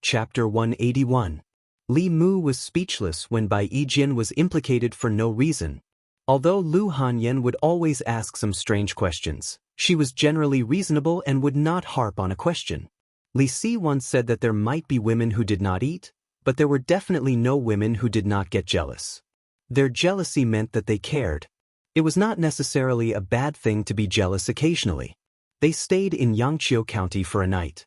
Chapter 181. Li Mu was speechless when Bai Yijin was implicated for no reason. Although Lu Hanyan would always ask some strange questions, she was generally reasonable and would not harp on a question. Li Si once said that there might be women who did not eat, but there were definitely no women who did not get jealous. Their jealousy meant that they cared. It was not necessarily a bad thing to be jealous occasionally. They stayed in Yangqiu County for a night.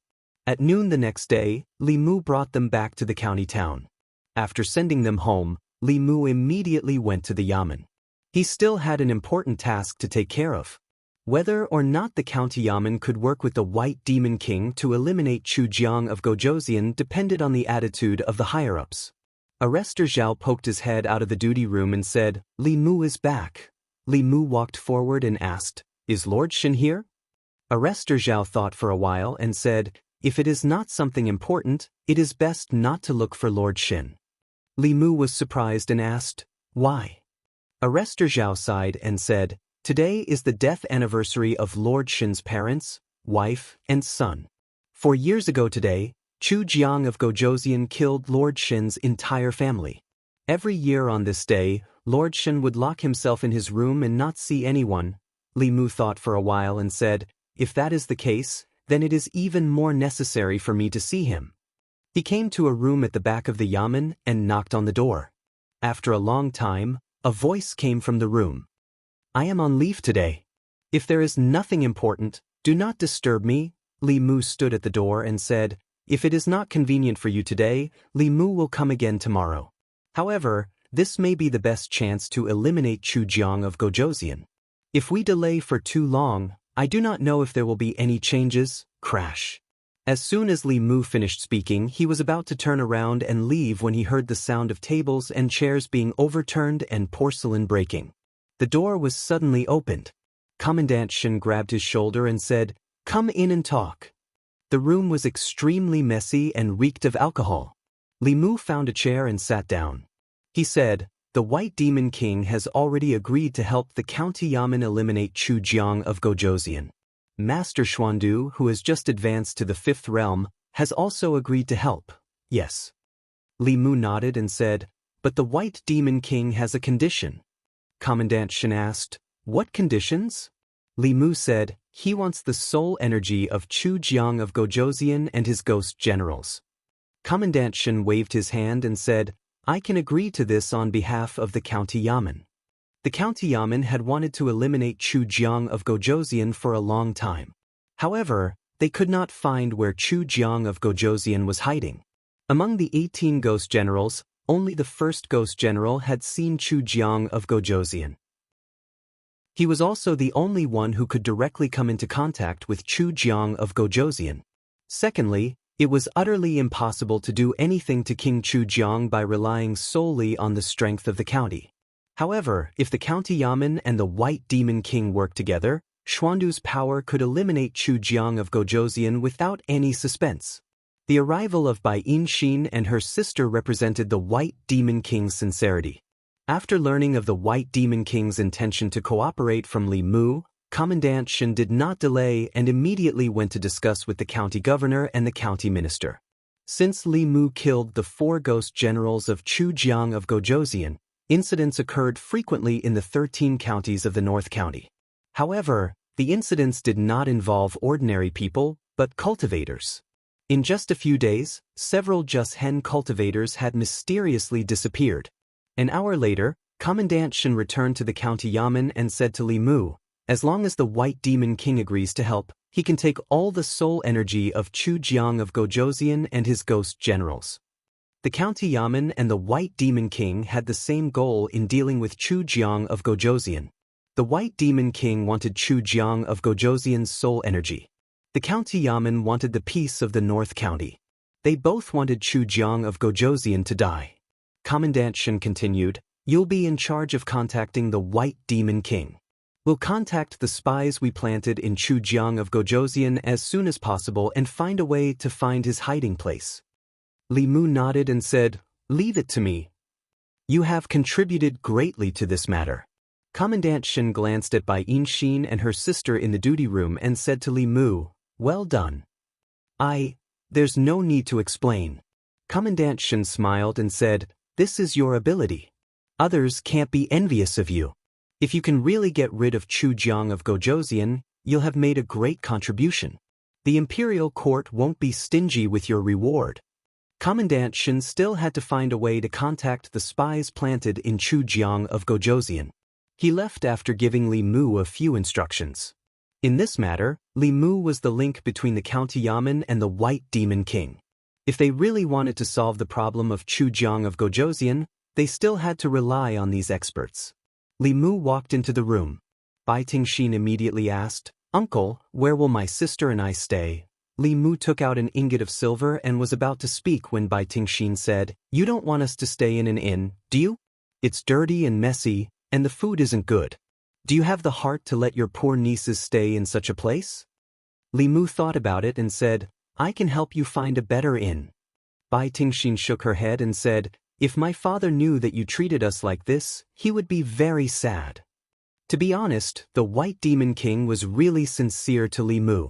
At noon the next day, Li Mu brought them back to the county town. After sending them home, Li Mu immediately went to the yamen. He still had an important task to take care of. Whether or not the county yamen could work with the White Demon King to eliminate Chu Jiang of Gojoseon depended on the attitude of the higher-ups. Arrestor Zhao poked his head out of the duty room and said, "Li Mu is back." Li Mu walked forward and asked, "Is Lord Shin here?" Arrestor Zhao thought for a while and said, "If it is not something important, it is best not to look for Lord Shin." Li Mu was surprised and asked, "Why?" Arrestor Zhao sighed and said, "Today is the death anniversary of Lord Shin's parents, wife, and son. 4 years ago today, Chu Jiang of Gojoseon killed Lord Shin's entire family. Every year on this day, Lord Shin would lock himself in his room and not see anyone." Li Mu thought for a while and said, "If that is the case, then it is even more necessary for me to see him." He came to a room at the back of the yamen and knocked on the door. After a long time, a voice came from the room. "I am on leave today. If there is nothing important, do not disturb me." Li Mu stood at the door and said, "If it is not convenient for you today, Li Mu will come again tomorrow. However, this may be the best chance to eliminate Chu Jiang of Gojoseon. If we delay for too long, I do not know if there will be any changes." Crash. As soon as Li Mu finished speaking, he was about to turn around and leave when he heard the sound of tables and chairs being overturned and porcelain breaking. The door was suddenly opened. Commandant Shin grabbed his shoulder and said, "Come in and talk." The room was extremely messy and reeked of alcohol. Li Mu found a chair and sat down. He said, "The White Demon King has already agreed to help the county yamen eliminate Chu Jiang of Gojoseon. Master Xuandu, who has just advanced to the 5th realm, has also agreed to help." "Yes." Li Mu nodded and said, "But the White Demon King has a condition." Commandant Shin asked, "What conditions?" Li Mu said, "He wants the soul energy of Chu Jiang of Gojoseon and his ghost generals." Commandant Shin waved his hand and said, "I can agree to this on behalf of the county yamen." The county yamen had wanted to eliminate Chu Jiang of Gojoseon for a long time. However, they could not find where Chu Jiang of Gojoseon was hiding. Among the 18 ghost generals, only the first ghost general had seen Chu Jiang of Gojoseon. He was also the only one who could directly come into contact with Chu Jiang of Gojoseon. Secondly, it was utterly impossible to do anything to King Chu Jiang by relying solely on the strength of the county. However, if the county yamen and the White Demon King worked together, Xuandu's power could eliminate Chu Jiang of Gojoseon without any suspense. The arrival of Bai Yinxin and her sister represented the White Demon King's sincerity. After learning of the White Demon King's intention to cooperate from Li Mu, Commandant Shin did not delay and immediately went to discuss with the county governor and the county minister. Since Li Mu killed the 4 ghost generals of Chu Jiang of Gojoseon, incidents occurred frequently in the 13 counties of the North County. However, the incidents did not involve ordinary people, but cultivators. In just a few days, several Just Hen cultivators had mysteriously disappeared. An hour later, Commandant Shin returned to the county yamen and said to Li Mu, "As long as the White Demon King agrees to help, he can take all the soul energy of Chu Jiang of Gojoseon and his ghost generals." The county yamen and the White Demon King had the same goal in dealing with Chu Jiang of Gojoseon. The White Demon King wanted Chu Jiang of Gojoseon's soul energy. The county yamen wanted the peace of the North County. They both wanted Chu Jiang of Gojoseon to die. Commandant Shin continued, "You'll be in charge of contacting the White Demon King. We'll contact the spies we planted in Chu Jiang of Gojoseon as soon as possible and find a way to find his hiding place." Li Mu nodded and said, "Leave it to me. You have contributed greatly to this matter." Commandant Shin glanced at Bai Yinxin and her sister in the duty room and said to Li Mu, "Well done. There's no need to explain. Commandant Shen smiled and said, "This is your ability. Others can't be envious of you. If you can really get rid of Chu Jiang of Gojoseon, you'll have made a great contribution. The imperial court won't be stingy with your reward." Commandant Shen still had to find a way to contact the spies planted in Chu Jiang of Gojoseon. He left after giving Li Mu a few instructions. In this matter, Li Mu was the link between the County Yamen and the White Demon King. If they really wanted to solve the problem of Chu Jiang of Gojoseon, they still had to rely on these experts. Li Mu walked into the room. Bai Tingxin immediately asked, "Uncle, where will my sister and I stay?" Li Mu took out an ingot of silver and was about to speak when Bai Tingxin said, "You don't want us to stay in an inn, do you? It's dirty and messy, and the food isn't good. Do you have the heart to let your poor nieces stay in such a place?" Li Mu thought about it and said, "I can help you find a better inn." Bai Tingxin shook her head and said, "If my father knew that you treated us like this, he would be very sad." To be honest, the White Demon King was really sincere to Li Mu.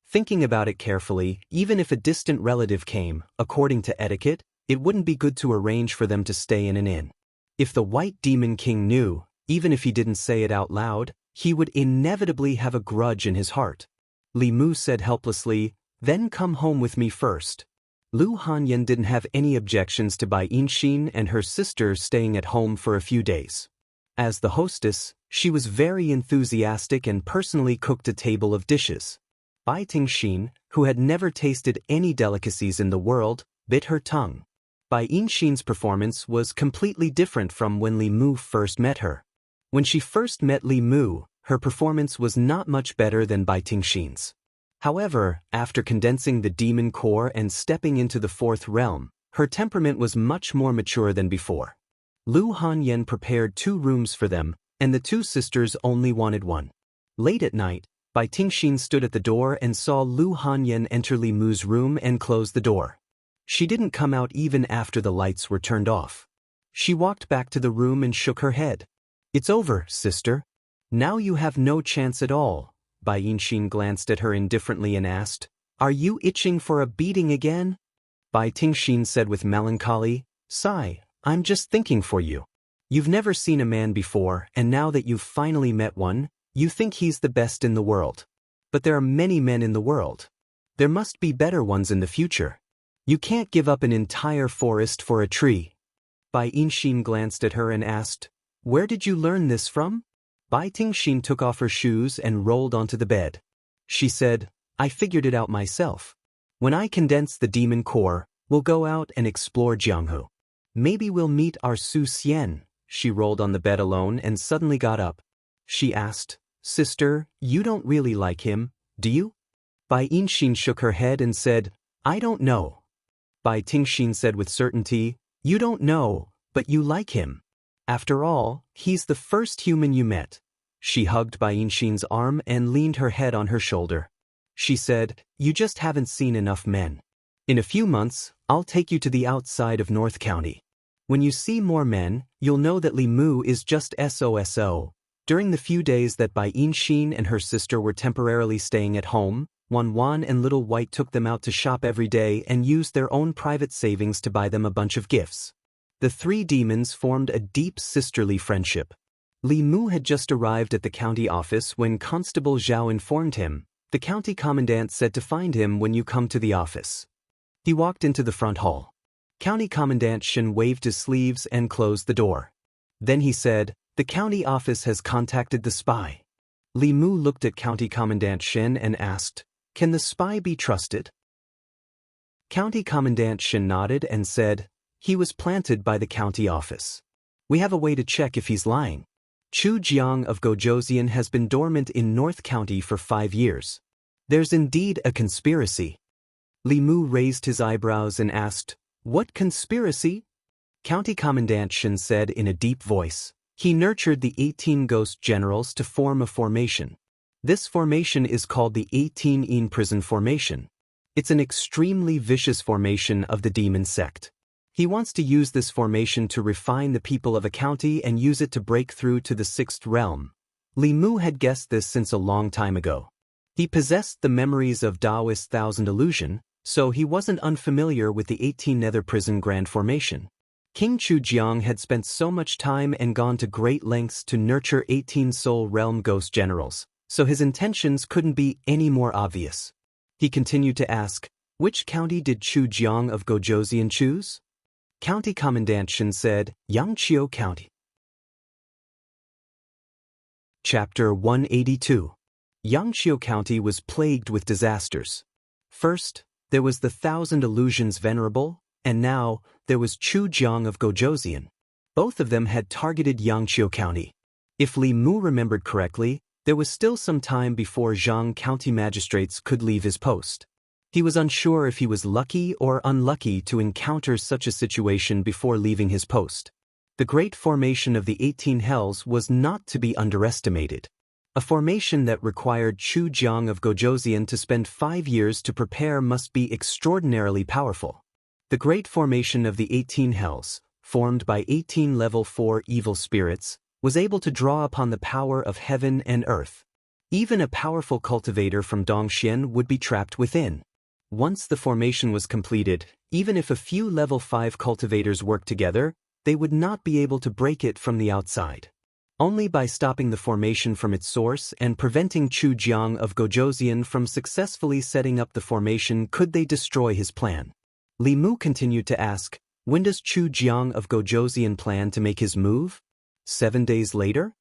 Thinking about it carefully, even if a distant relative came, according to etiquette, it wouldn't be good to arrange for them to stay in an inn. If the White Demon King knew, even if he didn't say it out loud, he would inevitably have a grudge in his heart. Li Mu said helplessly, "Then come home with me first." Lu Hanyan didn't have any objections to Bai Yinxin and her sister staying at home for a few days. As the hostess, she was very enthusiastic and personally cooked a table of dishes. Bai Tingxin, who had never tasted any delicacies in the world, bit her tongue. Bai Yinxin's performance was completely different from when Li Mu first met her. When she first met Li Mu, her performance was not much better than Bai Tingxin's. However, after condensing the demon core and stepping into the fourth realm, her temperament was much more mature than before. Lu Hanyan prepared 2 rooms for them, and the 2 sisters only wanted one. Late at night, Bai Tingxin stood at the door and saw Lu Hanyan enter Li Mu's room and close the door. She didn't come out even after the lights were turned off. She walked back to the room and shook her head. "It's over, sister. Now you have no chance at all." Bai Yinxin glanced at her indifferently and asked, "Are you itching for a beating again?" Bai Tingxin said with melancholy, "Sigh, I'm just thinking for you. You've never seen a man before, and now that you've finally met one, you think he's the best in the world. But there are many men in the world. There must be better ones in the future. You can't give up an entire forest for a tree." Bai Yinxin glanced at her and asked, "Where did you learn this from?" Bai Tingxin took off her shoes and rolled onto the bed. She said, "I figured it out myself. When I condense the demon core, we'll go out and explore Jianghu. Maybe we'll meet our Su Xian." She rolled on the bed alone and suddenly got up. She asked, "Sister, you don't really like him, do you?" Bai Yinxin shook her head and said, "I don't know." Bai Tingxin said with certainty, "You don't know, but you like him. After all, he's the first human you met." She hugged Bai Yinxin's arm and leaned her head on her shoulder. She said, "You just haven't seen enough men. In a few months, I'll take you to the outside of North County. When you see more men, you'll know that Li Mu is just SOSO. During the few days that Bai Yinxin and her sister were temporarily staying at home, Wan Wan and Little White took them out to shop every day and used their own private savings to buy them a bunch of gifts. The 3 demons formed a deep sisterly friendship. Li Mu had just arrived at the county office when Constable Zhao informed him, "The county commandant said to find him when you come to the office." He walked into the front hall. County Commandant Shen waved his sleeves and closed the door. Then he said, "The county office has contacted the spy." Li Mu looked at County Commandant Shen and asked, "Can the spy be trusted?" County Commandant Shen nodded and said, "He was planted by the county office. We have a way to check if he's lying. Chu Jiang of Gojoseon has been dormant in North County for 5 years. There's indeed a conspiracy." Li Mu raised his eyebrows and asked, "What conspiracy?" County Commandant Shen said in a deep voice, "He nurtured the 18 ghost generals to form a formation. This formation is called the 18-in prison formation. It's an extremely vicious formation of the demon sect. He wants to use this formation to refine the people of a county and use it to break through to the 6th realm." Li Mu had guessed this since a long time ago. He possessed the memories of Taoist Thousand Illusion, so he wasn't unfamiliar with the 18 Nether Prison Grand Formation. King Chujiang had spent so much time and gone to great lengths to nurture 18 Soul Realm Ghost Generals, so his intentions couldn't be any more obvious. He continued to ask, which county did Chujiang of Gojoseon choose? County Commandant Shin said, Yangqiu County. Chapter 182. Yangqiu County was plagued with disasters. First, there was the Thousand Illusions Venerable, and now, there was Chujiang of Gojoseon. Both of them had targeted Yangqiu County. If Li Mu remembered correctly, there was still some time before Zhang County magistrates could leave his post. He was unsure if he was lucky or unlucky to encounter such a situation before leaving his post. The great formation of the 18 Hells was not to be underestimated. A formation that required Chujiang of Gojoseon to spend 5 years to prepare must be extraordinarily powerful. The great formation of the 18 Hells, formed by 18 level 4 evil spirits, was able to draw upon the power of heaven and earth. Even a powerful cultivator from Dongxian would be trapped within. Once the formation was completed, even if a few level 5 cultivators worked together, they would not be able to break it from the outside. Only by stopping the formation from its source and preventing Chujiang of Gojoseon from successfully setting up the formation could they destroy his plan. Li Mu continued to ask, when does Chujiang of Gojoseon plan to make his move? 7 days later?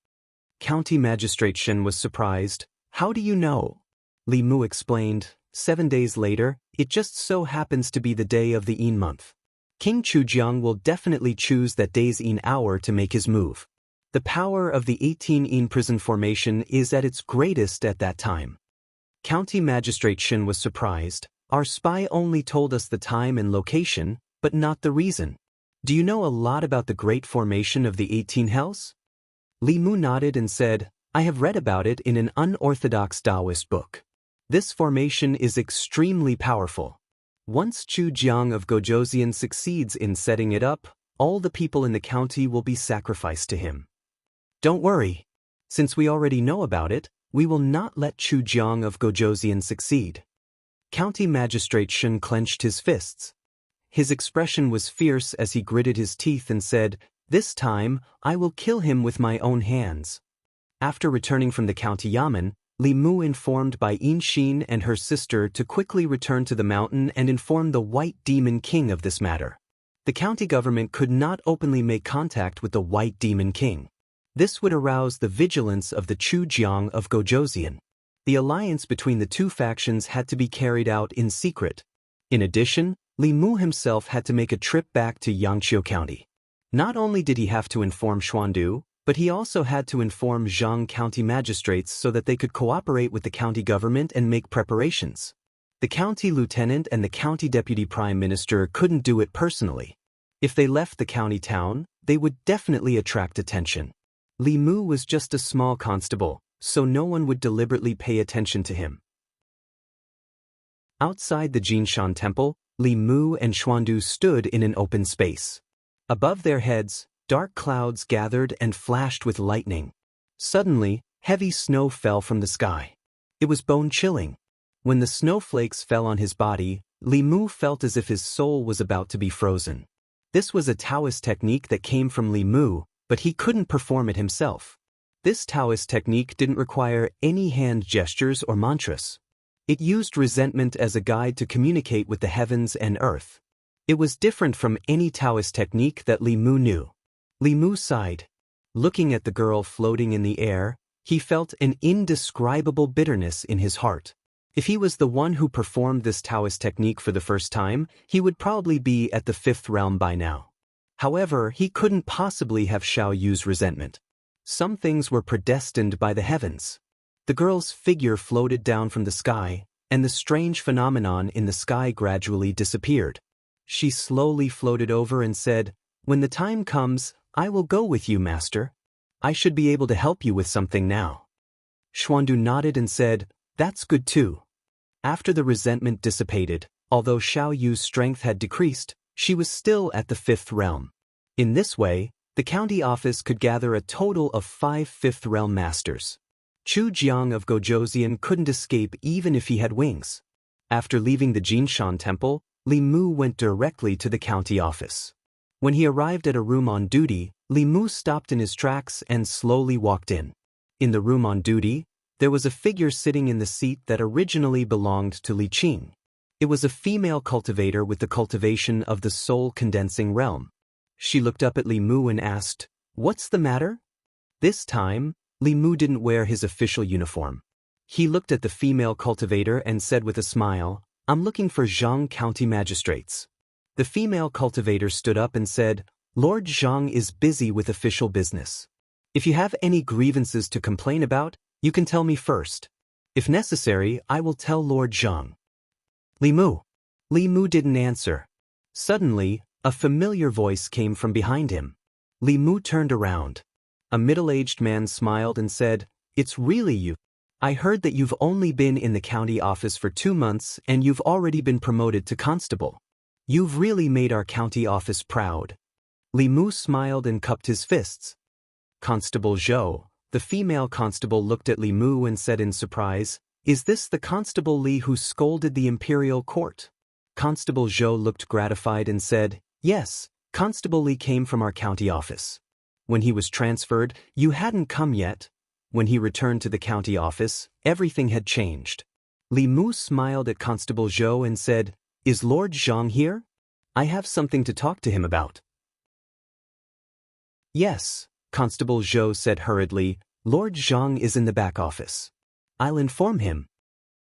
County Magistrate Shin was surprised. How do you know? Li Mu explained, 7 days later, it just so happens to be the day of the Een month. King Chujiang will definitely choose that day's Een hour to make his move. The power of the 18 Een prison formation is at its greatest at that time. County Magistrate Shin was surprised. Our spy only told us the time and location, but not the reason. Do you know a lot about the great formation of the 18 Hells? Li Mu nodded and said, I have read about it in an unorthodox Taoist book. This formation is extremely powerful. Once Chujiang of Gojoseon succeeds in setting it up, all the people in the county will be sacrificed to him. Don't worry. Since we already know about it, we will not let Chujiang of Gojoseon succeed. County Magistrate Shin clenched his fists. His expression was fierce as he gritted his teeth and said, this time, I will kill him with my own hands. After returning from the county yamen, Li Mu informed by Yin Xin and her sister to quickly return to the mountain and inform the White Demon King of this matter. The county government could not openly make contact with the White Demon King. This would arouse the vigilance of the Chujiang of Gojoseon. The alliance between the two factions had to be carried out in secret. In addition, Li Mu himself had to make a trip back to Yangqiu County. Not only did he have to inform Xuandu, but he also had to inform Zhang County magistrates so that they could cooperate with the county government and make preparations. The county lieutenant and the county deputy prime minister couldn't do it personally. If they left the county town, they would definitely attract attention. Li Mu was just a small constable, so no one would deliberately pay attention to him. Outside the Jinshan Temple, Li Mu and Xuandu stood in an open space. Above their heads, dark clouds gathered and flashed with lightning. Suddenly, heavy snow fell from the sky. It was bone-chilling. When the snowflakes fell on his body, Li Mu felt as if his soul was about to be frozen. This was a Taoist technique that came from Li Mu, but he couldn't perform it himself. This Taoist technique didn't require any hand gestures or mantras. It used resentment as a guide to communicate with the heavens and earth. It was different from any Taoist technique that Li Mu knew. Li Mu sighed. Looking at the girl floating in the air, he felt an indescribable bitterness in his heart. If he was the one who performed this Taoist technique for the first time, he would probably be at the 5th realm by now. However, he couldn't possibly have Xiao Yu's resentment. Some things were predestined by the heavens. The girl's figure floated down from the sky, and the strange phenomenon in the sky gradually disappeared. She slowly floated over and said, "When the time comes, I will go with you, master. I should be able to help you with something now." Xuandu nodded and said, "That's good too." After the resentment dissipated, although Xiao Yu's strength had decreased, she was still at the 5th realm. In this way, the county office could gather a total of 5 5th realm masters. Chujiang of Gojoseon couldn't escape even if he had wings. After leaving the Jinshan temple, Li Mu went directly to the county office. When he arrived at a room on duty, Li Mu stopped in his tracks and slowly walked in. In the room on duty, there was a figure sitting in the seat that originally belonged to Li Qing. It was a female cultivator with the cultivation of the soul-condensing realm. She looked up at Li Mu and asked, "What's the matter?" This time, Li Mu didn't wear his official uniform. He looked at the female cultivator and said with a smile, "I'm looking for Zhang County magistrates." The female cultivator stood up and said, "Lord Zhang is busy with official business. If you have any grievances to complain about, you can tell me first. If necessary, I will tell Lord Zhang." Li Mu. Li Mu didn't answer. Suddenly, a familiar voice came from behind him. Li Mu turned around. A middle-aged man smiled and said, "It's really you. I heard that you've only been in the county office for 2 months and you've already been promoted to constable. You've really made our county office proud." Li Mu smiled and cupped his fists. Constable Zhou, the female constable, looked at Li Mu and said in surprise, "Is this the Constable Li who scolded the imperial court?" Constable Zhou looked gratified and said, "Yes, Constable Li came from our county office. When he was transferred, you hadn't come yet. When he returned to the county office, everything had changed." Li Mu smiled at Constable Zhou and said, "Is Lord Zhang here? I have something to talk to him about." "Yes," Constable Zhou said hurriedly, "Lord Zhang is in the back office. I'll inform him."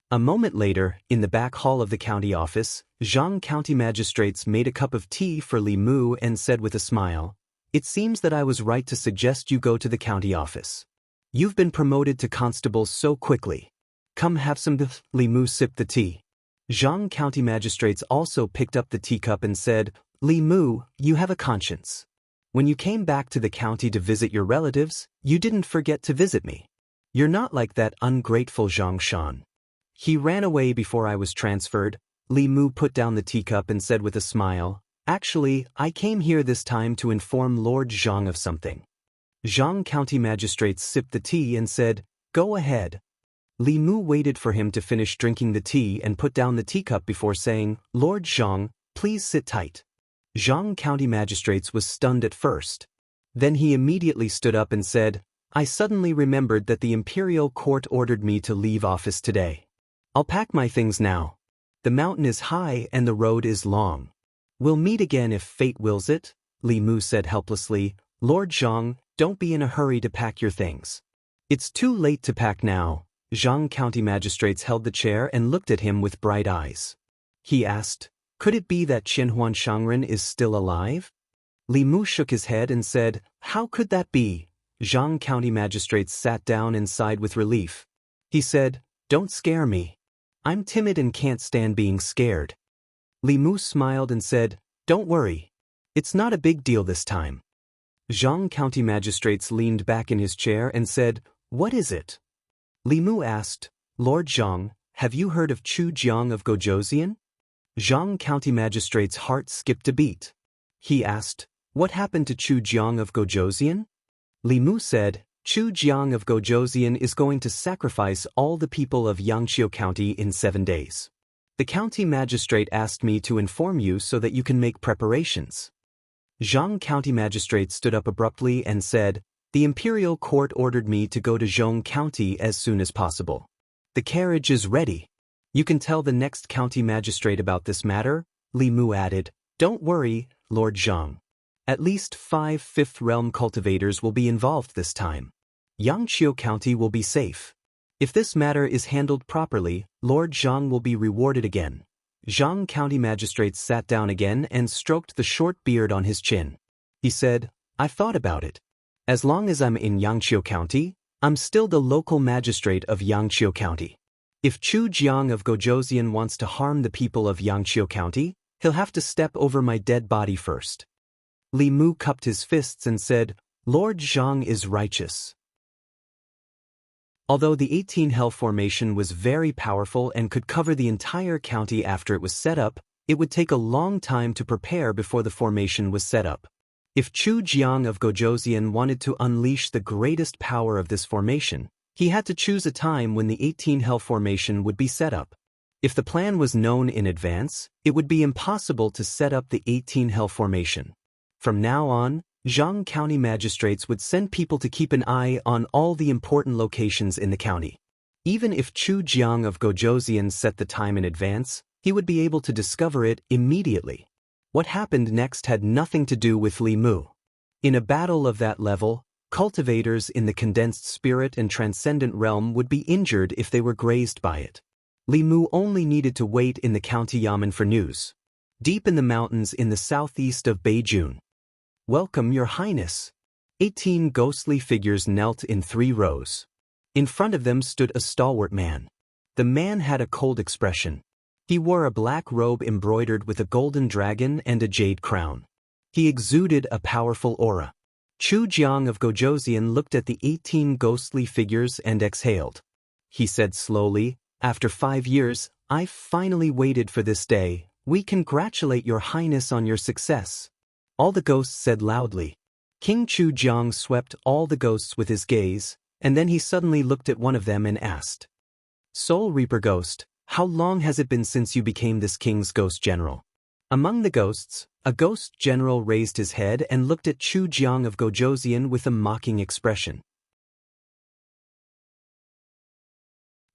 A moment later, in the back hall of the county office, Zhang County magistrates made a cup of tea for Li Mu and said with a smile, "It seems that I was right to suggest you go to the county office. You've been promoted to constable so quickly. Come have some." Li Mu sipped the tea. Zhang County magistrates also picked up the teacup and said, "Li Mu, you have a conscience. When you came back to the county to visit your relatives, you didn't forget to visit me. You're not like that ungrateful Zhang Shan. He ran away before I was transferred." Li Mu put down the teacup and said with a smile, "Actually, I came here this time to inform Lord Zhang of something." Zhang County magistrates sipped the tea and said, "Go ahead." Li Mu waited for him to finish drinking the tea and put down the teacup before saying, "Lord Zhang, please sit tight." Zhang County magistrates was stunned at first. Then he immediately stood up and said, "I suddenly remembered that the imperial court ordered me to leave office today. I'll pack my things now. The mountain is high and the road is long. We'll meet again if fate wills it." Li Mu said helplessly, "Lord Zhang, don't be in a hurry to pack your things." "It's too late to pack now." Zhang County magistrates held the chair and looked at him with bright eyes. He asked, "Could it be that Qianhuan Shangren is still alive?" Li Mu shook his head and said, "How could that be?" Zhang County magistrates sat down and sighed with relief. He said, "Don't scare me. I'm timid and can't stand being scared." Li Mu smiled and said, "Don't worry. It's not a big deal this time." Zhang County magistrates leaned back in his chair and said, "What is it?" Li Mu asked, "Lord Zhang, have you heard of Chu Jiang of Gojoseon?" Zhang County magistrate's heart skipped a beat. He asked, "What happened to Chu Jiang of Gojoseon?" Li Mu said, "Chu Jiang of Gojoseon is going to sacrifice all the people of Yangqiu County in 7 days. The county magistrate asked me to inform you so that you can make preparations." Zhang County magistrate stood up abruptly and said, "The imperial court ordered me to go to Zhong County as soon as possible. The carriage is ready. You can tell the next county magistrate about this matter." Li Mu added, "Don't worry, Lord Zhang. At least 5 Fifth Realm cultivators will be involved this time. Yangqiu County will be safe. If this matter is handled properly, Lord Zhang will be rewarded again." Zhang County magistrate sat down again and stroked the short beard on his chin. He said, "I've thought about it. As long as I'm in Yangqiu County, I'm still the local magistrate of Yangqiu County. If Chu Jiang of Gojoseon wants to harm the people of Yangqiu County, he'll have to step over my dead body first." Li Mu cupped his fists and said, "Lord Zhang is righteous." Although the 18 Hell formation was very powerful and could cover the entire county after it was set up, it would take a long time to prepare before the formation was set up. If Chu Jiang of Gojoseon wanted to unleash the greatest power of this formation, he had to choose a time when the 18 Hell formation would be set up. If the plan was known in advance, it would be impossible to set up the 18 Hell formation. From now on, Zhang County magistrates would send people to keep an eye on all the important locations in the county. Even if Chu Jiang of Gojosian set the time in advance, he would be able to discover it immediately. What happened next had nothing to do with Li Mu. In a battle of that level, cultivators in the condensed spirit and transcendent realm would be injured if they were grazed by it. Li Mu only needed to wait in the county yamen for news. Deep in the mountains in the southeast of Beijing. "Welcome, Your Highness." 18 ghostly figures knelt in 3 rows. In front of them stood a stalwart man. The man had a cold expression. He wore a black robe embroidered with a golden dragon and a jade crown. He exuded a powerful aura. Chu Jiang of Gojosian looked at the 18 ghostly figures and exhaled. He said slowly, "After 5 years, I've finally waited for this day. We congratulate Your Highness on your success." All the ghosts said loudly. King Chu Jiang swept all the ghosts with his gaze, and then he suddenly looked at one of them and asked, "Soul Reaper Ghost, how long has it been since you became this king's ghost general?" Among the ghosts, a ghost general raised his head and looked at Chu Jiang of Gojosian with a mocking expression.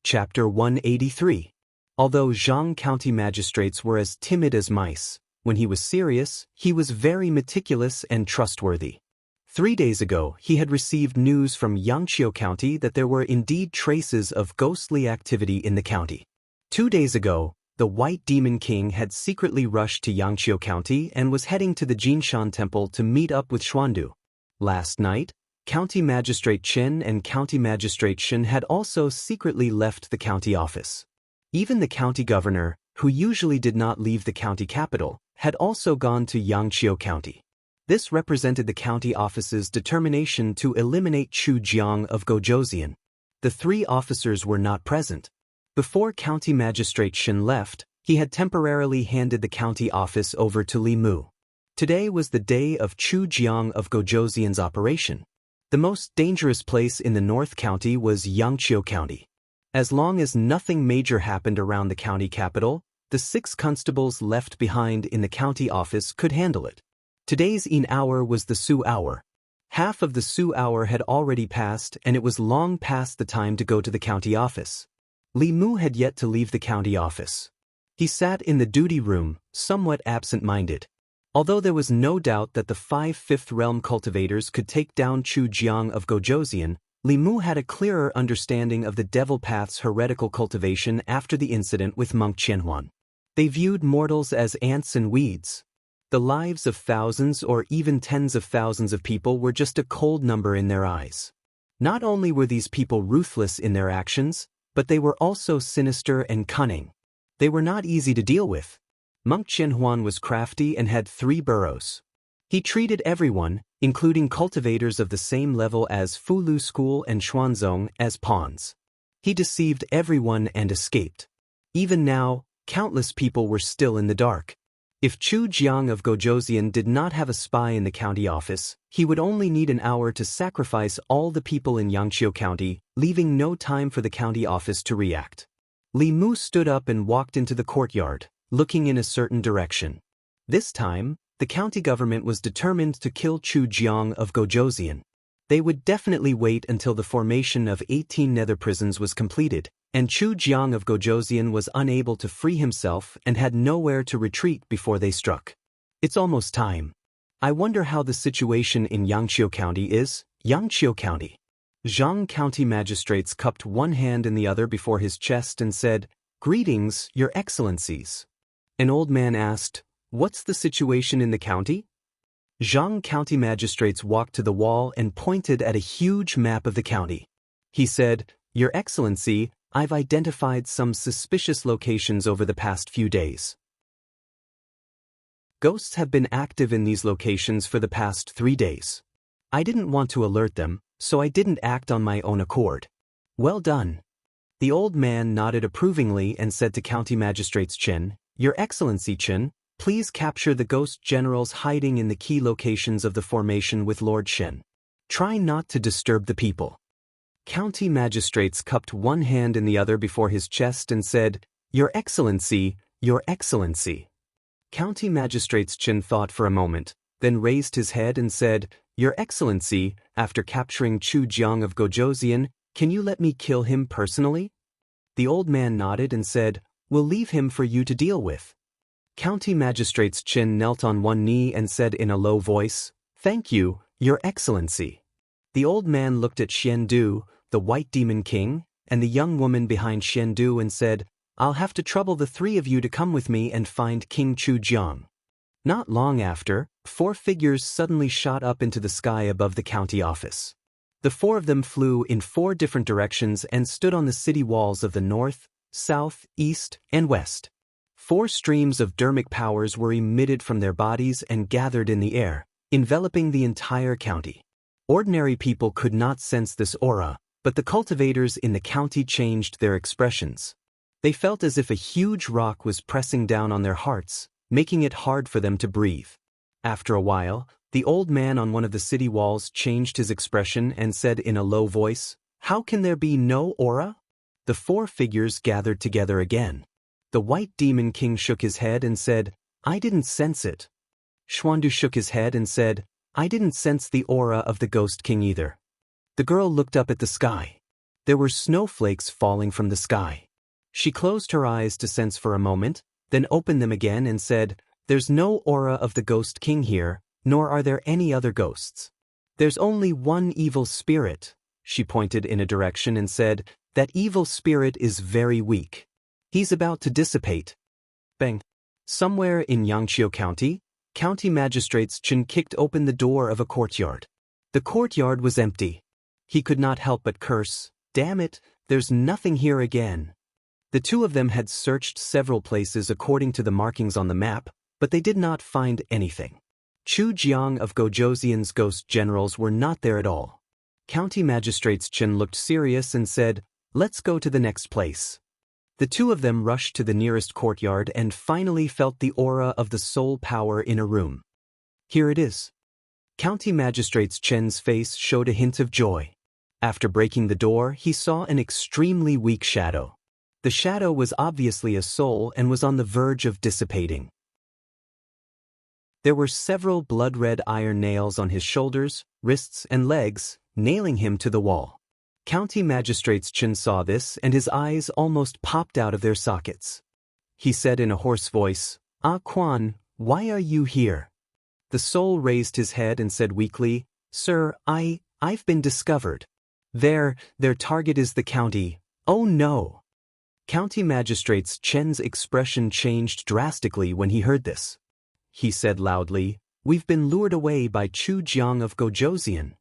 Chapter 183. Although Zhang County magistrates were as timid as mice, when he was serious, he was very meticulous and trustworthy. 3 days ago, he had received news from Yangqiu County that there were indeed traces of ghostly activity in the county. 2 days ago, the White Demon King had secretly rushed to Yangqiu County and was heading to the Jinshan Temple to meet up with Xuandu. Last night, County Magistrate Chen and County Magistrate Shen had also secretly left the county office. Even the county governor, who usually did not leave the county capital, had also gone to Yangqiu County. This represented the county office's determination to eliminate Chu Jiang of Gojosian. The 3 officers were not present. Before County Magistrate Shen left, he had temporarily handed the county office over to Li Mu. Today was the day of Chu Jiang of Gojosian's operation. The most dangerous place in the North County was Yangqiu County. As long as nothing major happened around the county capital, the 6 constables left behind in the county office could handle it. Today's hour was the Su hour. Half of the Su hour had already passed and it was long past the time to go to the county office. Li Mu had yet to leave the county office. He sat in the duty room, somewhat absent-minded. Although there was no doubt that the 5 Fifth Realm cultivators could take down Chu Jiang of Gojosian, Li Mu had a clearer understanding of the Devil Path's heretical cultivation after the incident with Monk Qianhuan. They viewed mortals as ants and weeds. The lives of thousands or even tens of thousands of people were just a cold number in their eyes. Not only were these people ruthless in their actions, but they were also sinister and cunning. They were not easy to deal with. Monk Qianhuan was crafty and had 3 burrows. He treated everyone, including cultivators of the same level as Fulu School and Xuanzong, as pawns. He deceived everyone and escaped. Even now, countless people were still in the dark. If Chu Jiang of Gojosian did not have a spy in the county office, he would only need an hour to sacrifice all the people in Yangqiu County, leaving no time for the county office to react. Li Mu stood up and walked into the courtyard, looking in a certain direction. This time, the county government was determined to kill Chu Jiang of Gojosian. They would definitely wait until the formation of 18 nether prisons was completed, and Chu Jiang of Gojosian was unable to free himself and had nowhere to retreat before they struck. It's almost time. I wonder how the situation in Yangqiu County is. Yangqiu County. Zhang County magistrates cupped one hand in the other before his chest and said, "Greetings, Your Excellencies." An old man asked, "What's the situation in the county?" Zhang County magistrates walked to the wall and pointed at a huge map of the county. He said, "Your Excellency, I've identified some suspicious locations over the past few days. Ghosts have been active in these locations for the past 3 days. I didn't want to alert them, so I didn't act on my own accord." "Well done." The old man nodded approvingly and said to County Magistrates Chen, "Your Excellency Chen, please capture the ghost generals hiding in the key locations of the formation with Lord Shen. Try not to disturb the people." County magistrates cupped one hand in the other before his chest and said, Your Excellency, Your Excellency. County Magistrate's Chen thought for a moment, then raised his head and said, Your Excellency, after capturing Chu Jiang of Gojoseon, can you let me kill him personally? The old man nodded and said, We'll leave him for you to deal with. County Magistrate's Chen knelt on one knee and said in a low voice, Thank you, Your Excellency. The old man looked at Xiandu, the White Demon King, and the young woman behind Xiandu and said, I'll have to trouble the three of you to come with me and find King Chu Jiang. Not long after, 4 figures suddenly shot up into the sky above the county office. The 4 of them flew in 4 different directions and stood on the city walls of the north, south, east, and west. 4 streams of dermic powers were emitted from their bodies and gathered in the air, enveloping the entire county. Ordinary people could not sense this aura, but the cultivators in the county changed their expressions. They felt as if a huge rock was pressing down on their hearts, making it hard for them to breathe. After a while, the old man on one of the city walls changed his expression and said in a low voice, How can there be no aura? The 4 figures gathered together again. The White Demon King shook his head and said, I didn't sense it. Xuandu shook his head and said, I didn't sense the aura of the Ghost King either. The girl looked up at the sky. There were snowflakes falling from the sky. She closed her eyes to sense for a moment, then opened them again and said, There's no aura of the Ghost King here, nor are there any other ghosts. There's only one evil spirit. She pointed in a direction and said, That evil spirit is very weak. He's about to dissipate. Bang. Somewhere in Yangqiu County, County Magistrate's Chen kicked open the door of a courtyard. The courtyard was empty. He could not help but curse, Damn it, there's nothing here again. The 2 of them had searched several places according to the markings on the map, but they did not find anything. Chu Jiang of Gojoseon's ghost generals were not there at all. County Magistrate's Chen looked serious and said, Let's go to the next place. The 2 of them rushed to the nearest courtyard and finally felt the aura of the soul power in a room. Here it is. County Magistrate's Chen's face showed a hint of joy. After breaking the door, he saw an extremely weak shadow. The shadow was obviously a soul and was on the verge of dissipating. There were several blood-red iron nails on his shoulders, wrists, and legs, nailing him to the wall. County Magistrate's Chen saw this and his eyes almost popped out of their sockets. He said in a hoarse voice, Ah Quan, why are you here? The soul raised his head and said weakly, Sir, I've been discovered. Their target is the county. Oh no! County Magistrate's Chen's expression changed drastically when he heard this. He said loudly, We've been lured away by Chu Jiang of Gojoseon.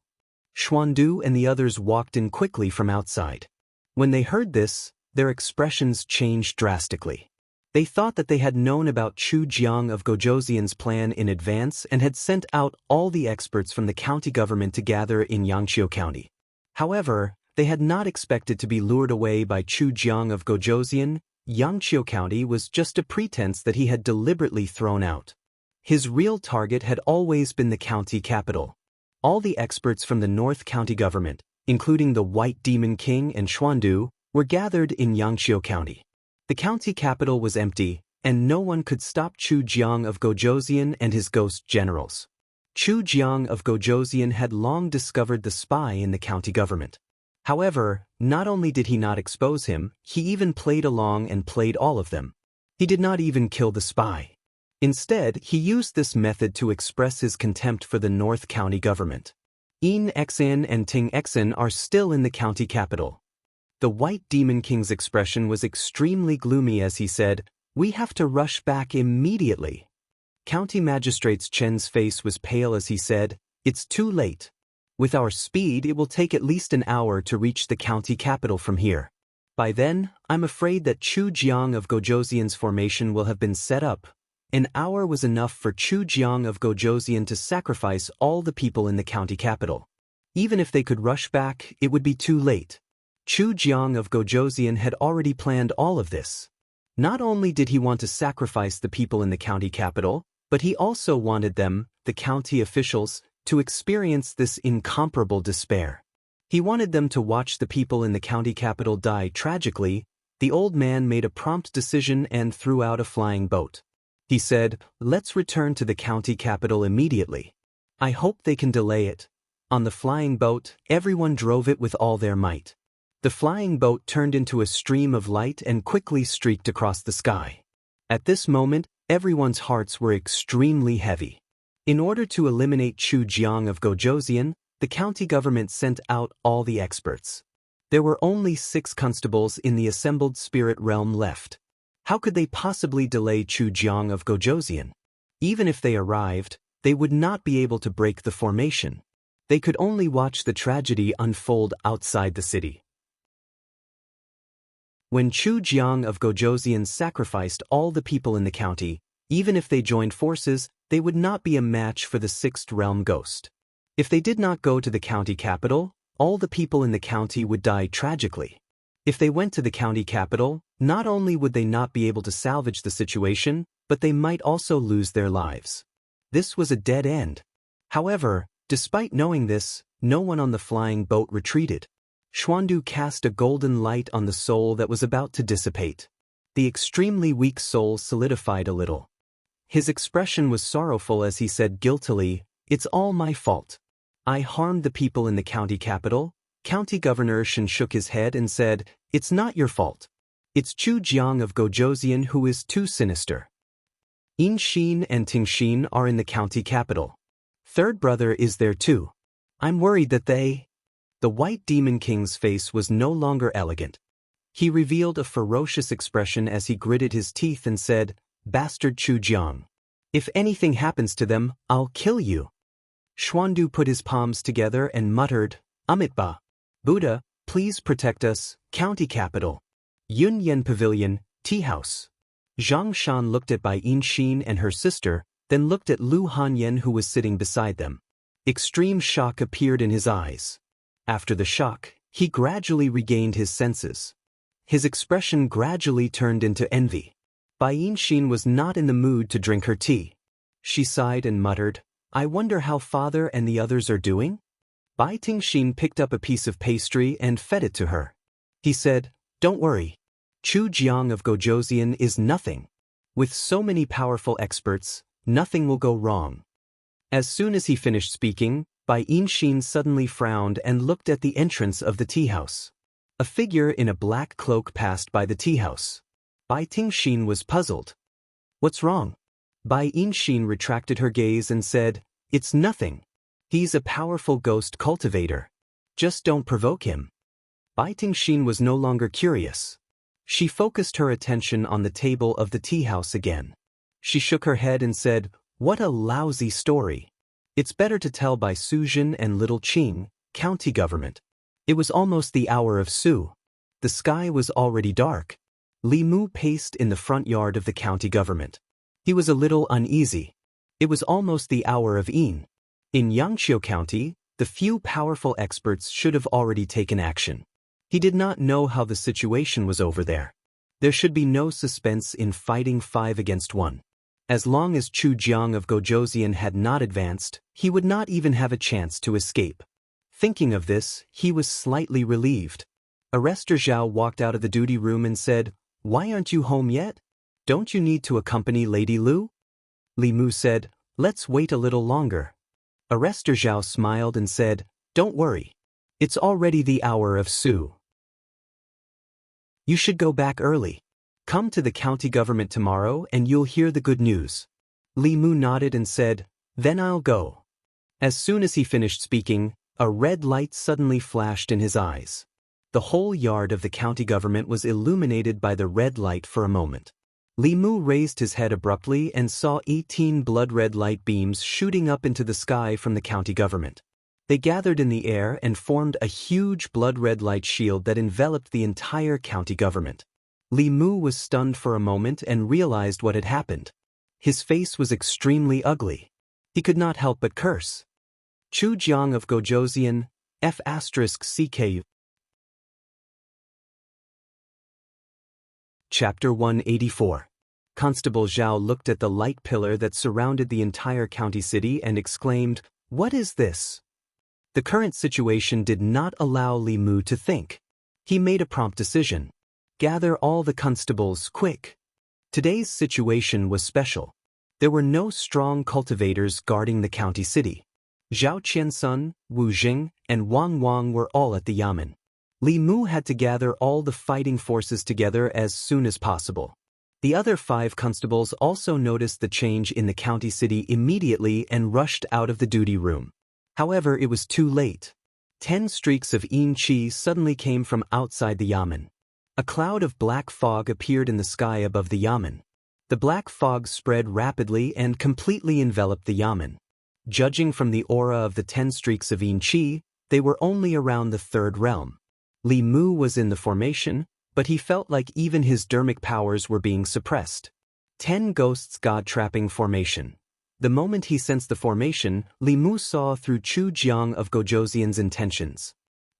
Xuandu and the others walked in quickly from outside. When they heard this, their expressions changed drastically. They thought that they had known about Chu Jiang of Gojoseon's plan in advance and had sent out all the experts from the county government to gather in Yangqiu County. However, they had not expected to be lured away by Chu Jiang of Gojoseon. Yangqiu County was just a pretense that he had deliberately thrown out. His real target had always been the county capital. All the experts from the North County government, including the White Demon King and Xuandu, were gathered in Yangqiu County. The county capital was empty, and no one could stop Chu Jiang of Gojoseon and his ghost generals. Chu Jiang of Gojoseon had long discovered the spy in the county government. However, not only did he not expose him, he even played along and played all of them. He did not even kill the spy. Instead, he used this method to express his contempt for the North County government. Yin Xan and Ting Xan are still in the county capital. The White Demon King's expression was extremely gloomy as he said, We have to rush back immediately. County Magistrate's Chen's face was pale as he said, It's too late. With our speed, it will take at least an hour to reach the county capital from here. By then, I'm afraid that Chu Jiang of Gojoseon's formation will have been set up. An hour was enough for Chu Jiang of Gojoseon to sacrifice all the people in the county capital. Even if they could rush back, it would be too late. Chu Jiang of Gojoseon had already planned all of this. Not only did he want to sacrifice the people in the county capital, but he also wanted them, the county officials, to experience this incomparable despair. He wanted them to watch the people in the county capital die tragically, The old man made a prompt decision and threw out a flying boat. He said, "Let's return to the county capital immediately. I hope they can delay it." On the flying boat, everyone drove it with all their might. The flying boat turned into a stream of light and quickly streaked across the sky. At this moment, everyone's hearts were extremely heavy. In order to eliminate Chu Jiang of Gojoseon, the county government sent out all the experts. There were only 6 constables in the assembled spirit realm left. How could they possibly delay Chu Jiang of Gojoseon? Even if they arrived, they would not be able to break the formation. They could only watch the tragedy unfold outside the city. When Chu Jiang of Gojoseon sacrificed all the people in the county, even if they joined forces, they would not be a match for the 6th realm ghost. If they did not go to the county capital, all the people in the county would die tragically. If they went to the county capital, not only would they not be able to salvage the situation, but they might also lose their lives. This was a dead end. However, despite knowing this, no one on the flying boat retreated. Xuandu cast a golden light on the soul that was about to dissipate. The extremely weak soul solidified a little. His expression was sorrowful as he said guiltily, "It's all my fault. I harmed the people in the county capital." County Governor Shen shook his head and said, "It's not your fault. It's Chu Jiang of Gojoseon who is too sinister. In Xin and Ting Xin are in the county capital. Third brother is there too. I'm worried that they—" The White Demon King's face was no longer elegant. He revealed a ferocious expression as he gritted his teeth and said, "Bastard Chu Jiang. If anything happens to them, I'll kill you." Xuandu put his palms together and muttered, "Amitba. Buddha, please protect us, county capital. Yun Yen Pavilion, tea house." Zhang Shan looked at Bai Xin and her sister, then looked at Lu Hanyan who was sitting beside them. Extreme shock appeared in his eyes. After the shock, he gradually regained his senses. His expression gradually turned into envy. Bai Xin was not in the mood to drink her tea. She sighed and muttered, "I wonder how father and the others are doing?" Bai Tingxin picked up a piece of pastry and fed it to her. He said, "Don't worry. Chu Jiang of Gojoseon is nothing. With so many powerful experts, nothing will go wrong." As soon as he finished speaking, Bai Xin suddenly frowned and looked at the entrance of the tea house. A figure in a black cloak passed by the tea house. Bai Tingxin was puzzled. "What's wrong?" Bai Xin retracted her gaze and said, "It's nothing. He's a powerful ghost cultivator. Just don't provoke him." Bai Tingxin was no longer curious. She focused her attention on the table of the tea house again. She shook her head and said, "What a lousy story. It's better to tell by Suzhen and Little Qing, county government." It was almost the hour of Su. The sky was already dark. Li Mu paced in the front yard of the county government. He was a little uneasy. It was almost the hour of Yin. In Yangqiu County, the few powerful experts should have already taken action. He did not know how the situation was over there. There should be no suspense in fighting 5 against 1. As long as Chu Jiang of Gojoseon had not advanced, he would not even have a chance to escape. Thinking of this, he was slightly relieved. Arrestor Zhao walked out of the duty room and said, "Why aren't you home yet? Don't you need to accompany Lady Lu?" Li Mu said, "Let's wait a little longer." Arrestor Zhao smiled and said, "Don't worry. It's already the hour of Su. You should go back early. Come to the county government tomorrow and you'll hear the good news." Li Mu nodded and said, "Then I'll go." As soon as he finished speaking, a red light suddenly flashed in his eyes. The whole yard of the county government was illuminated by the red light for a moment. Li Mu raised his head abruptly and saw 18 blood-red light beams shooting up into the sky from the county government. They gathered in the air and formed a huge blood-red light shield that enveloped the entire county government. Li Mu was stunned for a moment and realized what had happened. His face was extremely ugly. He could not help but curse. Chu Jiang of Gojoseon, F***CK. Chapter 184. Constable Zhao looked at the light pillar that surrounded the entire county city and exclaimed, "What is this?" The current situation did not allow Li Mu to think. He made a prompt decision. Gather all the constables, quick. Today's situation was special. There were no strong cultivators guarding the county city. Zhao Qiansun, Wu Jing, and Wang Wang were all at the yamen. Li Mu had to gather all the fighting forces together as soon as possible. The other 5 constables also noticed the change in the county city immediately and rushed out of the duty room. However, it was too late. 10 streaks of yin qi suddenly came from outside the yamen. A cloud of black fog appeared in the sky above the yamen. The black fog spread rapidly and completely enveloped the yamen. Judging from the aura of the 10 streaks of yin qi, they were only around the 3rd realm. Li Mu was in the formation, but he felt like even his dermic powers were being suppressed. 10 ghosts god-trapping formation. The moment he sensed the formation, Li Mu saw through Chu Jiang of Gojoseon's intentions.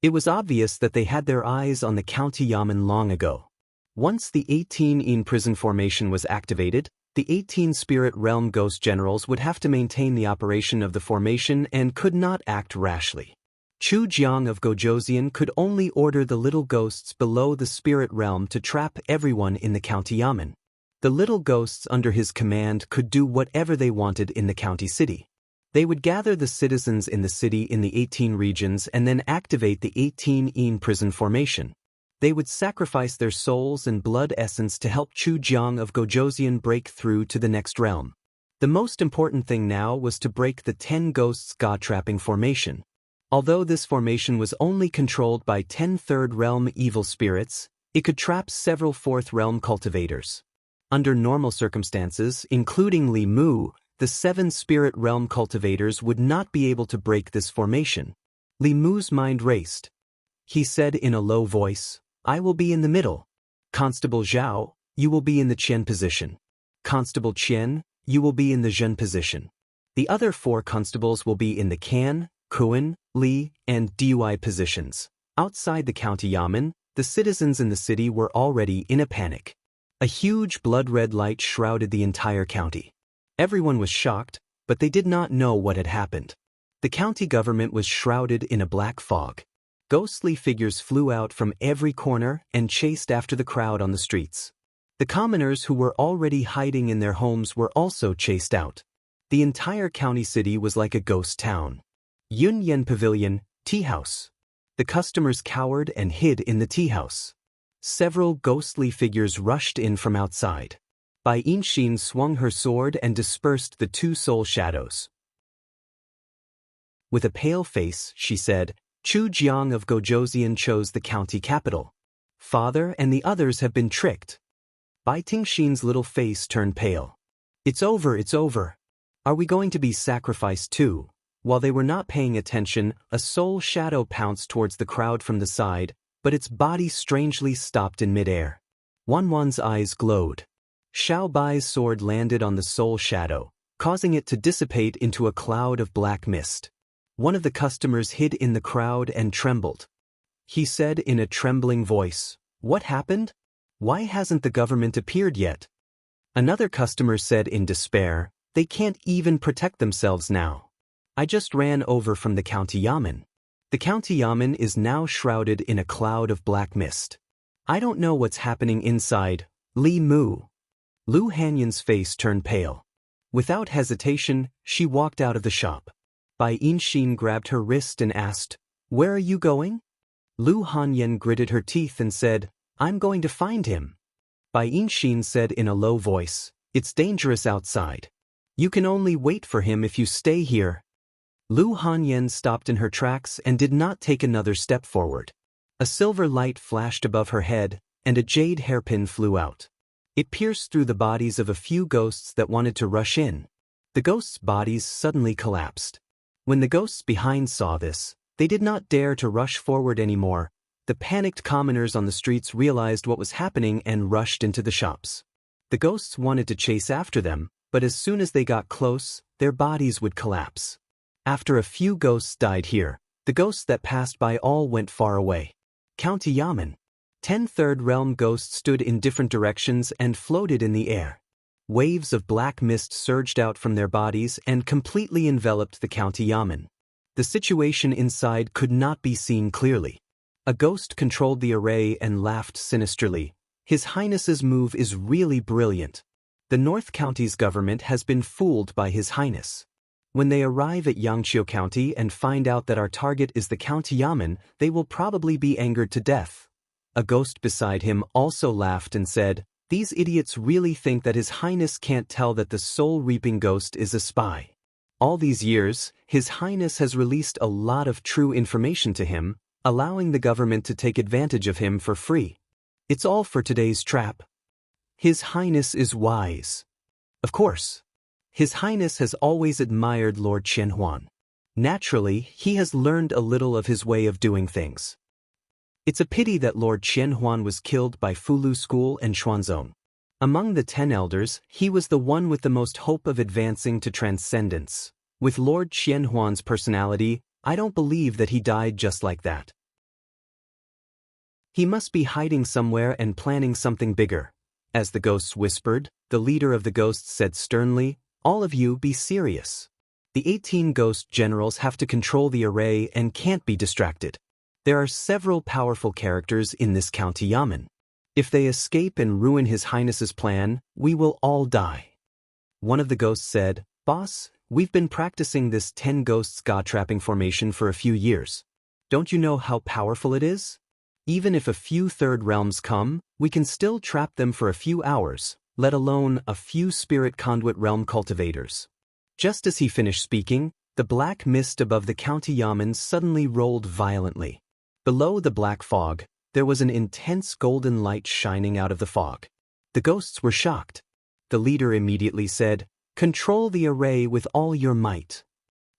It was obvious that they had their eyes on the county yamen long ago. Once the 18 in prison formation was activated, the 18 spirit realm ghost generals would have to maintain the operation of the formation and could not act rashly. Chu Jiang of Gojoseon could only order the little ghosts below the spirit realm to trap everyone in the county yamen. The little ghosts under his command could do whatever they wanted in the county city. They would gather the citizens in the city in the 18 regions and then activate the 18 in prison formation. They would sacrifice their souls and blood essence to help Chu Jiang of Gojoseon break through to the next realm. The most important thing now was to break the 10 ghosts god-trapping formation. Although this formation was only controlled by 10 third realm evil spirits, it could trap several 4th realm cultivators. Under normal circumstances, including Li Mu, the 7 spirit realm cultivators would not be able to break this formation. Li Mu's mind raced. He said in a low voice, "I will be in the middle. Constable Zhao, you will be in the Qian position. Constable Qian, you will be in the Zhen position. The other 4 constables will be in the Can, Kuan, Li, and Dui positions." Outside the county yamen, the citizens in the city were already in a panic. A huge blood-red light shrouded the entire county. Everyone was shocked, but they did not know what had happened. The county government was shrouded in a black fog. Ghostly figures flew out from every corner and chased after the crowd on the streets. The commoners who were already hiding in their homes were also chased out. The entire county city was like a ghost town. Yun Yen Pavilion, Tea House. The customers cowered and hid in the tea house. Several ghostly figures rushed in from outside. Bai Yinshin swung her sword and dispersed the 2 soul shadows. With a pale face, she said, "Chu Jiang of Gojoseon chose the county capital. Father and the others have been tricked." Bai Tingshin's little face turned pale. It's over, it's over. Are we going to be sacrificed too?" While they were not paying attention, a soul shadow pounced towards the crowd from the side, but its body strangely stopped in midair. Wanwan's eyes glowed. Xiao Bai's sword landed on the soul shadow, causing it to dissipate into a cloud of black mist. One of the customers hid in the crowd and trembled. He said in a trembling voice, "What happened? Why hasn't the government appeared yet?" Another customer said in despair, "They can't even protect themselves now. I just ran over from the county yamen. The county yamen is now shrouded in a cloud of black mist. I don't know what's happening inside." Li Mu. Lu Hanyan's face turned pale. Without hesitation, she walked out of the shop. Bai Yinshin grabbed her wrist and asked, "Where are you going?" Lu Hanyan gritted her teeth and said, "I'm going to find him." Bai Yinshin said in a low voice, "It's dangerous outside. You can only wait for him if you stay here." Lu Hanyan stopped in her tracks and did not take another step forward. A silver light flashed above her head, and a jade hairpin flew out. It pierced through the bodies of a few ghosts that wanted to rush in. The ghosts' bodies suddenly collapsed. When the ghosts behind saw this, they did not dare to rush forward anymore. The panicked commoners on the streets realized what was happening and rushed into the shops. The ghosts wanted to chase after them, but as soon as they got close, their bodies would collapse. After a few ghosts died here, the ghosts that passed by all went far away. County yamen. 10 third realm ghosts stood in different directions and floated in the air. Waves of black mist surged out from their bodies and completely enveloped the county yamen. The situation inside could not be seen clearly. A ghost controlled the array and laughed sinisterly. His Highness's move is really brilliant. The North County's government has been fooled by His Highness. When they arrive at Yangqiu County and find out that our target is the county yamen, they will probably be angered to death. A ghost beside him also laughed and said, "These idiots really think that His Highness can't tell that the soul-reaping ghost is a spy. All these years, His Highness has released a lot of true information to him, allowing the government to take advantage of him for free. It's all for today's trap. His Highness is wise." Of course. His Highness has always admired Lord Qianhuan. Naturally, he has learned a little of his way of doing things. It's a pity that Lord Qianhuan was killed by Fulu School and Xuanzong. Among the 10 elders, he was the one with the most hope of advancing to transcendence. With Lord Qianhuan's personality, I don't believe that he died just like that. He must be hiding somewhere and planning something bigger. As the ghosts whispered, the leader of the ghosts said sternly, "All of you be serious. The 18 ghost generals have to control the array and can't be distracted. There are several powerful characters in this county yamen. If they escape and ruin His Highness's plan, we will all die." One of the ghosts said, "Boss, we've been practicing this 10 ghosts god-trapping formation for a few years. Don't you know how powerful it is? Even if a few third realms come, we can still trap them for a few hours, let alone a few spirit conduit realm cultivators." Just as he finished speaking, the black mist above the county yamen suddenly rolled violently. Below the black fog, there was an intense golden light shining out of the fog. The ghosts were shocked. The leader immediately said, "Control the array with all your might."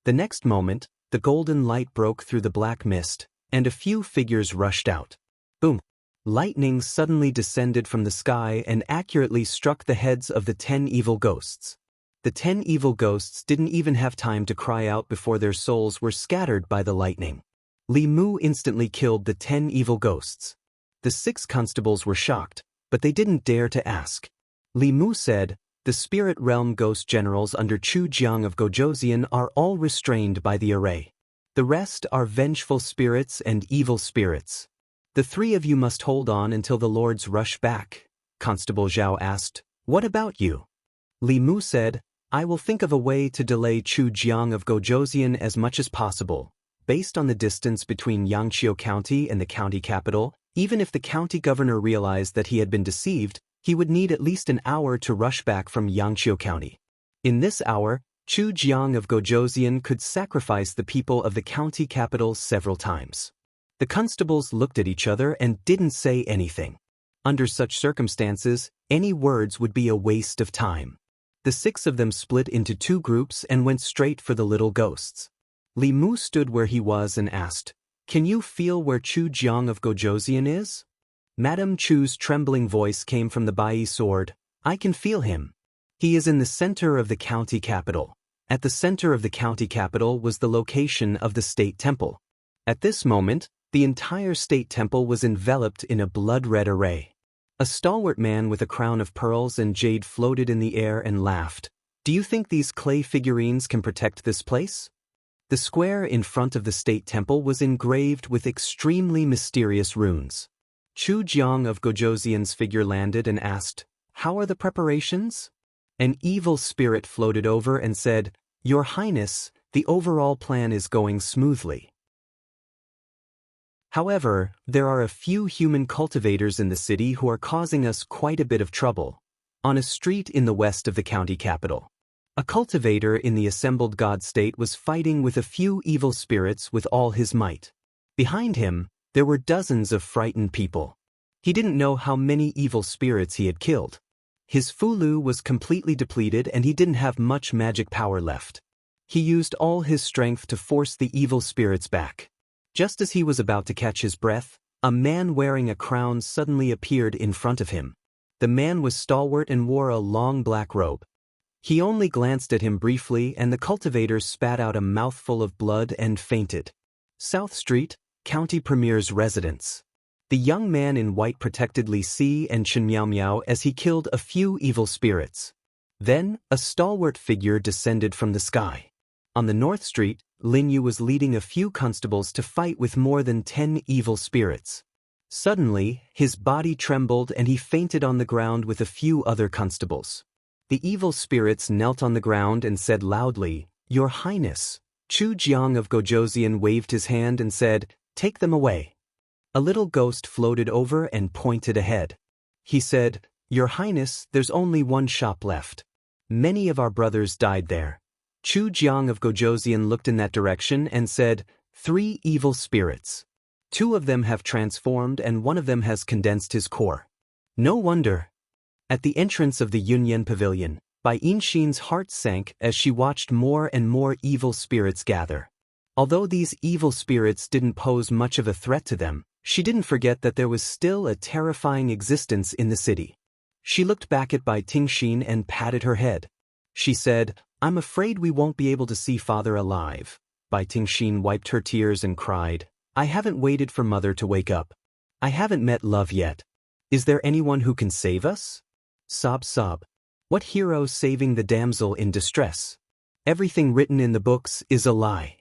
The next moment, the golden light broke through the black mist, and a few figures rushed out. Boom! Lightning suddenly descended from the sky and accurately struck the heads of the 10 evil ghosts. The 10 evil ghosts didn't even have time to cry out before their souls were scattered by the lightning. Li Mu instantly killed the 10 evil ghosts. The 6 constables were shocked, but they didn't dare to ask. Li Mu said, "The spirit realm ghost generals under Chu Jiang of Gojoseon are all restrained by the array. The rest are vengeful spirits and evil spirits. The 3 of you must hold on until the lords rush back." Constable Zhao asked, "What about you?" Li Mu said, "I will think of a way to delay Chu Jiang of Gojoseon as much as possible. Based on the distance between Yangqiu County and the county capital, even if the county governor realized that he had been deceived, he would need at least an hour to rush back from Yangqiu County. In this hour, Chu Jiang of Gojoseon could sacrifice the people of the county capital several times." The constables looked at each other and didn't say anything. Under such circumstances, any words would be a waste of time. The 6 of them split into 2 groups and went straight for the little ghosts. Li Mu stood where he was and asked, "Can you feel where Chu Jiang of Gojoseon is?" Madame Chu's trembling voice came from the Bai sword, "I can feel him. He is in the center of the county capital." At the center of the county capital was the location of the state temple. At this moment, the entire state temple was enveloped in a blood-red array. A stalwart man with a crown of pearls and jade floated in the air and laughed. "Do you think these clay figurines can protect this place?" The square in front of the state temple was engraved with extremely mysterious runes. Chu Jiang of Gojoseon's figure landed and asked, "How are the preparations?" An evil spirit floated over and said, "Your Highness, the overall plan is going smoothly. However, there are a few human cultivators in the city who are causing us quite a bit of trouble." On a street in the west of the county capital, a cultivator in the assembled god state was fighting with a few evil spirits with all his might. Behind him, there were dozens of frightened people. He didn't know how many evil spirits he had killed. His Fulu was completely depleted and he didn't have much magic power left. He used all his strength to force the evil spirits back. Just as he was about to catch his breath, a man wearing a crown suddenly appeared in front of him. The man was stalwart and wore a long black robe. He only glanced at him briefly and the cultivator spat out a mouthful of blood and fainted. South Street, County Premier's residence. The young man in white protected Li Si and Chen Miao Miao as he killed a few evil spirits. Then, a stalwart figure descended from the sky. On the North Street, Lin Yu was leading a few constables to fight with more than 10 evil spirits. Suddenly, his body trembled and he fainted on the ground with a few other constables. The evil spirits knelt on the ground and said loudly, "Your Highness." Chu Jiang of Gojoseon waved his hand and said, "Take them away." A little ghost floated over and pointed ahead. He said, "Your Highness, there's only one shop left. Many of our brothers died there." Chu Jiang of Gojoseon looked in that direction and said, "3 evil spirits. 2 of them have transformed and 1 of them has condensed his core. No wonder." At the entrance of the Yunyan Pavilion, Bai Yinxin's heart sank as she watched more and more evil spirits gather. Although these evil spirits didn't pose much of a threat to them, she didn't forget that there was still a terrifying existence in the city. She looked back at Bai Yinxin and patted her head. She said, "I'm afraid we won't be able to see father alive." Bai Yinxin wiped her tears and cried, "I haven't waited for mother to wake up. I haven't met love yet. Is there anyone who can save us?" Sob sob. What hero saving the damsel in distress? Everything written in the books is a lie.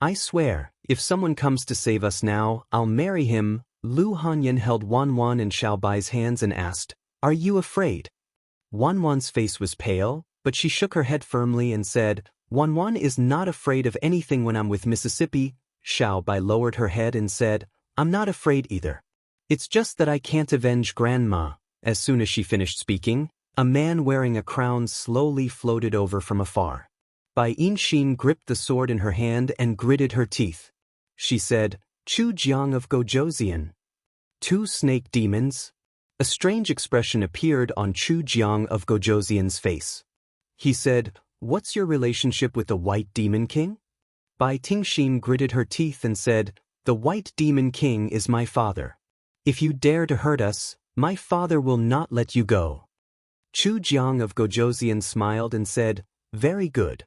I swear, if someone comes to save us now, I'll marry him. Lu Hanyan held Wanwan and Xiaobai's hands and asked, "Are you afraid?" Wanwan's face was pale, but she shook her head firmly and said, "Wanwan is not afraid of anything when I'm with Mississippi." Xiaobai lowered her head and said, "I'm not afraid either. It's just that I can't avenge Grandma." As soon as she finished speaking, a man wearing a crown slowly floated over from afar. Bai Yinxin gripped the sword in her hand and gritted her teeth. She said, "Chu Jiang of Gojoseon. 2 snake demons?" A strange expression appeared on Chu Jiang of Gojoseon's face. He said, "What's your relationship with the White Demon King?" Bai Yinxin gritted her teeth and said, "The White Demon King is my father. If you dare to hurt us, my father will not let you go." Chu Jiang of Gojoseon smiled and said, "Very good.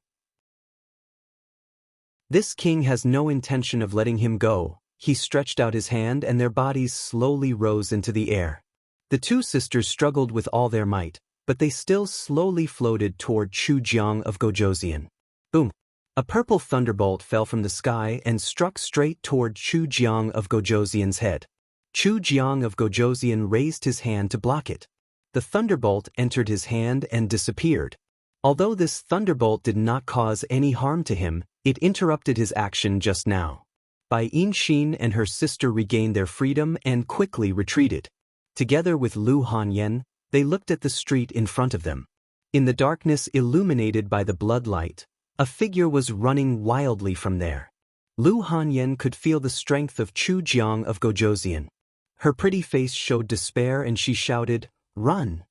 This king has no intention of letting him go." He stretched out his hand and their bodies slowly rose into the air. The 2 sisters struggled with all their might, but they still slowly floated toward Chu Jiang of Gojoseon. Boom! A purple thunderbolt fell from the sky and struck straight toward Chu Jiang of Gojoseon's head. Chu Jiang of Gojoseon raised his hand to block it. The thunderbolt entered his hand and disappeared. Although this thunderbolt did not cause any harm to him, it interrupted his action just now. Bai Yinxin and her sister regained their freedom and quickly retreated. Together with Lu Hanyan, they looked at the street in front of them. In the darkness illuminated by the bloodlight, a figure was running wildly from there. Lu Hanyan could feel the strength of Chu Jiang of Gojoseon. Her pretty face showed despair and she shouted, "Run!"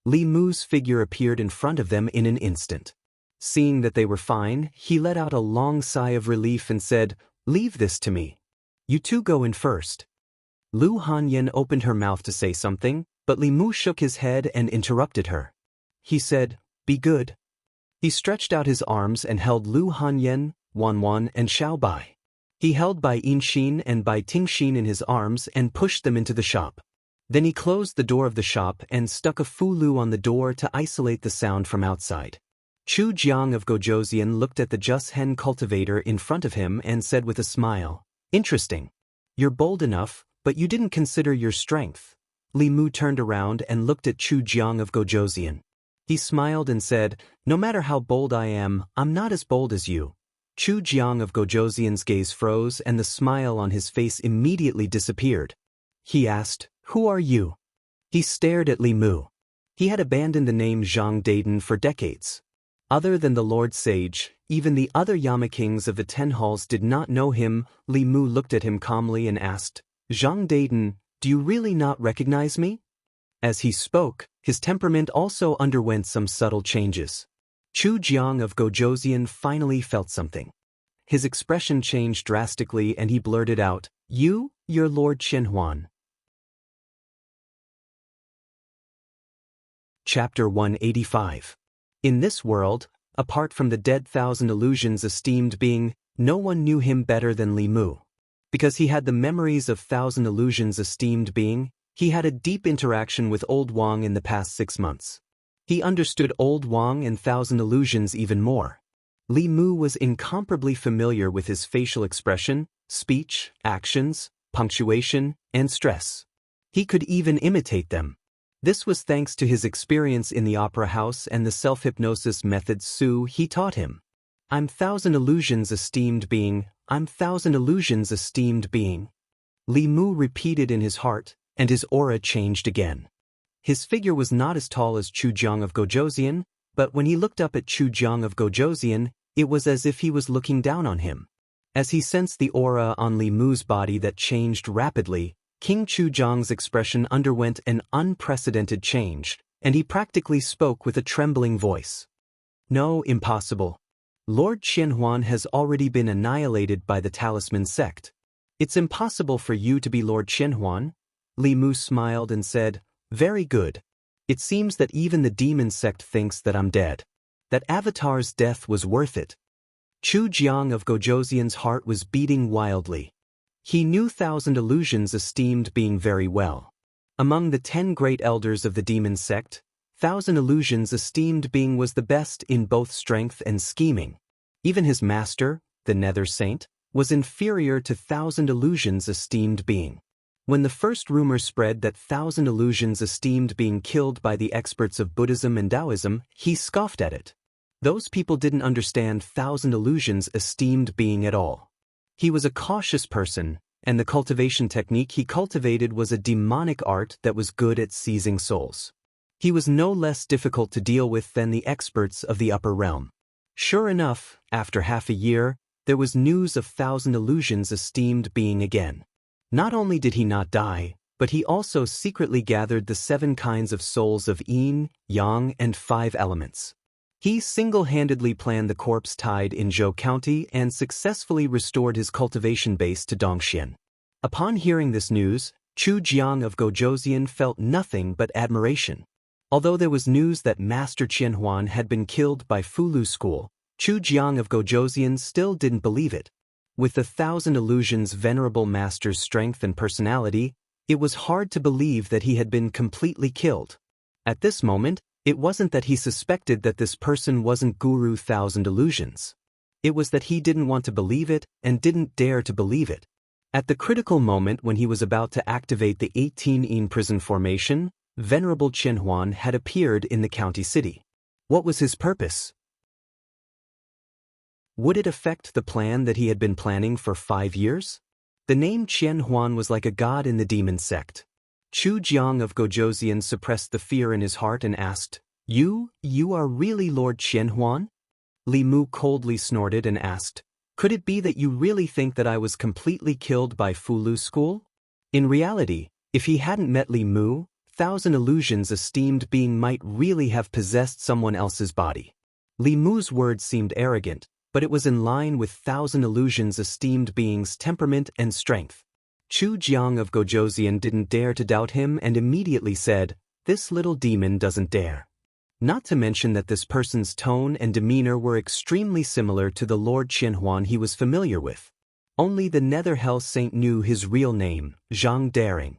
Li Mu's figure appeared in front of them in an instant. Seeing that they were fine, he let out a long sigh of relief and said, "Leave this to me. You 2 go in first." Lu Hanyan opened her mouth to say something, but Li Mu shook his head and interrupted her. He said, "Be good." He stretched out his arms and held Lu Hanyan, Wanwan, and Xiaobai. He held Bai Yinxin and Bai Yinxin in his arms and pushed them into the shop. Then he closed the door of the shop and stuck a fulu on the door to isolate the sound from outside. Chu Jiang of Gojoseon looked at the Just Hen cultivator in front of him and said with a smile, "Interesting. You're bold enough, but you didn't consider your strength." Li Mu turned around and looked at Chu Jiang of Gojoseon. He smiled and said, "No matter how bold I am, I'm not as bold as you." Chu Jiang of Gojoseon's gaze froze and the smile on his face immediately disappeared. He asked, "Who are you?" He stared at Li Mu. He had abandoned the name Zhang Daiden for decades. Other than the Lord Sage, even the other Yama kings of the 10 halls did not know him. Li Mu looked at him calmly and asked, "Zhang Daiden, do you really not recognize me?" As he spoke, his temperament also underwent some subtle changes. Chu Jiang of Gojoseon finally felt something. His expression changed drastically and he blurted out, "You're Lord Qianhuan." Chapter 185. In this world, apart from the dead Thousand Illusions esteemed being, no one knew him better than Li Mu. Because he had the memories of Thousand Illusions esteemed being, he had a deep interaction with Old Wang in the past 6 months. He understood Old Wang and Thousand Illusions even more. Li Mu was incomparably familiar with his facial expression, speech, actions, punctuation, and stress. He could even imitate them. This was thanks to his experience in the opera house and the self-hypnosis methods he taught him. I'm thousand illusions esteemed being, I'm thousand illusions esteemed being. Li Mu repeated in his heart, and his aura changed again. His figure was not as tall as Chu Jiang of Gojoseon, but when he looked up at Chu Jiang of Gojoseon, it was as if he was looking down on him. As he sensed the aura on Li Mu's body that changed rapidly, King Chu Jiang's expression underwent an unprecedented change, and he practically spoke with a trembling voice. No, impossible. Lord Qianhuan has already been annihilated by the Talisman sect. It's impossible for you to be Lord Qianhuan. Li Mu smiled and said, very good. It seems that even the demon sect thinks that I'm dead. That Avatar's death was worth it. Chu Jiang of Gojoseon's heart was beating wildly. He knew Thousand Illusions esteemed being very well. Among the 10 great elders of the demon sect, Thousand Illusions esteemed being was the best in both strength and scheming. Even his master, the Nether Saint, was inferior to Thousand Illusions esteemed being. When the first rumor spread that Thousand Illusions esteemed being killed by the experts of Buddhism and Taoism, he scoffed at it. Those people didn't understand Thousand Illusions esteemed being at all. He was a cautious person, and the cultivation technique he cultivated was a demonic art that was good at seizing souls. He was no less difficult to deal with than the experts of the upper realm. Sure enough, after half a year, there was news of Thousand Illusions esteemed being again. Not only did he not die, but he also secretly gathered the 7 kinds of souls of yin, yang, and 5 elements. He single-handedly planned the corpse tide in Zhou County and successfully restored his cultivation base to Dongxian. Upon hearing this news, Chu Jiang of Gojoseon felt nothing but admiration. Although there was news that Master Qianhuan had been killed by Fulu School, Chu Jiang of Gojoseon still didn't believe it. With the Thousand Illusions' venerable master's strength and personality, it was hard to believe that he had been completely killed. At this moment, it wasn't that he suspected that this person wasn't Guru Thousand Illusions. It was that he didn't want to believe it and didn't dare to believe it. At the critical moment when he was about to activate the 18-yin prison formation, Venerable Qianhuan had appeared in the county city. What was his purpose? Would it affect the plan that he had been planning for 5 years? The name Qianhuan was like a god in the demon sect. Chu Jiang of Gojoseon suppressed the fear in his heart and asked, You are really Lord Qianhuan? Li Mu coldly snorted and asked, Could it be that you really think that I was completely killed by Fulu School? In reality, if he hadn't met Li Mu, Thousand Illusions esteemed being might really have possessed someone else's body. Li Mu's words seemed arrogant, but it was in line with Thousand Illusions esteemed being's temperament and strength. Chu Jiang of Gojoseon didn't dare to doubt him and immediately said, This little demon doesn't dare. Not to mention that this person's tone and demeanor were extremely similar to the Lord Qianhuan he was familiar with. Only the Nether Hell Saint knew his real name, Zhang Daring.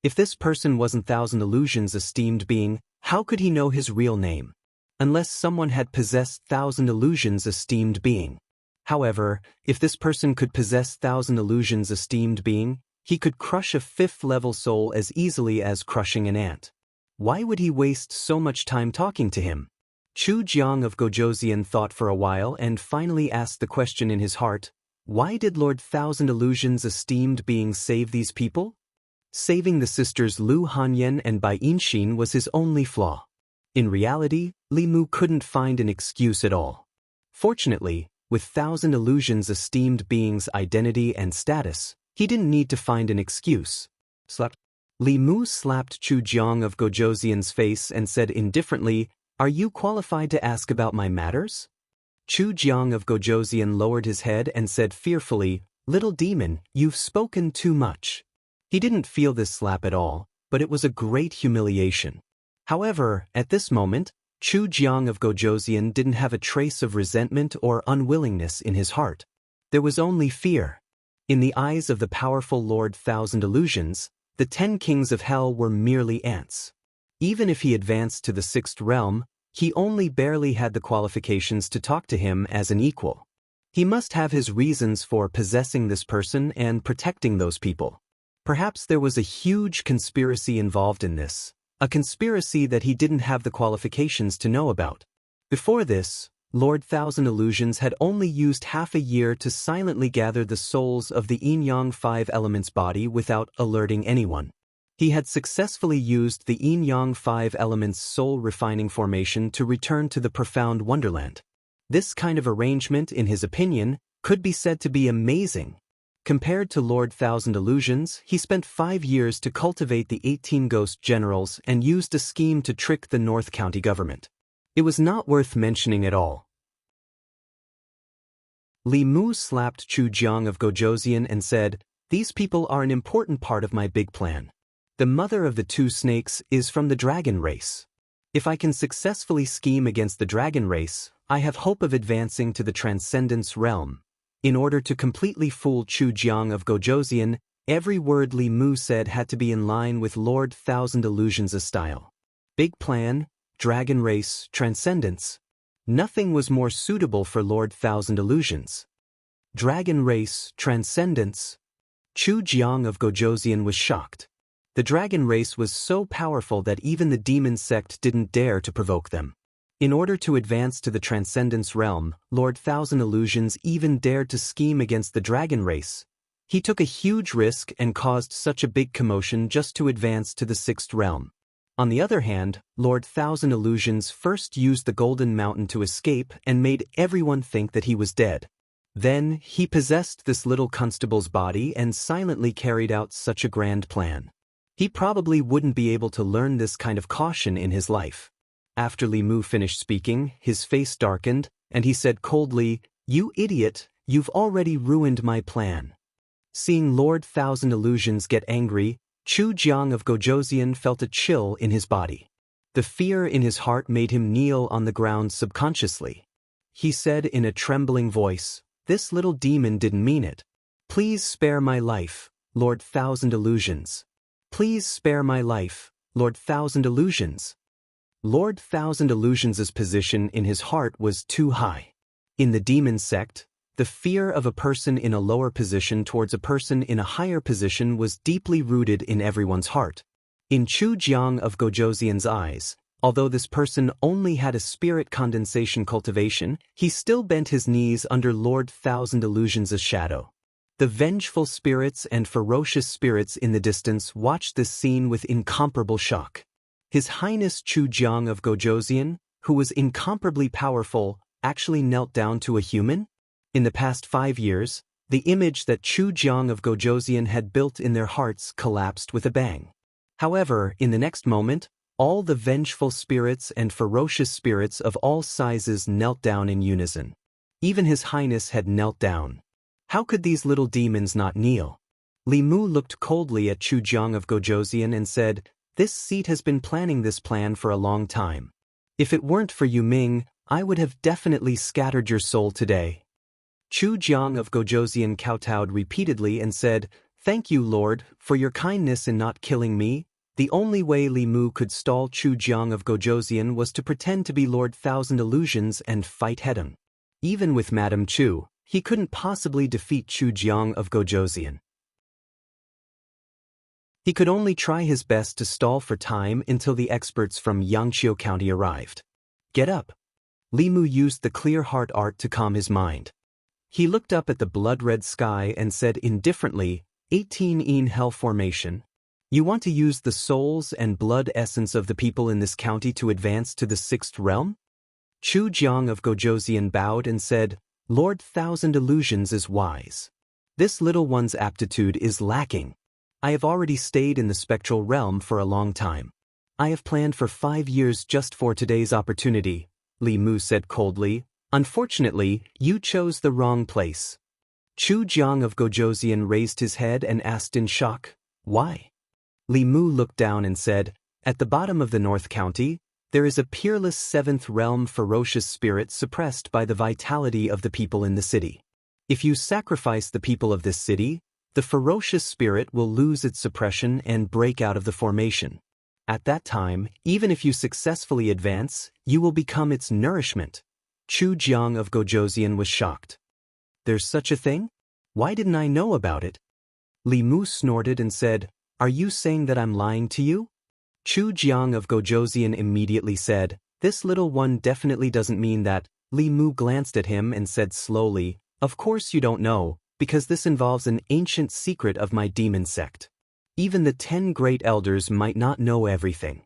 If this person wasn't Thousand Illusions esteemed being, how could he know his real name? Unless someone had possessed Thousand Illusions esteemed being. However, if this person could possess Thousand Illusions esteemed being, he could crush a 5th-level soul as easily as crushing an ant. Why would he waste so much time talking to him? Chu Jiang of Gojoseon thought for a while and finally asked the question in his heart, Why did Lord Thousand Illusions esteemed being save these people? Saving the sisters Lu Hanyan and Bai Yinxin was his only flaw. In reality, Li Mu couldn't find an excuse at all. Fortunately, with Thousand Illusions esteemed being's identity and status, he didn't need to find an excuse. Li Mu slapped Chu Jiang of Gojoseon's face and said indifferently, Are you qualified to ask about my matters? Chu Jiang of Gojoseon lowered his head and said fearfully, Little demon, you've spoken too much. He didn't feel this slap at all, but it was a great humiliation. However, at this moment, Chu Jiang of Gojoseon didn't have a trace of resentment or unwillingness in his heart. There was only fear. In the eyes of the powerful Lord Thousand Illusions, the 10 kings of hell were merely ants. Even if he advanced to the 6th realm, he only barely had the qualifications to talk to him as an equal. He must have his reasons for possessing this person and protecting those people. Perhaps there was a huge conspiracy involved in this, a conspiracy that he didn't have the qualifications to know about. Before this, Lord Thousand Illusions had only used half a year to silently gather the souls of the Yin-Yang Five Elements body without alerting anyone. He had successfully used the Yin-Yang Five Elements soul refining formation to return to the profound wonderland. This kind of arrangement, in his opinion, could be said to be amazing. Compared to Lord Thousand Illusions, he spent 5 years to cultivate the 18 ghost generals and used a scheme to trick the North County government. It was not worth mentioning at all. Li Mu slapped Chu Jiang of Gojoseon and said, "These people are an important part of my big plan. The mother of the two snakes is from the dragon race. If I can successfully scheme against the dragon race, I have hope of advancing to the transcendence realm." In order to completely fool Chu Jiang of Gojoseon, every word Li Mu said had to be in line with Lord Thousand Illusions' style. Big plan, dragon race, transcendence. Nothing was more suitable for Lord Thousand Illusions. Dragon race, transcendence. Chu Jiang of Gojoseon was shocked. The dragon race was so powerful that even the demon sect didn't dare to provoke them. In order to advance to the transcendence realm, Lord Thousand Illusions even dared to scheme against the dragon race. He took a huge risk and caused such a big commotion just to advance to the sixth realm. On the other hand, Lord Thousand Illusions first used the Golden Mountain to escape and made everyone think that he was dead. Then, he possessed this little constable's body and silently carried out such a grand plan. He probably wouldn't be able to learn this kind of caution in his life. After Li Mu finished speaking, his face darkened, and he said coldly, "You idiot, you've already ruined my plan." Seeing Lord Thousand Illusions get angry, Chu Jiang of Gojoseon felt a chill in his body. The fear in his heart made him kneel on the ground subconsciously. He said in a trembling voice, "This little demon didn't mean it. Please spare my life, Lord Thousand Illusions. Please spare my life, Lord Thousand Illusions." Lord Thousand Illusions' position in his heart was too high. In the demon sect, the fear of a person in a lower position towards a person in a higher position was deeply rooted in everyone's heart. In Chu Jiang of Gojoseon's eyes, although this person only had a spirit condensation cultivation, he still bent his knees under Lord Thousand Illusions' shadow. The vengeful spirits and ferocious spirits in the distance watched this scene with incomparable shock. His Highness Chu Jiang of Gojoseon, who was incomparably powerful, actually knelt down to a human? In the past 5 years, the image that Chu Jiang of Gojoseon had built in their hearts collapsed with a bang. However, in the next moment, all the vengeful spirits and ferocious spirits of all sizes knelt down in unison. Even His Highness had knelt down. How could these little demons not kneel? Li Mu looked coldly at Chu Jiang of Gojoseon and said, "This seat has been planning this plan for a long time. If it weren't for Yu Ming, I would have definitely scattered your soul today." Chu Jiang of Gojoseon kowtowed repeatedly and said, "Thank you, Lord, for your kindness in not killing me." The only way Li Mu could stall Chu Jiang of Gojoseon was to pretend to be Lord Thousand Illusions and fight head-on. Even with Madame Chu, he couldn't possibly defeat Chu Jiang of Gojoseon. He could only try his best to stall for time until the experts from Yangqiu County arrived. "Get up." Li Mu used the clear heart art to calm his mind. He looked up at the blood-red sky and said indifferently, 18 in Hell Formation. You want to use the souls and blood essence of the people in this county to advance to the sixth realm? Chu Jiang of Gojoseon bowed and said, Lord Thousand Illusions is wise. This little one's aptitude is lacking. I have already stayed in the spectral realm for a long time. I have planned for 5 years just for today's opportunity, Li Mu said coldly. Unfortunately, you chose the wrong place. Chu Jiang of Gojoseon raised his head and asked in shock, Why? Li Mu looked down and said, At the bottom of the North County, there is a peerless seventh realm ferocious spirit suppressed by the vitality of the people in the city. If you sacrifice the people of this city, the ferocious spirit will lose its suppression and break out of the formation. At that time, even if you successfully advance, you will become its nourishment. Chu Jiang of Gojoseon was shocked. There's such a thing? Why didn't I know about it? Li Mu snorted and said, "Are you saying that I'm lying to you?" Chu Jiang of Gojosian immediately said, "This little one definitely doesn't mean that." Li Mu glanced at him and said slowly, "Of course you don't know, because this involves an ancient secret of my demon sect. Even the 10 great elders might not know everything."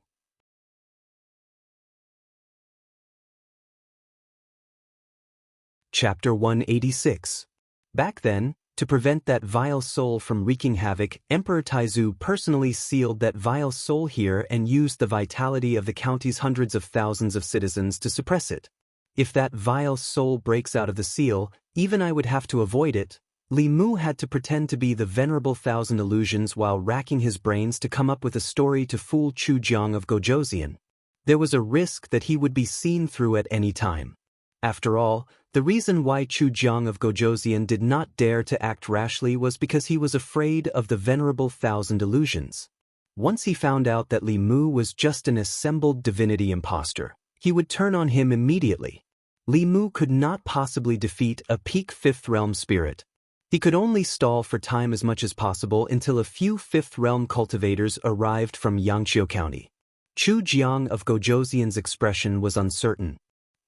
Chapter 186. Back then, to prevent that vile soul from wreaking havoc, Emperor Taizu personally sealed that vile soul here and used the vitality of the county's hundreds of thousands of citizens to suppress it. If that vile soul breaks out of the seal, even I would have to avoid it. Li Mu had to pretend to be the venerable thousand illusions while racking his brains to come up with a story to fool Chu Jiang of Gojosian. There was a risk that he would be seen through at any time. After all, the reason why Chu Jiang of Gojosian did not dare to act rashly was because he was afraid of the venerable thousand illusions. Once he found out that Li Mu was just an assembled divinity impostor, he would turn on him immediately. Li Mu could not possibly defeat a peak Fifth Realm spirit. He could only stall for time as much as possible until a few Fifth Realm cultivators arrived from Yangqiu County. Chu Jiang of Gojosian's expression was uncertain.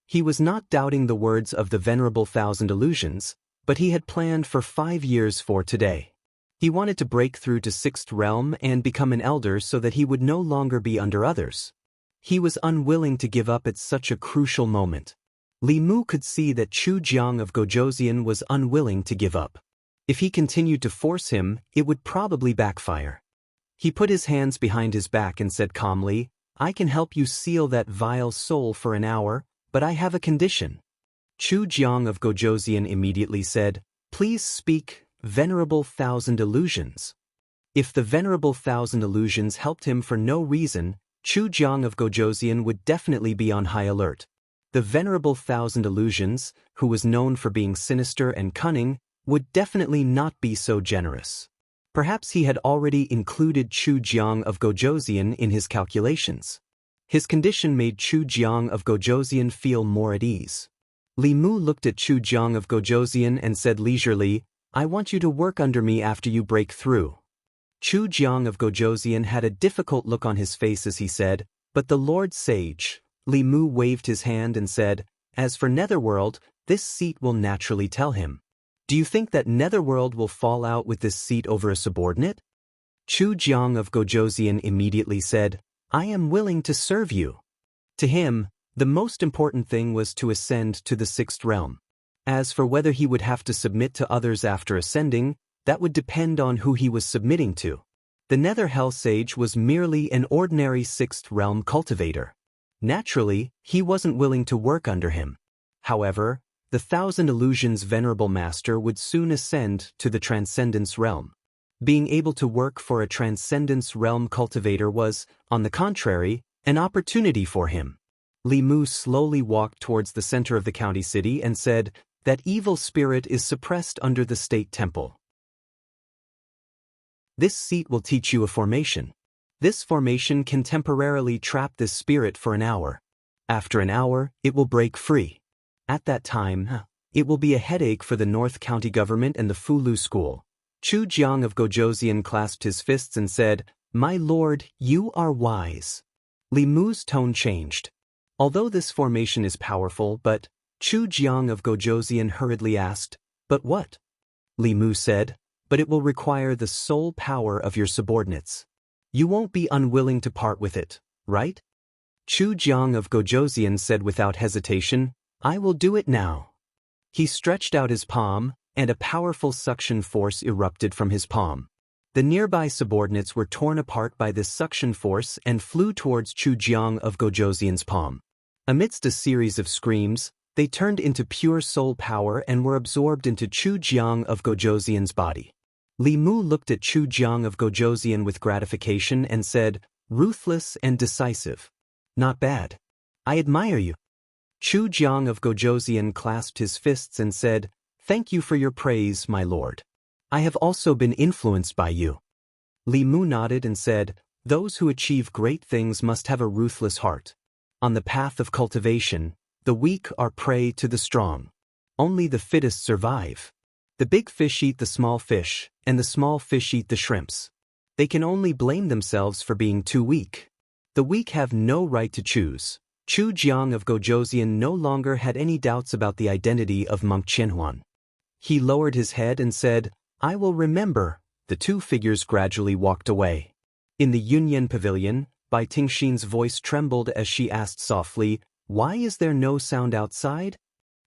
He was not doubting the words of the venerable thousand illusions, but he had planned for 5 years for today. He wanted to break through to Sixth Realm and become an elder so that he would no longer be under others. He was unwilling to give up at such a crucial moment. Li Mu could see that Chu Jiang of Gojosian was unwilling to give up. If he continued to force him, it would probably backfire. He put his hands behind his back and said calmly, "I can help you seal that vile soul for an hour, but I have a condition." Chu Jiang of Gojosian immediately said, "Please speak, venerable thousand illusions." If the venerable thousand illusions helped him for no reason, Chu Jiang of Gojosian would definitely be on high alert. The venerable thousand illusions, who was known for being sinister and cunning, would definitely not be so generous. Perhaps he had already included Chu Jiang of Gojosian in his calculations. His condition made Chu Jiang of Gojosian feel more at ease. Li Mu looked at Chu Jiang of Gojosian and said leisurely, "I want you to work under me after you break through." Chu Jiang of Gojosian had a difficult look on his face as he said, "But the Lord Sage." Li Mu waved his hand and said, "As for Netherworld, this seat will naturally tell him." "Do you think that Netherworld will fall out with this seat over a subordinate?" Chu Jiang of Gojosian immediately said, "I am willing to serve you." To him, the most important thing was to ascend to the Sixth Realm. As for whether he would have to submit to others after ascending, that would depend on who he was submitting to. The Nether Hell Sage was merely an ordinary Sixth Realm cultivator. Naturally, he wasn't willing to work under him. However, the Thousand Illusions Venerable Master would soon ascend to the Transcendence Realm. Being able to work for a Transcendence Realm cultivator was, on the contrary, an opportunity for him. Li Mu slowly walked towards the center of the county city and said, "That evil spirit is suppressed under the state temple. This seat will teach you a formation. This formation can temporarily trap this spirit for an hour. After an hour, it will break free. At that time, it will be a headache for the North County government and the Fulu school." Chu Jiang of Gojosian clasped his fists and said, "My lord, you are wise." Li Mu's tone changed. "Although this formation is powerful, but..." Chu Jiang of Gojosian hurriedly asked, "But what?" Li Mu said, "But it will require the sole power of your subordinates. You won't be unwilling to part with it, right?" Chu Jiang of Gojosian said without hesitation, "I will do it now." He stretched out his palm, and a powerful suction force erupted from his palm. The nearby subordinates were torn apart by this suction force and flew towards Chu Jiang of Gojosian's palm. Amidst a series of screams, they turned into pure soul power and were absorbed into Chu Jiang of Gojosian's body. Li Mu looked at Chu Jiang of Gojosian with gratification and said, "Ruthless and decisive. Not bad. I admire you." Chu Jiang of Gojosian clasped his fists and said, "Thank you for your praise, my lord. I have also been influenced by you." Li Mu nodded and said, "Those who achieve great things must have a ruthless heart. On the path of cultivation, the weak are prey to the strong. Only the fittest survive. The big fish eat the small fish, and the small fish eat the shrimps. They can only blame themselves for being too weak. The weak have no right to choose. Chu Jiang of Gojosian no longer had any doubts about the identity of monk Qianhuan. He lowered his head and said, "I will remember." The two figures gradually walked away. In the Yunyan pavilion, Bai Tingxin's voice trembled as she asked softly, "Why is there no sound outside?"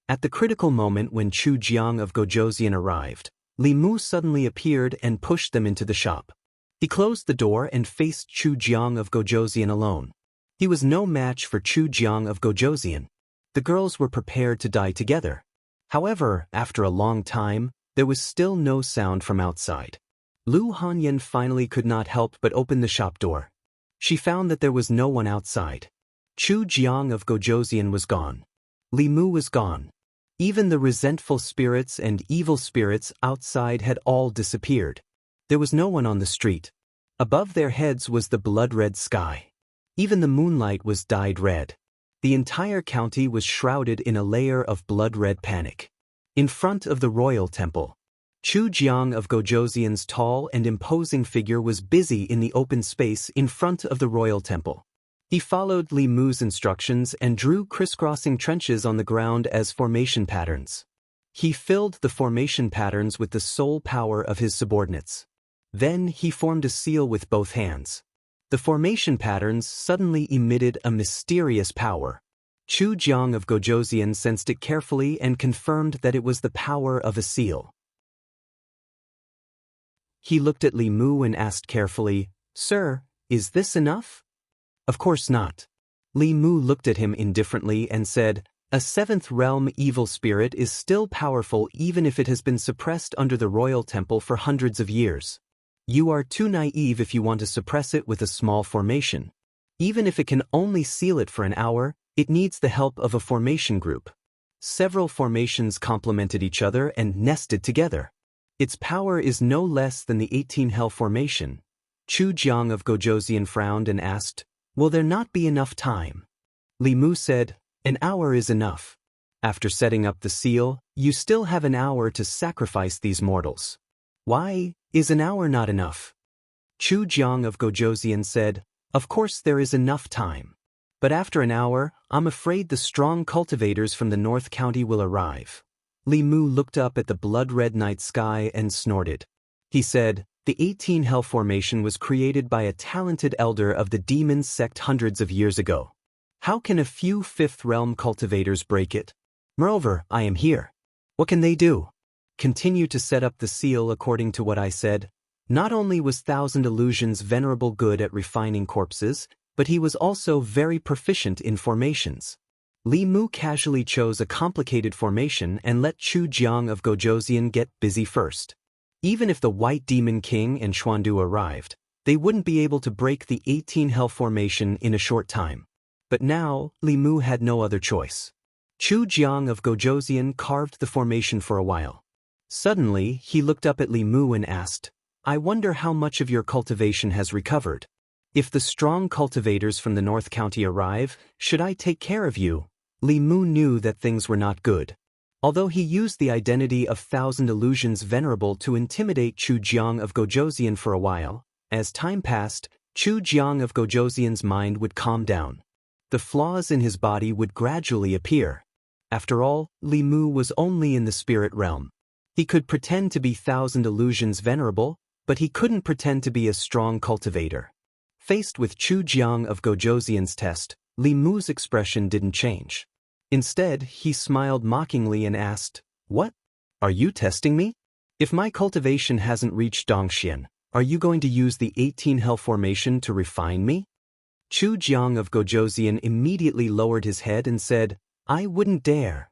At the critical moment when Chu Jiang of Gojosian arrived, Li Mu suddenly appeared and pushed them into the shop. He closed the door and faced Chu Jiang of Gojosian alone. He was no match for Chu Jiang of Gojosian. The girls were prepared to die together. However, after a long time, there was still no sound from outside. Lu Hanyan finally could not help but open the shop door. She found that there was no one outside. Chu Jiang of Gojosian was gone. Li Mu was gone. Even the resentful spirits and evil spirits outside had all disappeared. There was no one on the street. Above their heads was the blood-red sky. Even the moonlight was dyed red. The entire county was shrouded in a layer of blood-red panic. In front of the royal temple, Chu Jiang of Gojosian's tall and imposing figure was busy in the open space in front of the royal temple. He followed Li Mu's instructions and drew crisscrossing trenches on the ground as formation patterns. He filled the formation patterns with the soul power of his subordinates. Then he formed a seal with both hands. The formation patterns suddenly emitted a mysterious power. Chu Jiang of Gojosian sensed it carefully and confirmed that it was the power of a seal. He looked at Li Mu and asked carefully, "Sir, is this enough?" "Of course not." Li Mu looked at him indifferently and said, "A seventh realm evil spirit is still powerful even if it has been suppressed under the royal temple for hundreds of years. You are too naive if you want to suppress it with a small formation. Even if it can only seal it for an hour, it needs the help of a formation group." Several formations complemented each other and nested together. Its power is no less than the 18 Hell formation. Chu Jiang of Gojosian frowned and asked, "Will there not be enough time?" Li Mu said, "An hour is enough. After setting up the seal, you still have an hour to sacrifice these mortals." "Why is an hour not enough?" Chu Jiang of Gojosian said, "Of course there is enough time. But after an hour, I'm afraid the strong cultivators from the North County will arrive." Li Mu looked up at the blood-red night sky and snorted. He said, "The 18 Hell formation was created by a talented elder of the demon sect hundreds of years ago. How can a few fifth realm cultivators break it? Moreover, I am here. What can they do? Continue to set up the seal according to what I said." Not only was Thousand Illusions venerable good at refining corpses, but he was also very proficient in formations. Li Mu casually chose a complicated formation and let Chu Jiang of Gojosian get busy first. Even if the White Demon King and Xuandu arrived, they wouldn't be able to break the 18 Hell formation in a short time. But now, Li Mu had no other choice. Chu Jiang of Gojosian carved the formation for a while. Suddenly, he looked up at Li Mu and asked, "I wonder how much of your cultivation has recovered. If the strong cultivators from the North County arrive, should I take care of you?" Li Mu knew that things were not good. Although he used the identity of Thousand Illusions Venerable to intimidate Chu Jiang of Gojosian for a while, as time passed, Chu Jiang of Gojosian's mind would calm down. The flaws in his body would gradually appear. After all, Li Mu was only in the spirit realm. He could pretend to be Thousand Illusions Venerable, but he couldn't pretend to be a strong cultivator. Faced with Chu Jiang of Gojosian's test, Li Mu's expression didn't change. Instead, he smiled mockingly and asked, "What? Are you testing me? If my cultivation hasn't reached Dongxian, are you going to use the 18 Hell formation to refine me?" Chu Jiang of Gojosian immediately lowered his head and said, "I wouldn't dare."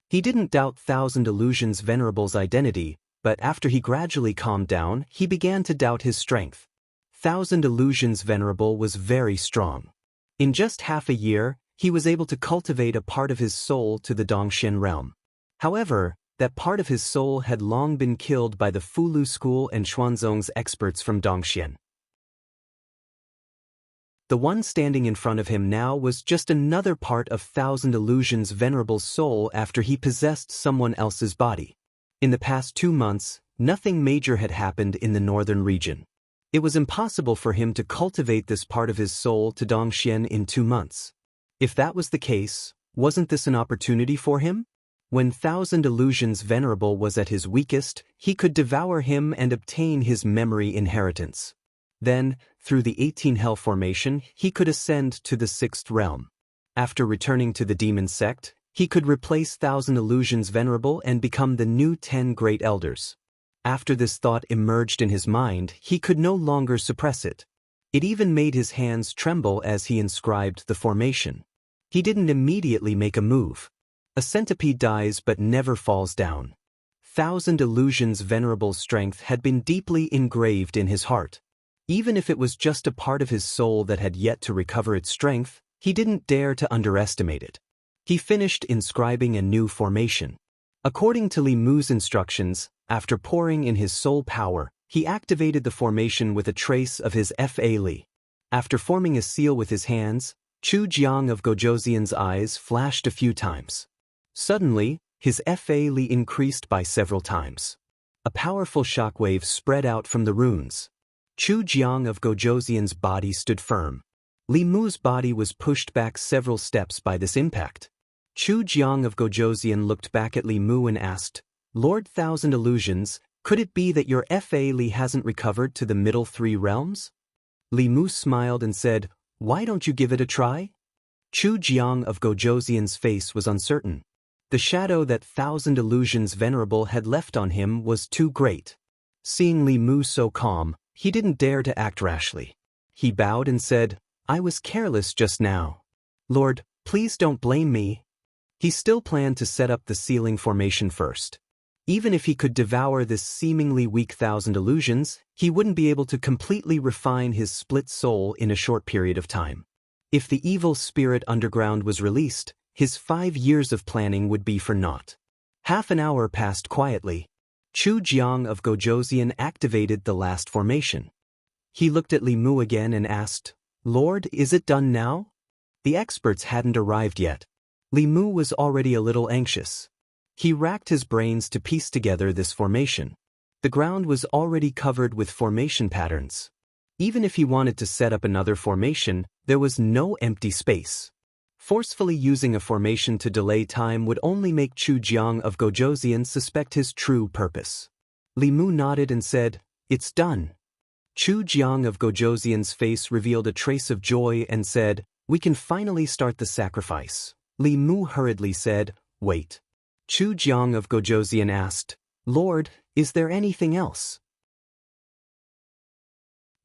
He didn't doubt Thousand Illusions Venerable's identity, but after he gradually calmed down, he began to doubt his strength. Thousand Illusions Venerable was very strong. In just half a year, he was able to cultivate a part of his soul to the Dongxian realm. However, that part of his soul had long been killed by the Fulu school and Xuanzong's experts from Dongxian. The one standing in front of him now was just another part of Thousand Illusions Venerable's soul after he possessed someone else's body. In the past 2 months, nothing major had happened in the northern region. It was impossible for him to cultivate this part of his soul to Dongxian in 2 months. If that was the case, wasn't this an opportunity for him? When Thousand Illusions Venerable was at his weakest, he could devour him and obtain his memory inheritance. Then, through the 18 Hell formation, he could ascend to the 6th realm. After returning to the demon sect, he could replace Thousand Illusions Venerable and become the new 10 Great Elders. After this thought emerged in his mind, he could no longer suppress it. It even made his hands tremble as he inscribed the formation. He didn't immediately make a move. A centipede dies but never falls down. Thousand Illusions Venerable's strength had been deeply engraved in his heart. Even if it was just a part of his soul that had yet to recover its strength, he didn't dare to underestimate it. He finished inscribing a new formation. According to Li Mu's instructions, after pouring in his soul power, he activated the formation with a trace of his Fa Li. After forming a seal with his hands, Chu Jiang of Gojoseon's eyes flashed a few times. Suddenly, his Fa Li increased by several times. A powerful shockwave spread out from the runes. Chu Jiang of Gojoseon's body stood firm. Li Mu's body was pushed back several steps by this impact. Chu Jiang of Gojoseon looked back at Li Mu and asked, "Lord Thousand Illusions, could it be that your Fa Li hasn't recovered to the middle 3 realms?" Li Mu smiled and said, "Why don't you give it a try?" Chu Jiang of Gojoseon's face was uncertain. The shadow that Thousand Illusions Venerable had left on him was too great. Seeing Li Mu so calm, he didn't dare to act rashly. He bowed and said, "I was careless just now. Lord, please don't blame me." He still planned to set up the sealing formation first. Even if he could devour this seemingly weak Thousand Illusions, he wouldn't be able to completely refine his split soul in a short period of time. If the evil spirit underground was released, his 5 years of planning would be for naught. Half an hour passed quietly. Chu Jiang of Gojoseon activated the last formation. He looked at Li Mu again and asked, "Lord, is it done now?" The experts hadn't arrived yet. Li Mu was already a little anxious. He racked his brains to piece together this formation. The ground was already covered with formation patterns. Even if he wanted to set up another formation, there was no empty space. Forcefully using a formation to delay time would only make Chu Jiang of Gojoseon suspect his true purpose. Li Mu nodded and said, "It's done." Chu Jiang of Gojoseon's face revealed a trace of joy and said, "We can finally start the sacrifice." Li Mu hurriedly said, "Wait." Chu Jiang of Gojoseon asked, "Lord, is there anything else?"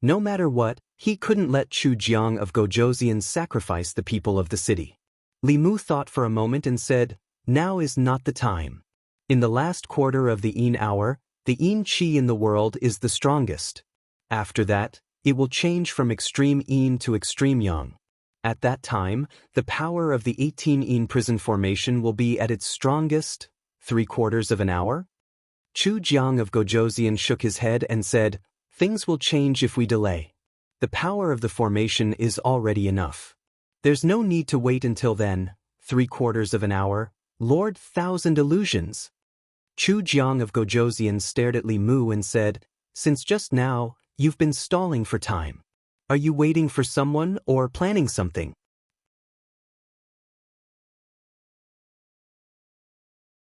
No matter what, he couldn't let Chu Jiang of Gojoseon sacrifice the people of the city. Li Mu thought for a moment and said, "Now is not the time. In the last quarter of the Yin hour, the Yin Qi in the world is the strongest. After that, it will change from extreme Yin to extreme Yang. At that time, the power of the 18 Yin prison formation will be at its strongest, 3/4 of an hour?" Chu Jiang of Gojoseon shook his head and said, "Things will change if we delay. The power of the formation is already enough. There's no need to wait until then, 3/4 of an hour, Lord Thousand Illusions." Chu Jiang of Gojoseon stared at Li Mu and said, "Since just now, you've been stalling for time. Are you waiting for someone or planning something?"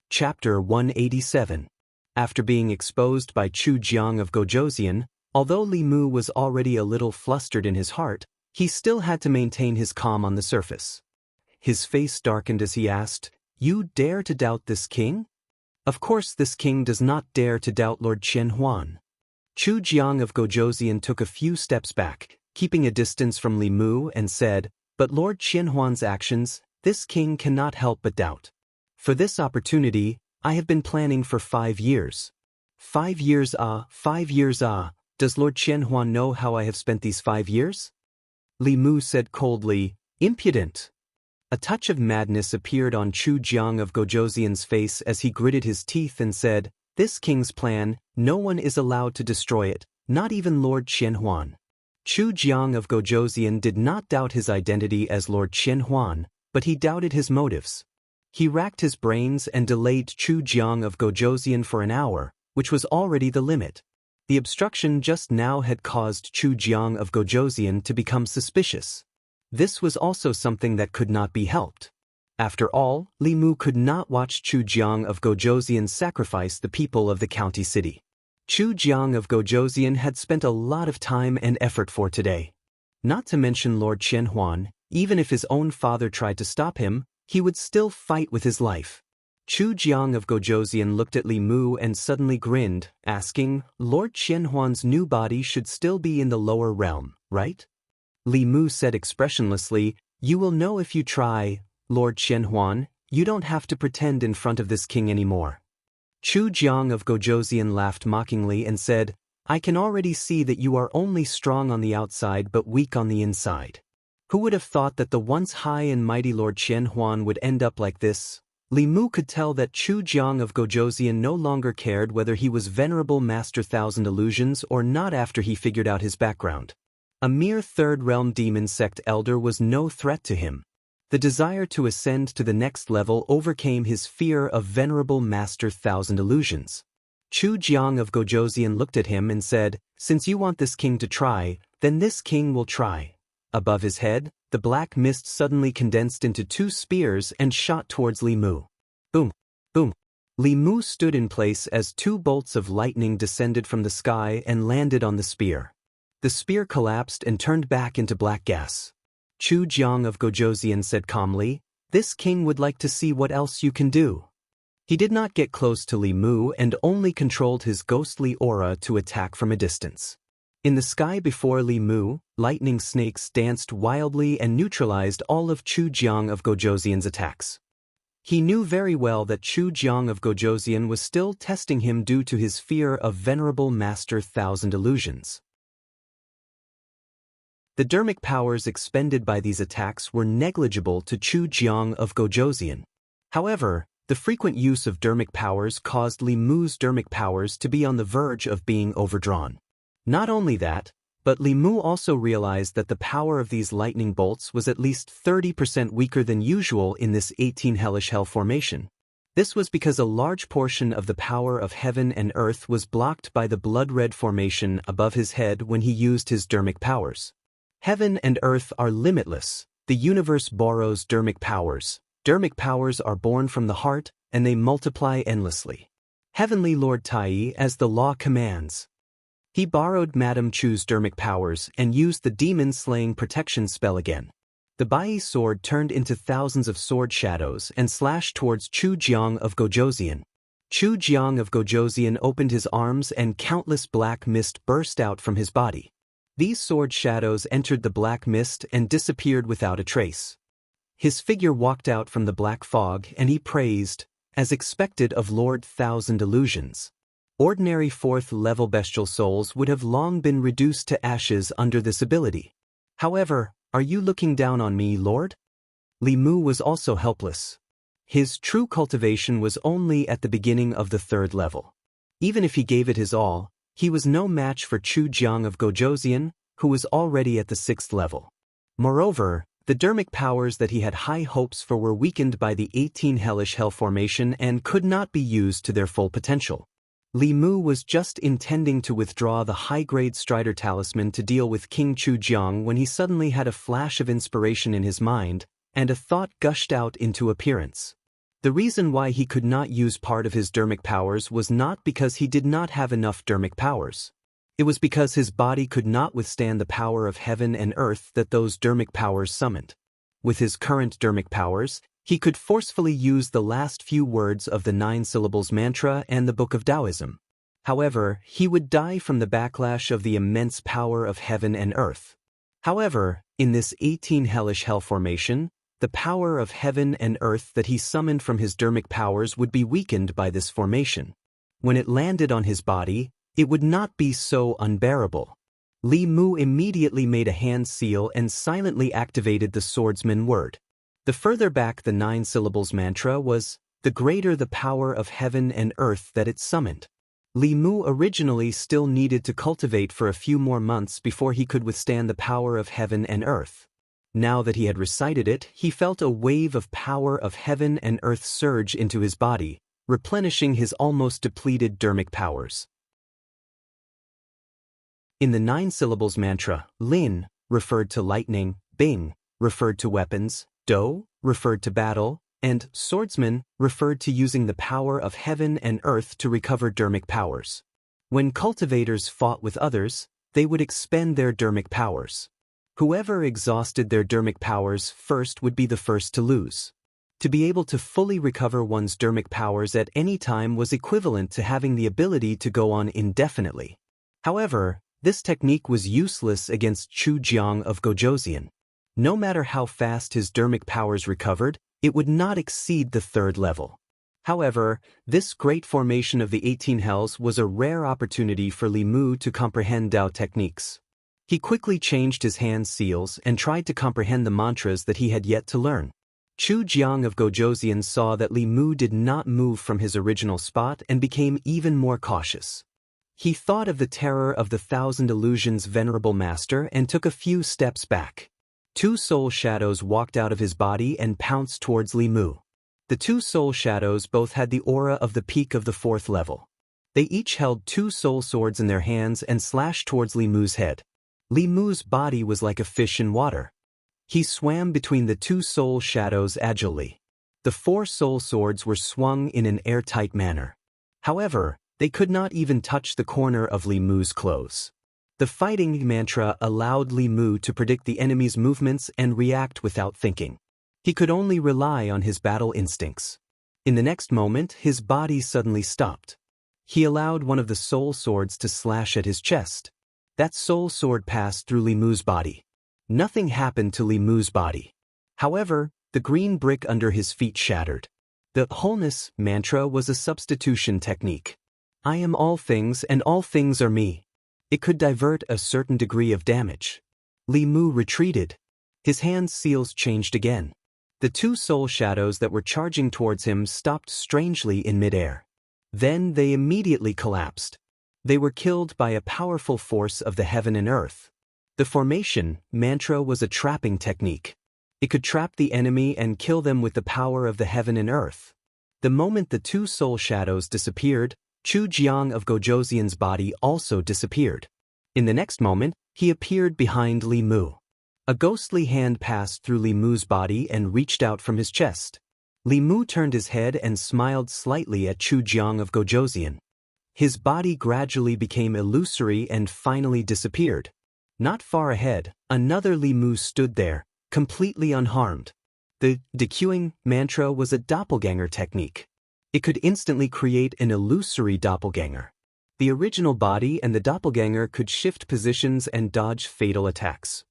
Chapter 187. After being exposed by Chu Jiang of Gojoseon, although Li Mu was already a little flustered in his heart, he still had to maintain his calm on the surface. His face darkened as he asked, "You dare to doubt this king?" "Of course this king does not dare to doubt Lord Qian Huan." Chu Jiang of Gojoseon took a few steps back, keeping a distance from Li Mu, and said, "But Lord Qian Huan's actions, this king cannot help but doubt. For this opportunity, I have been planning for 5 years. 5 years 5 years Does Lord Qian Huan know how I have spent these 5 years? Li Mu said coldly, "Impudent." A touch of madness appeared on Chu Jiang of Gojoseon's face as he gritted his teeth and said, "This king's plan, no one is allowed to destroy it, not even Lord Qian Huan." Chu Jiang of Gojoseon did not doubt his identity as Lord Qian Huan, but he doubted his motives. He racked his brains and delayed Chu Jiang of Gojosian for an hour, which was already the limit. The obstruction just now had caused Chu Jiang of Gojosian to become suspicious. This was also something that could not be helped. After all, Li Mu could not watch Chu Jiang of Gojosian sacrifice the people of the county city. Chu Jiang of Gojosian had spent a lot of time and effort for today. Not to mention Lord Chen Huan, even if his own father tried to stop him, he would still fight with his life. Chu Jiang of Gojosian looked at Li Mu and suddenly grinned, asking, "Lord Chen Huan's new body should still be in the lower realm, right?" Li Mu said expressionlessly, "You will know if you try, Lord Chen Huan. You don't have to pretend in front of this king anymore." Chu Jiang of Gojosian laughed mockingly and said, "I can already see that you are only strong on the outside but weak on the inside. Who would have thought that the once high and mighty Lord Chen Huan would end up like this?" Li Mu could tell that Chu Jiang of Gojosian no longer cared whether he was Venerable Master Thousand Illusions or not after he figured out his background. A mere third-realm demon sect elder was no threat to him. The desire to ascend to the next level overcame his fear of Venerable Master Thousand Illusions. Chu Jiang of Gojosian looked at him and said, "Since you want this king to try, then this king will try." Above his head, the black mist suddenly condensed into two spears and shot towards Li Mu. Boom! Boom! Li Mu stood in place as two bolts of lightning descended from the sky and landed on the spear. The spear collapsed and turned back into black gas. Chu Jiang of Gojosian said calmly, "This king would like to see what else you can do." He did not get close to Li Mu and only controlled his ghostly aura to attack from a distance. In the sky before Li Mu, lightning snakes danced wildly and neutralized all of Chu Jiang of Gojosian's attacks. He knew very well that Chu Jiang of Gojosian was still testing him due to his fear of Venerable Master Thousand Illusions. The dermic powers expended by these attacks were negligible to Chu Jiang of Gojosian. However, the frequent use of dermic powers caused Li Mu's dermic powers to be on the verge of being overdrawn. Not only that, but Li Mu also realized that the power of these lightning bolts was at least 30% weaker than usual in this 18 hellish hell formation. This was because a large portion of the power of heaven and earth was blocked by the blood-red formation above his head when he used his dermic powers. Heaven and earth are limitless. The universe borrows dermic powers. Dermic powers are born from the heart, and they multiply endlessly. Heavenly Lord Tai, as the law commands. He borrowed Madame Chu's dermic powers and used the demon-slaying protection spell again. The Bai sword turned into thousands of sword shadows and slashed towards Chu Jiang of Gojosian. Chu Jiang of Gojosian opened his arms and countless black mist burst out from his body. These sword shadows entered the black mist and disappeared without a trace. His figure walked out from the black fog and he praised, as expected of Lord Thousand Illusions. Ordinary fourth-level bestial souls would have long been reduced to ashes under this ability. However, are you looking down on me, Lord? Li Mu was also helpless. His true cultivation was only at the beginning of the third level. Even if he gave it his all, he was no match for Chu Jiang of Gojosian, who was already at the sixth level. Moreover, the dermic powers that he had high hopes for were weakened by the 18 hellish hell formation and could not be used to their full potential. Li Mu was just intending to withdraw the high-grade Strider Talisman to deal with King Chu Jiang when he suddenly had a flash of inspiration in his mind, and a thought gushed out into appearance. The reason why he could not use part of his dermic powers was not because he did not have enough dermic powers. It was because his body could not withstand the power of heaven and earth that those dermic powers summoned. With his current dermic powers, he could forcefully use the last few words of the 9 syllables mantra and the Book of Taoism. However, he would die from the backlash of the immense power of heaven and earth. However, in this 18 hellish hell formation, the power of heaven and earth that he summoned from his dermic powers would be weakened by this formation. When it landed on his body, it would not be so unbearable. Li Mu immediately made a hand seal and silently activated the swordsman word. The further back the 9 syllables mantra was, the greater the power of heaven and earth that it summoned. Li Mu originally still needed to cultivate for a few more months before he could withstand the power of heaven and earth. Now that he had recited it, he felt a wave of power of heaven and earth surge into his body, replenishing his almost depleted dermic powers. In the 9 syllables mantra, Lin referred to lightning, Bing referred to weapons, Do referred to battle, and swordsman referred to using the power of heaven and earth to recover dermic powers. When cultivators fought with others, they would expend their dermic powers. Whoever exhausted their dermic powers first would be the first to lose. To be able to fully recover one's dermic powers at any time was equivalent to having the ability to go on indefinitely. However, this technique was useless against Chu Jiang of Gojoseon. No matter how fast his dermic powers recovered, it would not exceed the 3rd level. However, this great formation of the 18 hells was a rare opportunity for Li Mu to comprehend Dao techniques. He quickly changed his hand seals and tried to comprehend the mantras that he had yet to learn. Chu Jiang of Gojoseon saw that Li Mu did not move from his original spot and became even more cautious. He thought of the terror of the 1,000 illusions venerable master and took a few steps back. 2 soul shadows walked out of his body and pounced towards Li Mu. The 2 soul shadows both had the aura of the peak of the 4th level. They each held 2 soul swords in their hands and slashed towards Li Mu's head. Li Mu's body was like a fish in water. He swam between the 2 soul shadows agilely. The 4 soul swords were swung in an airtight manner. However, they could not even touch the corner of Li Mu's clothes. The fighting mantra allowed Li Mu to predict the enemy's movements and react without thinking. He could only rely on his battle instincts. In the next moment, his body suddenly stopped. He allowed one of the soul swords to slash at his chest. That soul sword passed through Li Mu's body. Nothing happened to Li Mu's body. However, the green brick under his feet shattered. The wholeness mantra was a substitution technique. I am all things and all things are me. It could divert a certain degree of damage. Li Mu retreated. His hand seals changed again. The 2 soul shadows that were charging towards him stopped strangely in midair. Then they immediately collapsed. They were killed by a powerful force of the heaven and earth. The formation mantra was a trapping technique. It could trap the enemy and kill them with the power of the heaven and earth. The moment the 2 soul shadows disappeared, Chu Jiang of Gojoseon's body also disappeared. In the next moment, he appeared behind Li Mu. A ghostly hand passed through Li Mu's body and reached out from his chest. Li Mu turned his head and smiled slightly at Chu Jiang of Gojoseon. His body gradually became illusory and finally disappeared. Not far ahead, another Li Mu stood there, completely unharmed. The decuing mantra was a doppelganger technique. It could instantly create an illusory doppelganger. The original body and the doppelganger could shift positions and dodge fatal attacks.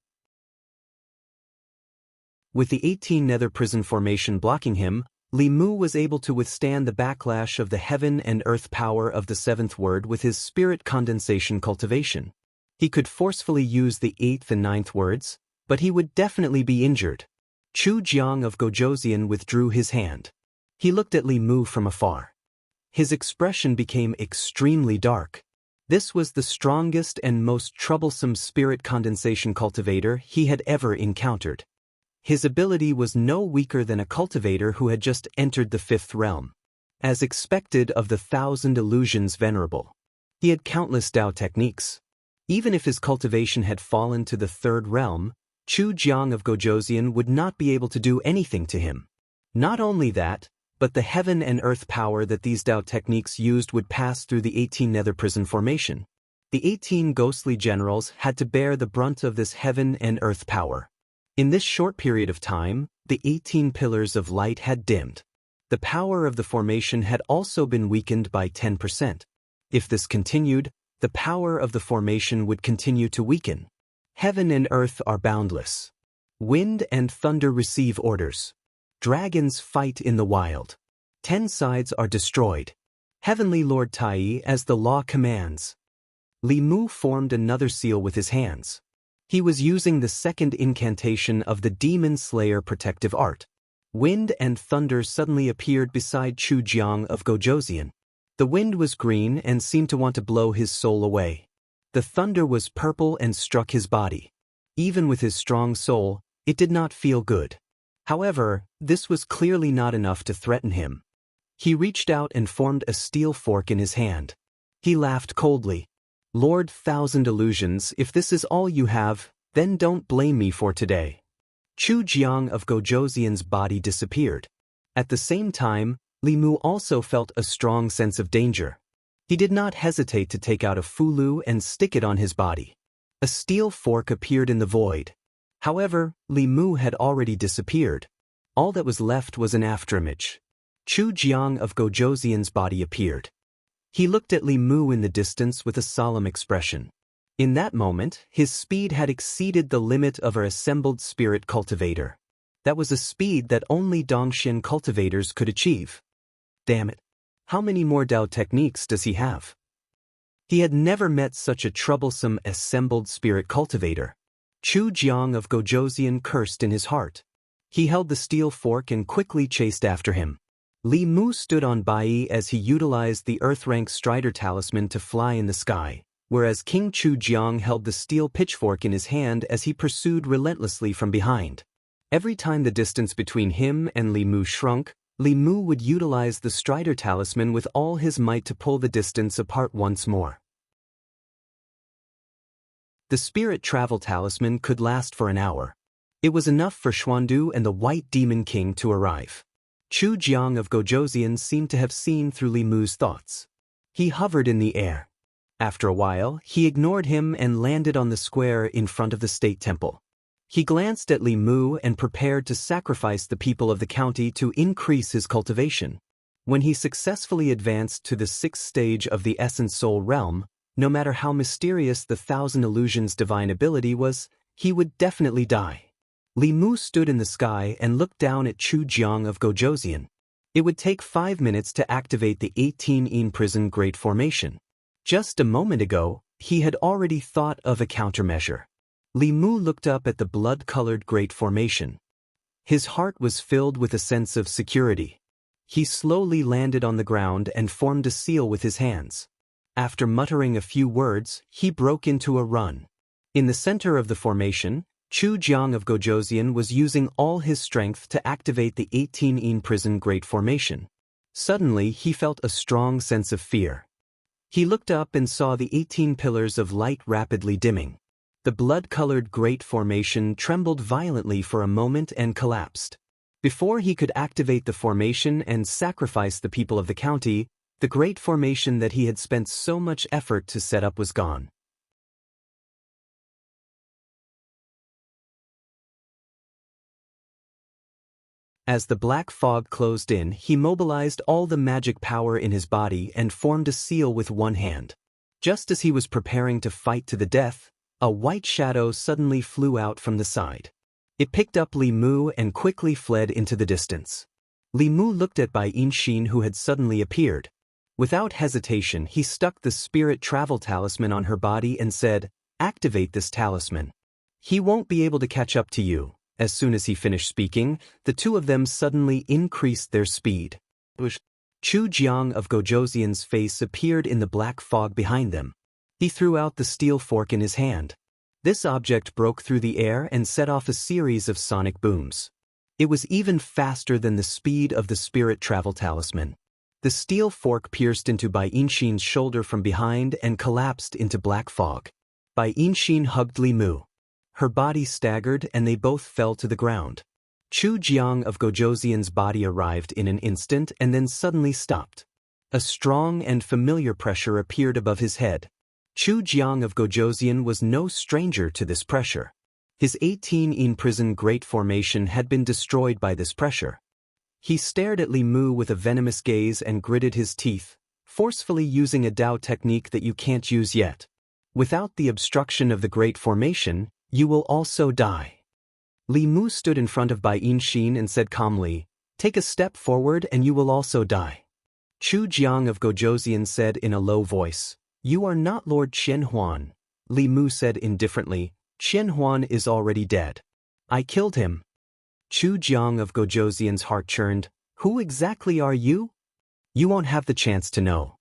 With the 18 nether prison formation blocking him, Li Mu was able to withstand the backlash of the heaven and earth power of the 7th word with his spirit condensation cultivation. He could forcefully use the 8th and 9th words, but he would definitely be injured. Chu Jiang of Gojoseon withdrew his hand. He looked at Li Mu from afar. His expression became extremely dark. This was the strongest and most troublesome spirit condensation cultivator he had ever encountered. His ability was no weaker than a cultivator who had just entered the 5th realm. As expected of the 1,000 illusions venerable, he had countless Dao techniques. Even if his cultivation had fallen to the 3rd realm, Chu Jiang of Gojoseon would not be able to do anything to him. Not only that, but the heaven and earth power that these Dao techniques used would pass through the 18 nether prison formation. The 18 ghostly generals had to bear the brunt of this heaven and earth power. In this short period of time, the 18 pillars of light had dimmed. The power of the formation had also been weakened by 10%. If this continued, the power of the formation would continue to weaken. Heaven and earth are boundless. Wind and thunder receive orders. Dragons fight in the wild. 10 sides are destroyed. Heavenly Lord Tai as the law commands. Li Mu formed another seal with his hands. He was using the 2nd incantation of the Demon Slayer protective art. Wind and thunder suddenly appeared beside Chu Jiang of Gojoseon. The wind was green and seemed to want to blow his soul away. The thunder was purple and struck his body. Even with his strong soul, It did not feel good. However, this was clearly not enough to threaten him. He reached out and formed a steel fork in his hand. He laughed coldly. Lord Thousand Illusions, if this is all you have, then don't blame me for today. Chu Jiang of Gojoseon's body disappeared. At the same time, Li Mu also felt a strong sense of danger. He did not hesitate to take out a fulu and stick it on his body. A steel fork appeared in the void. However, Li Mu had already disappeared. All that was left was an afterimage. Chu Jiang of Gojoseon's body appeared. He looked at Li Mu in the distance with a solemn expression. In that moment, his speed had exceeded the limit of our assembled spirit cultivator. That was a speed that only Dongxian cultivators could achieve. Damn it. How many more Dao techniques does he have? He had never met such a troublesome assembled spirit cultivator. Chu Jiang of Gojoseon cursed in his heart. He held the steel fork and quickly chased after him. Li Mu stood on Bai as he utilized the Earth-rank Strider talisman to fly in the sky, whereas King Chu Jiang held the steel pitchfork in his hand as he pursued relentlessly from behind. Every time the distance between him and Li Mu shrunk, Li Mu would utilize the Strider talisman with all his might to pull the distance apart once more. The Spirit Travel Talisman could last for an hour. It was enough for Xuandu and the White Demon King to arrive. Chu Jiang of Gojoseon seemed to have seen through Li Mu's thoughts. He hovered in the air. After a while, he ignored him and landed on the square in front of the state temple. He glanced at Li Mu and prepared to sacrifice the people of the county to increase his cultivation. When he successfully advanced to the 6th stage of the Essence Soul realm, no matter how mysterious the Thousand Illusions' divine ability was, he would definitely die. Li Mu stood in the sky and looked down at Chu Jiang of Gojoseon. It would take 5 minutes to activate the 18-in prison Great Formation. Just a moment ago, he had already thought of a countermeasure. Li Mu looked up at the blood-colored Great Formation. His heart was filled with a sense of security. He slowly landed on the ground and formed a seal with his hands. After muttering a few words, he broke into a run. In the center of the formation, Chu Jiang of Gojoseon was using all his strength to activate the 18-in prison Great Formation. Suddenly, he felt a strong sense of fear. He looked up and saw the 18 pillars of light rapidly dimming. The blood-colored Great Formation trembled violently for a moment and collapsed. Before he could activate the formation and sacrifice the people of the county, the Great Formation that he had spent so much effort to set up was gone. As the black fog closed in, he mobilized all the magic power in his body and formed a seal with one hand. Just as he was preparing to fight to the death, a white shadow suddenly flew out from the side. It picked up Li Mu and quickly fled into the distance. Li Mu looked at Bai Yinshin, who had suddenly appeared. Without hesitation, he stuck the Spirit Travel Talisman on her body and said, "Activate this talisman. He won't be able to catch up to you." As soon as he finished speaking, the two of them suddenly increased their speed. Chu Jiang of Gojoseon's face appeared in the black fog behind them. He threw out the steel fork in his hand. This object broke through the air and set off a series of sonic booms. It was even faster than the speed of the Spirit Travel Talisman. The steel fork pierced into Bai Yinshin's shoulder from behind and collapsed into black fog. Bai Yinshin hugged Li Mu. Her body staggered and they both fell to the ground. Chu Jiang of Gojoseon's body arrived in an instant and then suddenly stopped. A strong and familiar pressure appeared above his head. Chu Jiang of Gojoseon was no stranger to this pressure. His 18-in prison Great Formation had been destroyed by this pressure. He stared at Li Mu with a venomous gaze and gritted his teeth, forcefully using a Dao technique that you can't use yet. Without the obstruction of the Great Formation, you will also die. Li Mu stood in front of Bai Yinshin and said calmly, "Take a step forward and you will also die." Chu Jiang of Gojoseon said in a low voice, "You are not Lord Qian Huan." Li Mu said indifferently, "Qian Huan is already dead. I killed him." Chu Jiang of Gojoseon's heart churned. "Who exactly are you? You won't have the chance to know."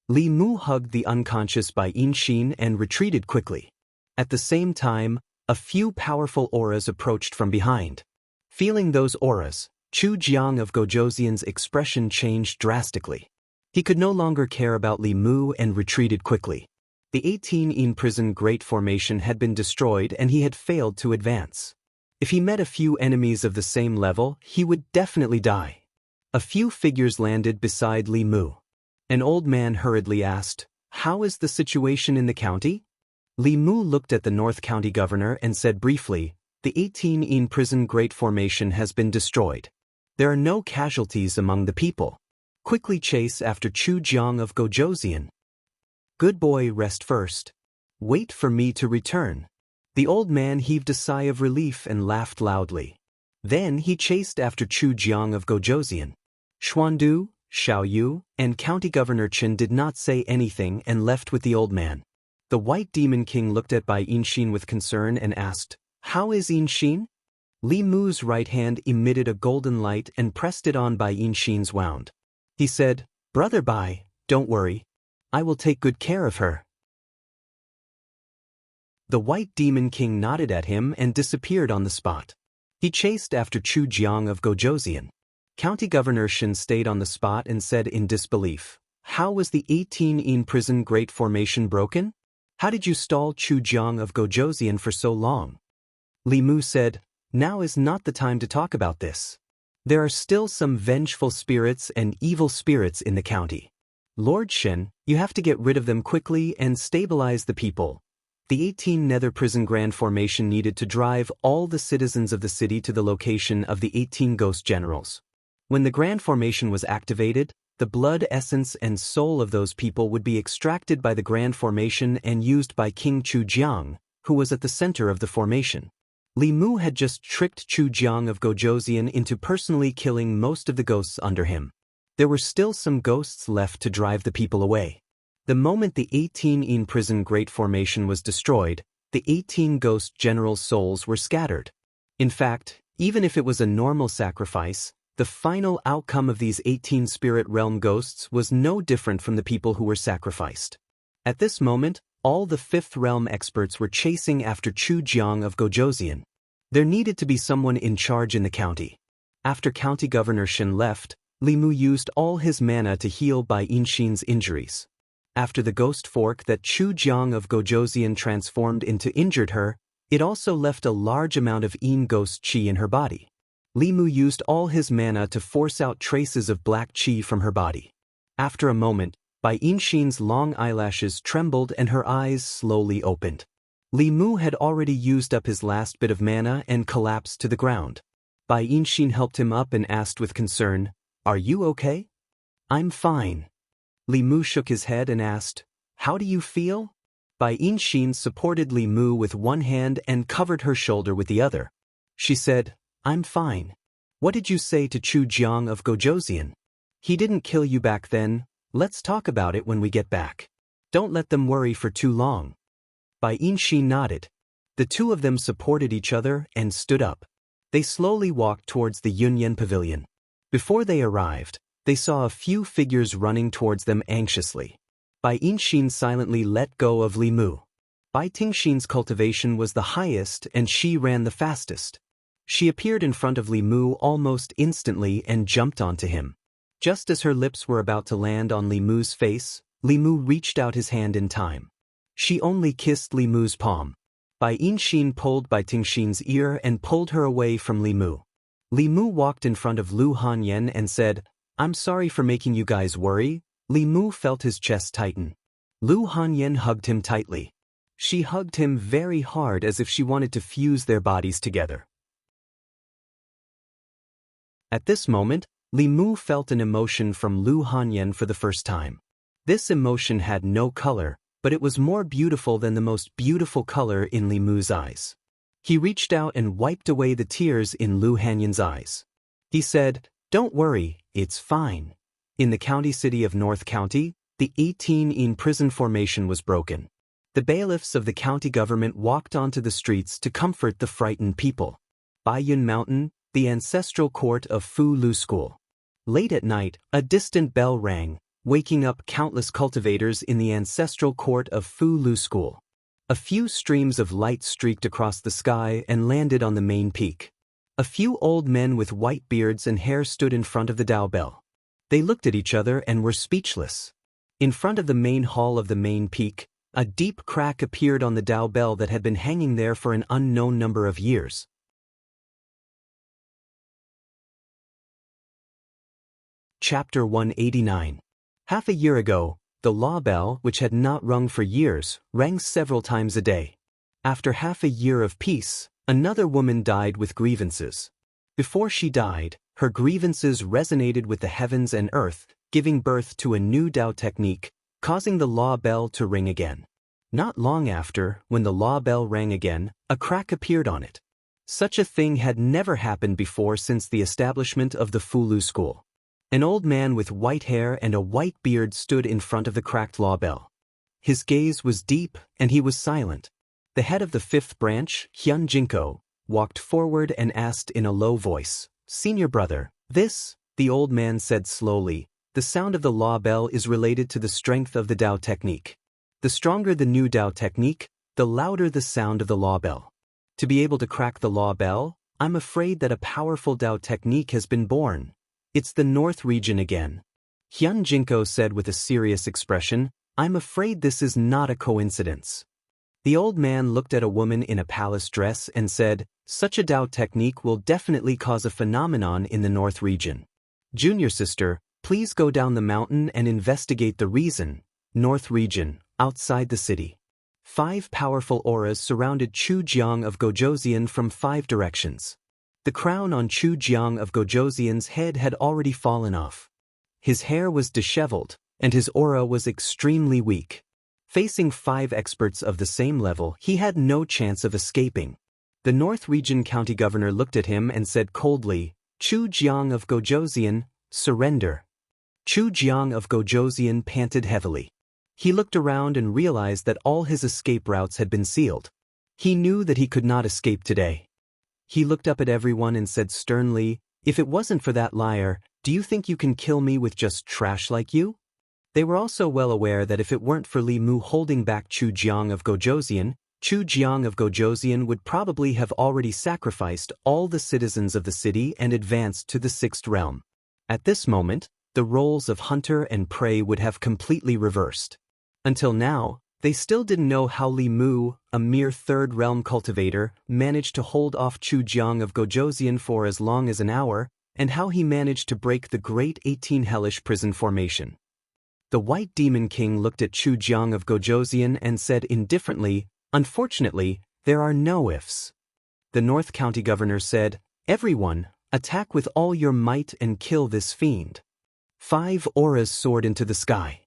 Li Mu hugged the unconscious Bai Yinshin and retreated quickly. At the same time, A few powerful auras approached from behind. Feeling those auras, Chu Jiang of Gojoseon's expression changed drastically. He could no longer care about Li Mu and retreated quickly. The 18-in prison Great Formation had been destroyed and he had failed to advance. If he met a few enemies of the same level, he would definitely die. A few figures landed beside Li Mu. An old man hurriedly asked, "How is the situation in the county?" Li Mu looked at the North County governor and said briefly, "The 18-in prison Great Formation has been destroyed. There are no casualties among the people. Quickly chase after Chu Jiang of Gojoseon. Good boy, rest first. Wait for me to return." The old man heaved a sigh of relief and laughed loudly. Then he chased after Chu Jiang of Gojoseon. Xuandu, Xiaoyu, and County Governor Chen did not say anything and left with the old man. The White Demon King looked at Bai Yinshin with concern and asked, "How is Yinshin?" Li Mu's right hand emitted a golden light and pressed it on Bai Yinshin's wound. He said, "Brother Bai, don't worry. I will take good care of her." The White Demon King nodded at him and disappeared on the spot. He chased after Chu Jiang of Gojoseon. County Governor Shin stayed on the spot and said in disbelief, "How was the 18-in prison Great Formation broken? How did you stall Chu Jiang of Gojoseon for so long?" Li Mu said, "Now is not the time to talk about this. There are still some vengeful spirits and evil spirits in the county. Lord Shin, you have to get rid of them quickly and stabilize the people." The 18 Nether Prison Grand Formation needed to drive all the citizens of the city to the location of the 18 Ghost Generals. When the Grand Formation was activated, the blood, essence, and soul of those people would be extracted by the Grand Formation and used by King Chu Jiang, who was at the center of the formation. Li Mu had just tricked Chu Jiang of Gojoseon into personally killing most of the ghosts under him. There were still some ghosts left to drive the people away. The moment the 18-in prison Great Formation was destroyed, the 18 Ghost Generals' souls were scattered. In fact, even if it was a normal sacrifice, the final outcome of these 18 Spirit Realm ghosts was no different from the people who were sacrificed. At this moment, all the Fifth Realm experts were chasing after Chu Jiang of Gojoseon. There needed to be someone in charge in the county. After County Governor Shin left, Li Mu used all his mana to heal Bai Yinshin's injuries. After the ghost fork that Chu Jiang of Gojoseon transformed into injured her, it also left a large amount of Yin ghost chi in her body. Li Mu used all his mana to force out traces of black chi from her body. After a moment, Bai Yinshin's long eyelashes trembled and her eyes slowly opened. Li Mu had already used up his last bit of mana and collapsed to the ground. Bai Yinshin helped him up and asked with concern, "Are you okay?" "I'm fine." Li Mu shook his head and asked, "How do you feel?" Bai Yinshin supported Li Mu with one hand and covered her shoulder with the other. She said, "I'm fine. What did you say to Chu Jiang of Gojoseon? He didn't kill you back then. Let's talk about it when we get back. Don't let them worry for too long." Bai Yinshin nodded. The two of them supported each other and stood up. They slowly walked towards the Yunyan Pavilion. Before they arrived, they saw a few figures running towards them anxiously. Bai Yinshin silently let go of Li Mu. Bai Tingshin's cultivation was the highest and she ran the fastest. She appeared in front of Li Mu almost instantly and jumped onto him. Just as her lips were about to land on Li Mu's face, Li Mu reached out his hand in time. She only kissed Li Mu's palm. Bai Yinshin pulled Bai Tingshin's ear and pulled her away from Li Mu. Li Mu walked in front of Lu Hanyan and said, "I'm sorry for making you guys worry." Li Mu felt his chest tighten. Lu Hanyan hugged him tightly. She hugged him very hard as if she wanted to fuse their bodies together. At this moment, Li Mu felt an emotion from Lu Hanyan for the first time. This emotion had no color, but it was more beautiful than the most beautiful color in Li Mu's eyes. He reached out and wiped away the tears in Lu Hanyan's eyes. He said, "Don't worry, it's fine." In the county city of North County, the 18-in prison formation was broken. The bailiffs of the county government walked onto the streets to comfort the frightened people. Baiyun Mountain, the ancestral court of Fu Lu School. Late at night, a distant bell rang, waking up countless cultivators in the ancestral court of Fu Lu School. A few streams of light streaked across the sky and landed on the main peak. A few old men with white beards and hair stood in front of the Dao Bell. They looked at each other and were speechless. In front of the main hall of the main peak, a deep crack appeared on the Dao Bell that had been hanging there for an unknown number of years. Chapter 189. Half a year ago, the law bell, which had not rung for years, rang several times a day. After half a year of peace, another woman died with grievances. Before she died, her grievances resonated with the heavens and earth, giving birth to a new Tao technique, causing the law bell to ring again. Not long after, when the law bell rang again, a crack appeared on it. Such a thing had never happened before since the establishment of the Fulu school. An old man with white hair and a white beard stood in front of the cracked law bell. His gaze was deep, and he was silent. The head of the fifth branch, Hyun Jinko, walked forward and asked in a low voice, "Senior brother, the old man said slowly, the sound of the law bell is related to the strength of the Tao technique. The stronger the new Tao technique, the louder the sound of the law bell. To be able to crack the law bell, I'm afraid that a powerful Tao technique has been born. It's the North region again." Hyun Jinko said with a serious expression, "I'm afraid this is not a coincidence." The old man looked at a woman in a palace dress and said, "Such a Tao technique will definitely cause a phenomenon in the North region. Junior sister, please go down the mountain and investigate the reason." North region, outside the city. 5 powerful auras surrounded Chu Jiang of Gojoseon from 5 directions. The crown on Chu Jiang of Gojoseon's head had already fallen off. His hair was disheveled, and his aura was extremely weak. Facing 5 experts of the same level, he had no chance of escaping. The North Region County Governor looked at him and said coldly, "Chu Jiang of Gojoseon, surrender." Chu Jiang of Gojoseon panted heavily. He looked around and realized that all his escape routes had been sealed. He knew that he could not escape today. He looked up at everyone and said sternly, "If it wasn't for that liar, do you think you can kill me with just trash like you?" They were also well aware that if it weren't for Li Mu holding back Chu Jiang of Gojoseon, Chu Jiang of Gojoseon would probably have already sacrificed all the citizens of the city and advanced to the 6th realm. At this moment, the roles of hunter and prey would have completely reversed. Until now, they still didn't know how Li Mu, a mere 3rd realm cultivator, managed to hold off Chu Jiang of Gojoseon for as long as an hour, and how he managed to break the Great 18 Hellish Prison Formation. The White Demon King looked at Chu Jiang of Gojoseon and said indifferently, "Unfortunately, there are no ifs." The North County Governor said, "Everyone, attack with all your might and kill this fiend." 5 auras soared into the sky.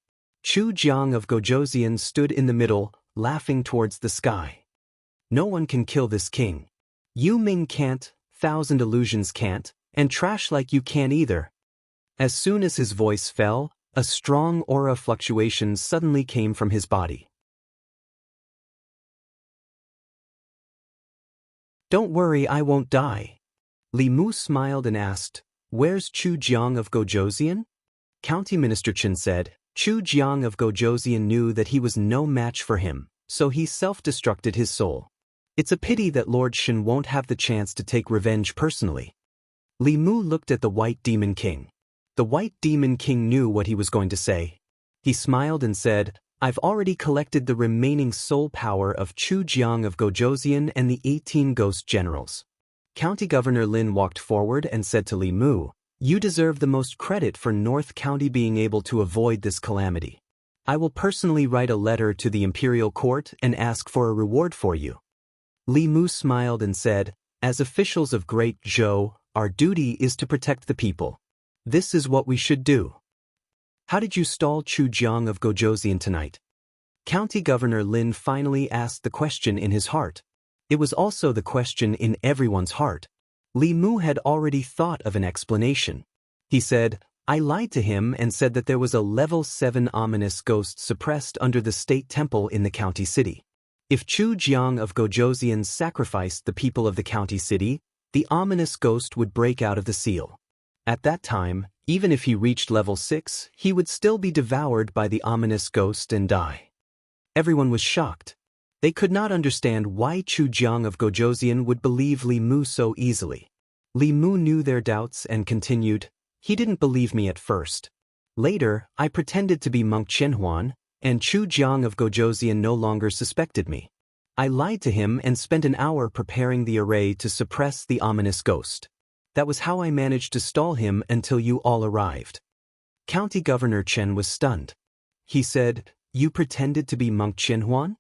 Chu Jiang of Gojoseon stood in the middle, laughing towards the sky. "No one can kill this king. Yu Ming can't, 1,000 illusions can't, and trash like you can't either." As soon as his voice fell, a strong aura fluctuation suddenly came from his body. "Don't worry, I won't die." Li Mu smiled and asked, "Where's Chu Jiang of Gojoseon?" County Minister Chen said, "Chu Jiang of Gojoseon knew that he was no match for him, so he self-destructed his soul. It's a pity that Lord Shen won't have the chance to take revenge personally." Li Mu looked at the White Demon King. The White Demon King knew what he was going to say. He smiled and said, "I've already collected the remaining soul power of Chu Jiang of Gojoseon and the 18 ghost generals." County Governor Lin walked forward and said to Li Mu, "You deserve the most credit for North County being able to avoid this calamity. I will personally write a letter to the Imperial Court and ask for a reward for you." Li Mu smiled and said, "As officials of Great Zhou, our duty is to protect the people. This is what we should do." "How did you stall Chu Jiang of Gojoseon tonight?" County Governor Lin finally asked the question in his heart. It was also the question in everyone's heart. Li Mu had already thought of an explanation. He said, "I lied to him and said that there was a level 7 ominous ghost suppressed under the state temple in the county city. If Chu Jiang of Gojoseon sacrificed the people of the county city, the ominous ghost would break out of the seal. At that time, even if he reached level 6, he would still be devoured by the ominous ghost and die." Everyone was shocked. They could not understand why Chu Jiang of Gojoseon would believe Li Mu so easily. Li Mu knew their doubts and continued, "He didn't believe me at first. Later, I pretended to be monk Qianhuan, and Chu Jiang of Gojoseon no longer suspected me. I lied to him and spent an hour preparing the array to suppress the ominous ghost. That was how I managed to stall him until you all arrived." County Governor Chen was stunned. He said, "You pretended to be monk Qianhuan?"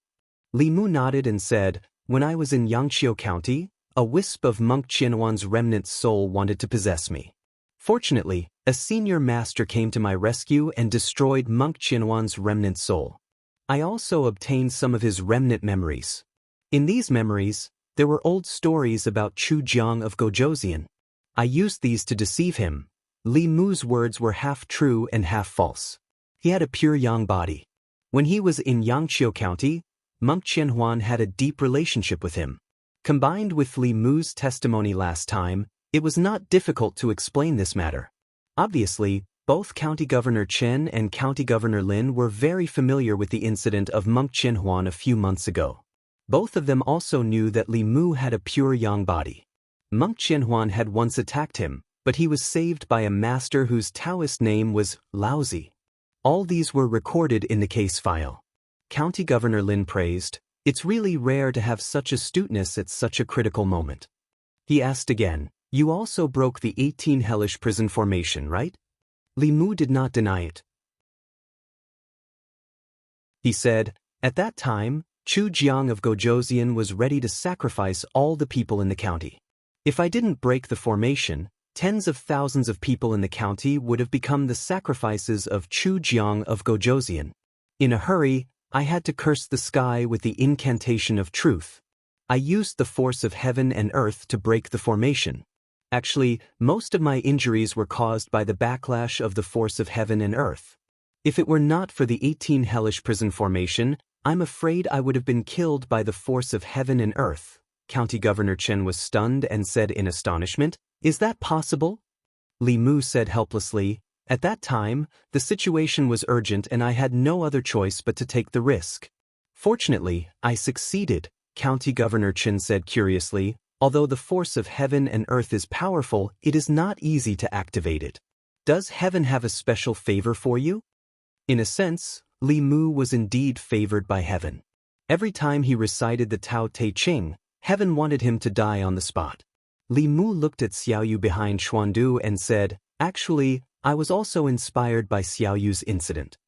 Li Mu nodded and said, "When I was in Yangqiu County, a wisp of monk Qianhuan's remnant soul wanted to possess me. Fortunately, a senior master came to my rescue and destroyed monk Qianhuan's remnant soul. I also obtained some of his remnant memories. In these memories, there were old stories about Chu Jiang of Gojoseon. I used these to deceive him." Li Mu's words were half true and half false. He had a pure yang body. When he was in Yangqiu County, monk Qianhuan had a deep relationship with him. Combined with Li Mu's testimony last time, it was not difficult to explain this matter. Obviously, both County Governor Chen and County Governor Lin were very familiar with the incident of monk Qianhuan a few months ago. Both of them also knew that Li Mu had a pure yang body. Monk Qianhuan had once attacked him, but he was saved by a master whose Taoist name was Laozi. All these were recorded in the case file. County Governor Lin praised, "It's really rare to have such astuteness at such a critical moment." He asked again, "You also broke the 18 hellish prison formation, right?" Li Mu did not deny it. He said, "At that time, Chu Jiang of Gojoseon was ready to sacrifice all the people in the county. If I didn't break the formation, tens of thousands of people in the county would have become the sacrifices of Chu Jiang of Gojoseon. In a hurry, I had to curse the sky with the incantation of truth. I used the force of heaven and earth to break the formation. Actually, most of my injuries were caused by the backlash of the force of heaven and earth. If it were not for the 18 hellish prison formation, I'm afraid I would have been killed by the force of heaven and earth." County Governor Chen was stunned and said in astonishment, "Is that possible?" Li Mu said helplessly, "At that time, the situation was urgent and I had no other choice but to take the risk. Fortunately, I succeeded," County Governor Chen said curiously. "Although the force of heaven and earth is powerful, it is not easy to activate it. Does heaven have a special favor for you?" In a sense, Li Mu was indeed favored by heaven. Every time he recited the Tao Te Ching, heaven wanted him to die on the spot. Li Mu looked at Xiaoyu behind Xuandu and said, "Actually, I was also inspired by Xiaoyu's incident."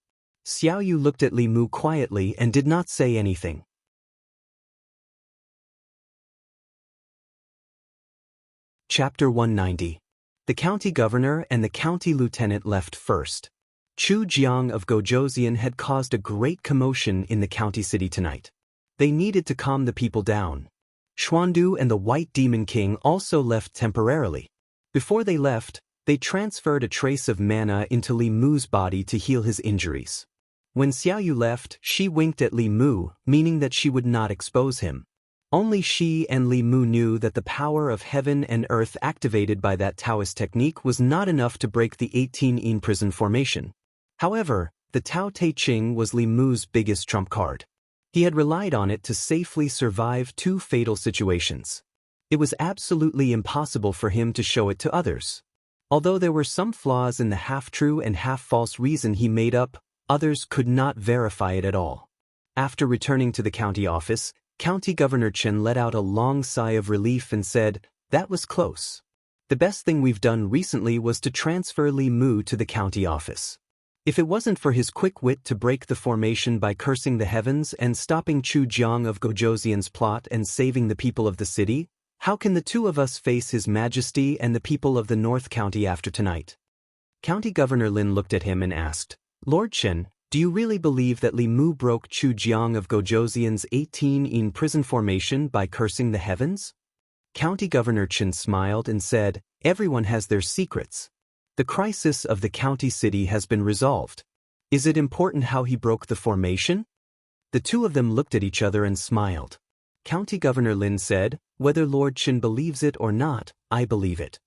Xiaoyu looked at Li Mu quietly and did not say anything. Chapter 190. The county governor and the county lieutenant left first. Chu Jiang of Gojoseon had caused a great commotion in the county city tonight. They needed to calm the people down. Xuandu and the White Demon King also left temporarily. Before they left, they transferred a trace of mana into Li Mu's body to heal his injuries. When Xiaoyu left, she winked at Li Mu, meaning that she would not expose him. Only she and Li Mu knew that the power of heaven and earth activated by that Taoist technique was not enough to break the 18-in prison formation. However, the Tao Te Ching was Li Mu's biggest trump card. He had relied on it to safely survive 2 fatal situations. It was absolutely impossible for him to show it to others. Although there were some flaws in the half-true and half-false reason he made up, others could not verify it at all. After returning to the county office, County Governor Chen let out a long sigh of relief and said, "That was close. The best thing we've done recently was to transfer Li Mu to the county office. If it wasn't for his quick wit to break the formation by cursing the heavens and stopping Chu Jiang of Gojoseon's plot and saving the people of the city, how can the two of us face His Majesty and the people of the North County after tonight?" County Governor Lin looked at him and asked, "Lord Chen, do you really believe that Li Mu broke Chu Jiang of Gojoseon's 18-in prison formation by cursing the heavens?" County Governor Chen smiled and said, "Everyone has their secrets. The crisis of the county city has been resolved. Is it important how he broke the formation?" The two of them looked at each other and smiled. County Governor Lin said, "Whether Lord Chen believes it or not, I believe it."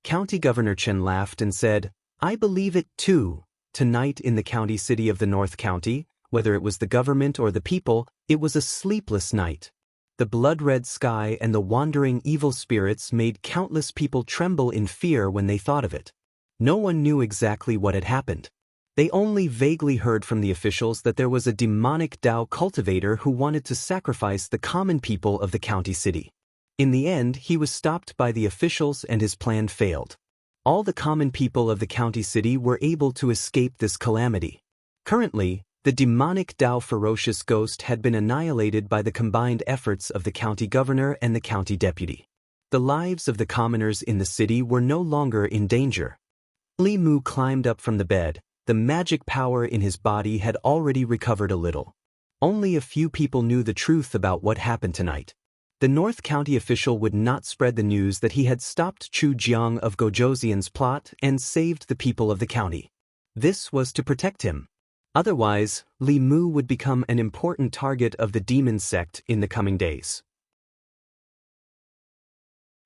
County Governor Chen laughed and said, "I believe it too. Tonight in the county city of the North County, whether it was the government or the people, It was a sleepless night. The blood-red sky and the wandering evil spirits made countless people tremble in fear when they thought of it. No one knew exactly what had happened. They only vaguely heard from the officials that there was a demonic Tao cultivator who wanted to sacrifice the common people of the county city. In the end, he was stopped by the officials and his plan failed. All the common people of the county city were able to escape this calamity. Currently, the demonic Tao ferocious ghost had been annihilated by the combined efforts of the county governor and the county deputy. The lives of the commoners in the city were no longer in danger. Li Mu climbed up from the bed. The magic power in his body had already recovered a little. Only a few people knew the truth about what happened tonight. The North County official would not spread the news that he had stopped Chu Jiang of Gojoseon's plot and saved the people of the county. This was to protect him. Otherwise, Li Mu would become an important target of the demon sect in the coming days.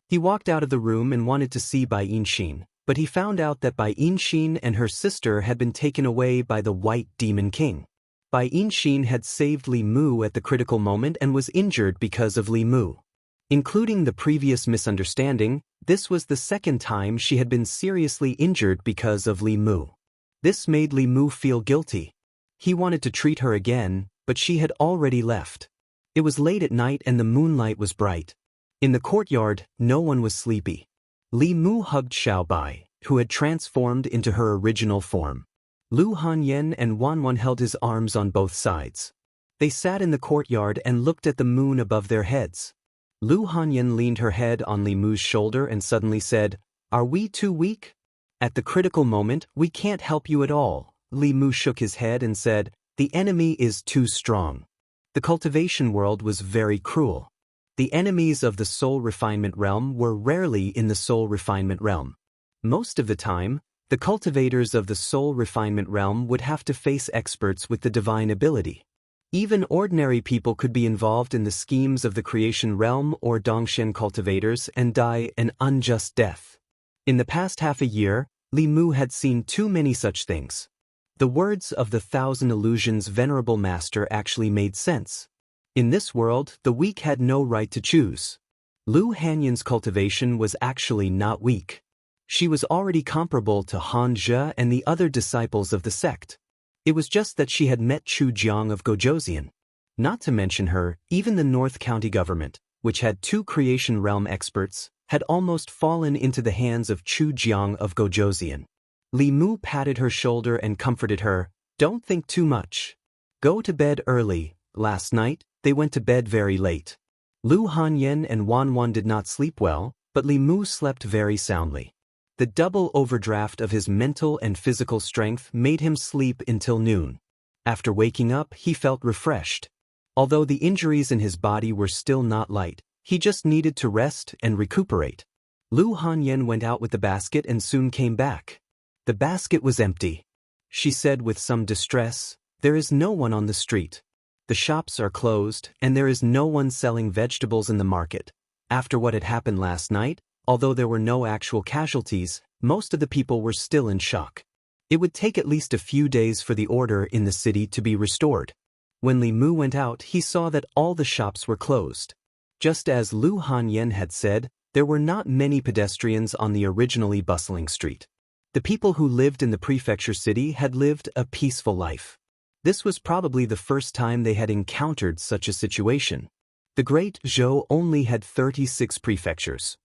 He walked out of the room and wanted to see Bai Yinxin, but he found out that Bai Yinxin and her sister had been taken away by the White Demon King. Bai Yinxin had saved Li Mu at the critical moment and was injured because of Li Mu. Including the previous misunderstanding, this was the second time she had been seriously injured because of Li Mu. This made Li Mu feel guilty. He wanted to treat her again, but she had already left. It was late at night and the moonlight was bright. In the courtyard, no one was sleepy. Li Mu hugged Xiaobai, who had transformed into her original form. Lu Hanyan and Wanwan held his arms on both sides. They sat in the courtyard and looked at the moon above their heads. Lu Hanyan leaned her head on Li Mu's shoulder and suddenly said, "Are we too weak? At the critical moment, we can't help you at all." Li Mu shook his head and said, "The enemy is too strong." The cultivation world was very cruel. The enemies of the soul refinement realm were rarely in the soul refinement realm. Most of the time, the cultivators of the soul refinement realm would have to face experts with the divine ability. Even ordinary people could be involved in the schemes of the creation realm or Dongshen cultivators and die an unjust death. In the past half a year, Li Mu had seen too many such things. The words of the Thousand Illusions Venerable Master actually made sense. In this world, the weak had no right to choose. Lu Hanyan's cultivation was actually not weak. She was already comparable to Han Zhe and the other disciples of the sect. It was just that she had met Chu Jiang of Gojoseon. Not to mention her, even the North County government, which had 2 creation realm experts, had almost fallen into the hands of Chu Jiang of Gojoseon. Li Mu patted her shoulder and comforted her, "Don't think too much. Go to bed early." Last night, they went to bed very late. Lu Hanyan and Wanwan did not sleep well, but Li Mu slept very soundly. The double overdraft of his mental and physical strength made him sleep until noon. After waking up, he felt refreshed. Although the injuries in his body were still not light, he just needed to rest and recuperate. Lu Hanyan went out with the basket and soon came back. The basket was empty. She said with some distress, "There is no one on the street. The shops are closed, and there is no one selling vegetables in the market." After what had happened last night, although there were no actual casualties, most of the people were still in shock. It would take at least a few days for the order in the city to be restored. When Li Mu went out, he saw that all the shops were closed. Just as Lu Hanyan had said, there were not many pedestrians on the originally bustling street. The people who lived in the prefecture city had lived a peaceful life. This was probably the first time they had encountered such a situation. The Great Zhou only had 36 prefectures.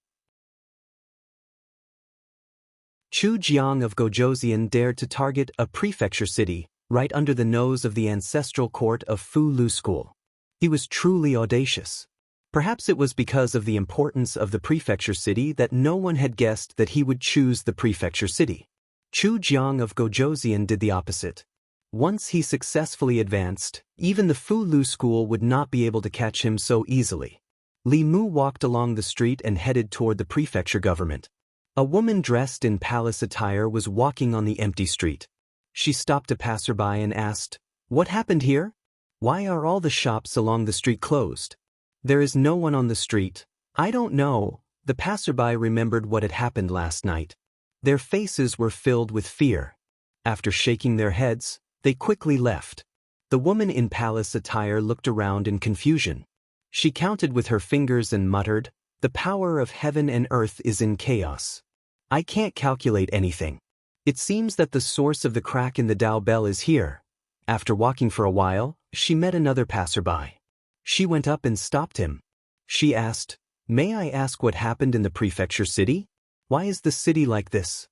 Chu Jiang of Gojoseon dared to target a prefecture city, right under the nose of the ancestral court of Fu Lu School. He was truly audacious. Perhaps it was because of the importance of the prefecture city that no one had guessed that he would choose the prefecture city. Chu Jiang of Gojoseon did the opposite. Once he successfully advanced, even the Fu Lu School would not be able to catch him so easily. Li Mu walked along the street and headed toward the prefecture government. A woman dressed in palace attire was walking on the empty street. She stopped a passerby and asked, "What happened here? Why are all the shops along the street closed? There is no one on the street." "I don't know." The passerby remembered what had happened last night. Their faces were filled with fear. After shaking their heads, they quickly left. The woman in palace attire looked around in confusion. She counted with her fingers and muttered, "The power of heaven and earth is in chaos. I can't calculate anything. It seems that the source of the crack in the Tao bell is here." After walking for a while, she met another passerby. She went up and stopped him. She asked, "May I ask what happened in the prefecture city? Why is the city like this?"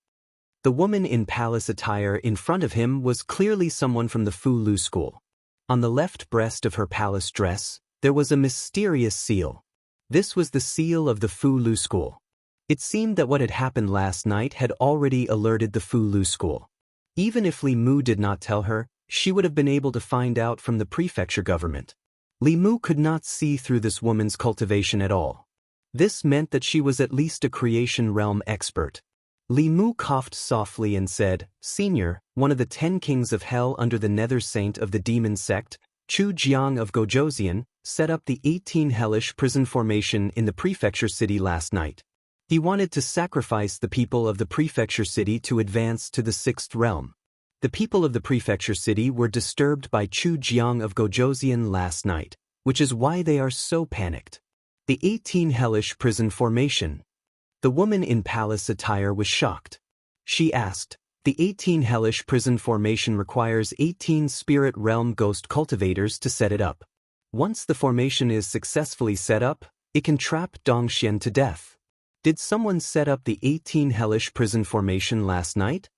The woman in palace attire in front of him was clearly someone from the Fu Lu school. On the left breast of her palace dress, there was a mysterious seal. This was the seal of the Fu Lu school. It seemed that what had happened last night had already alerted the Fu Lu school. Even if Li Mu did not tell her, she would have been able to find out from the prefecture government. Li Mu could not see through this woman's cultivation at all. This meant that she was at least a creation realm expert. Li Mu coughed softly and said, "Senior, one of the 10 kings of hell under the nether saint of the demon sect, Chu Jiang of Gojoseon, set up the 18 hellish prison formation in the prefecture city last night. He wanted to sacrifice the people of the prefecture city to advance to the 6th realm. The people of the prefecture city were disturbed by Chu Jiang of Gojoseon last night, which is why they are so panicked. The 18 hellish prison formation." The woman in palace attire was shocked. She asked, "The 18 hellish prison formation requires 18 spirit realm ghost cultivators to set it up. Once the formation is successfully set up, it can trap Dongxian to death. Did someone set up the 18 hellish prison formation last night?"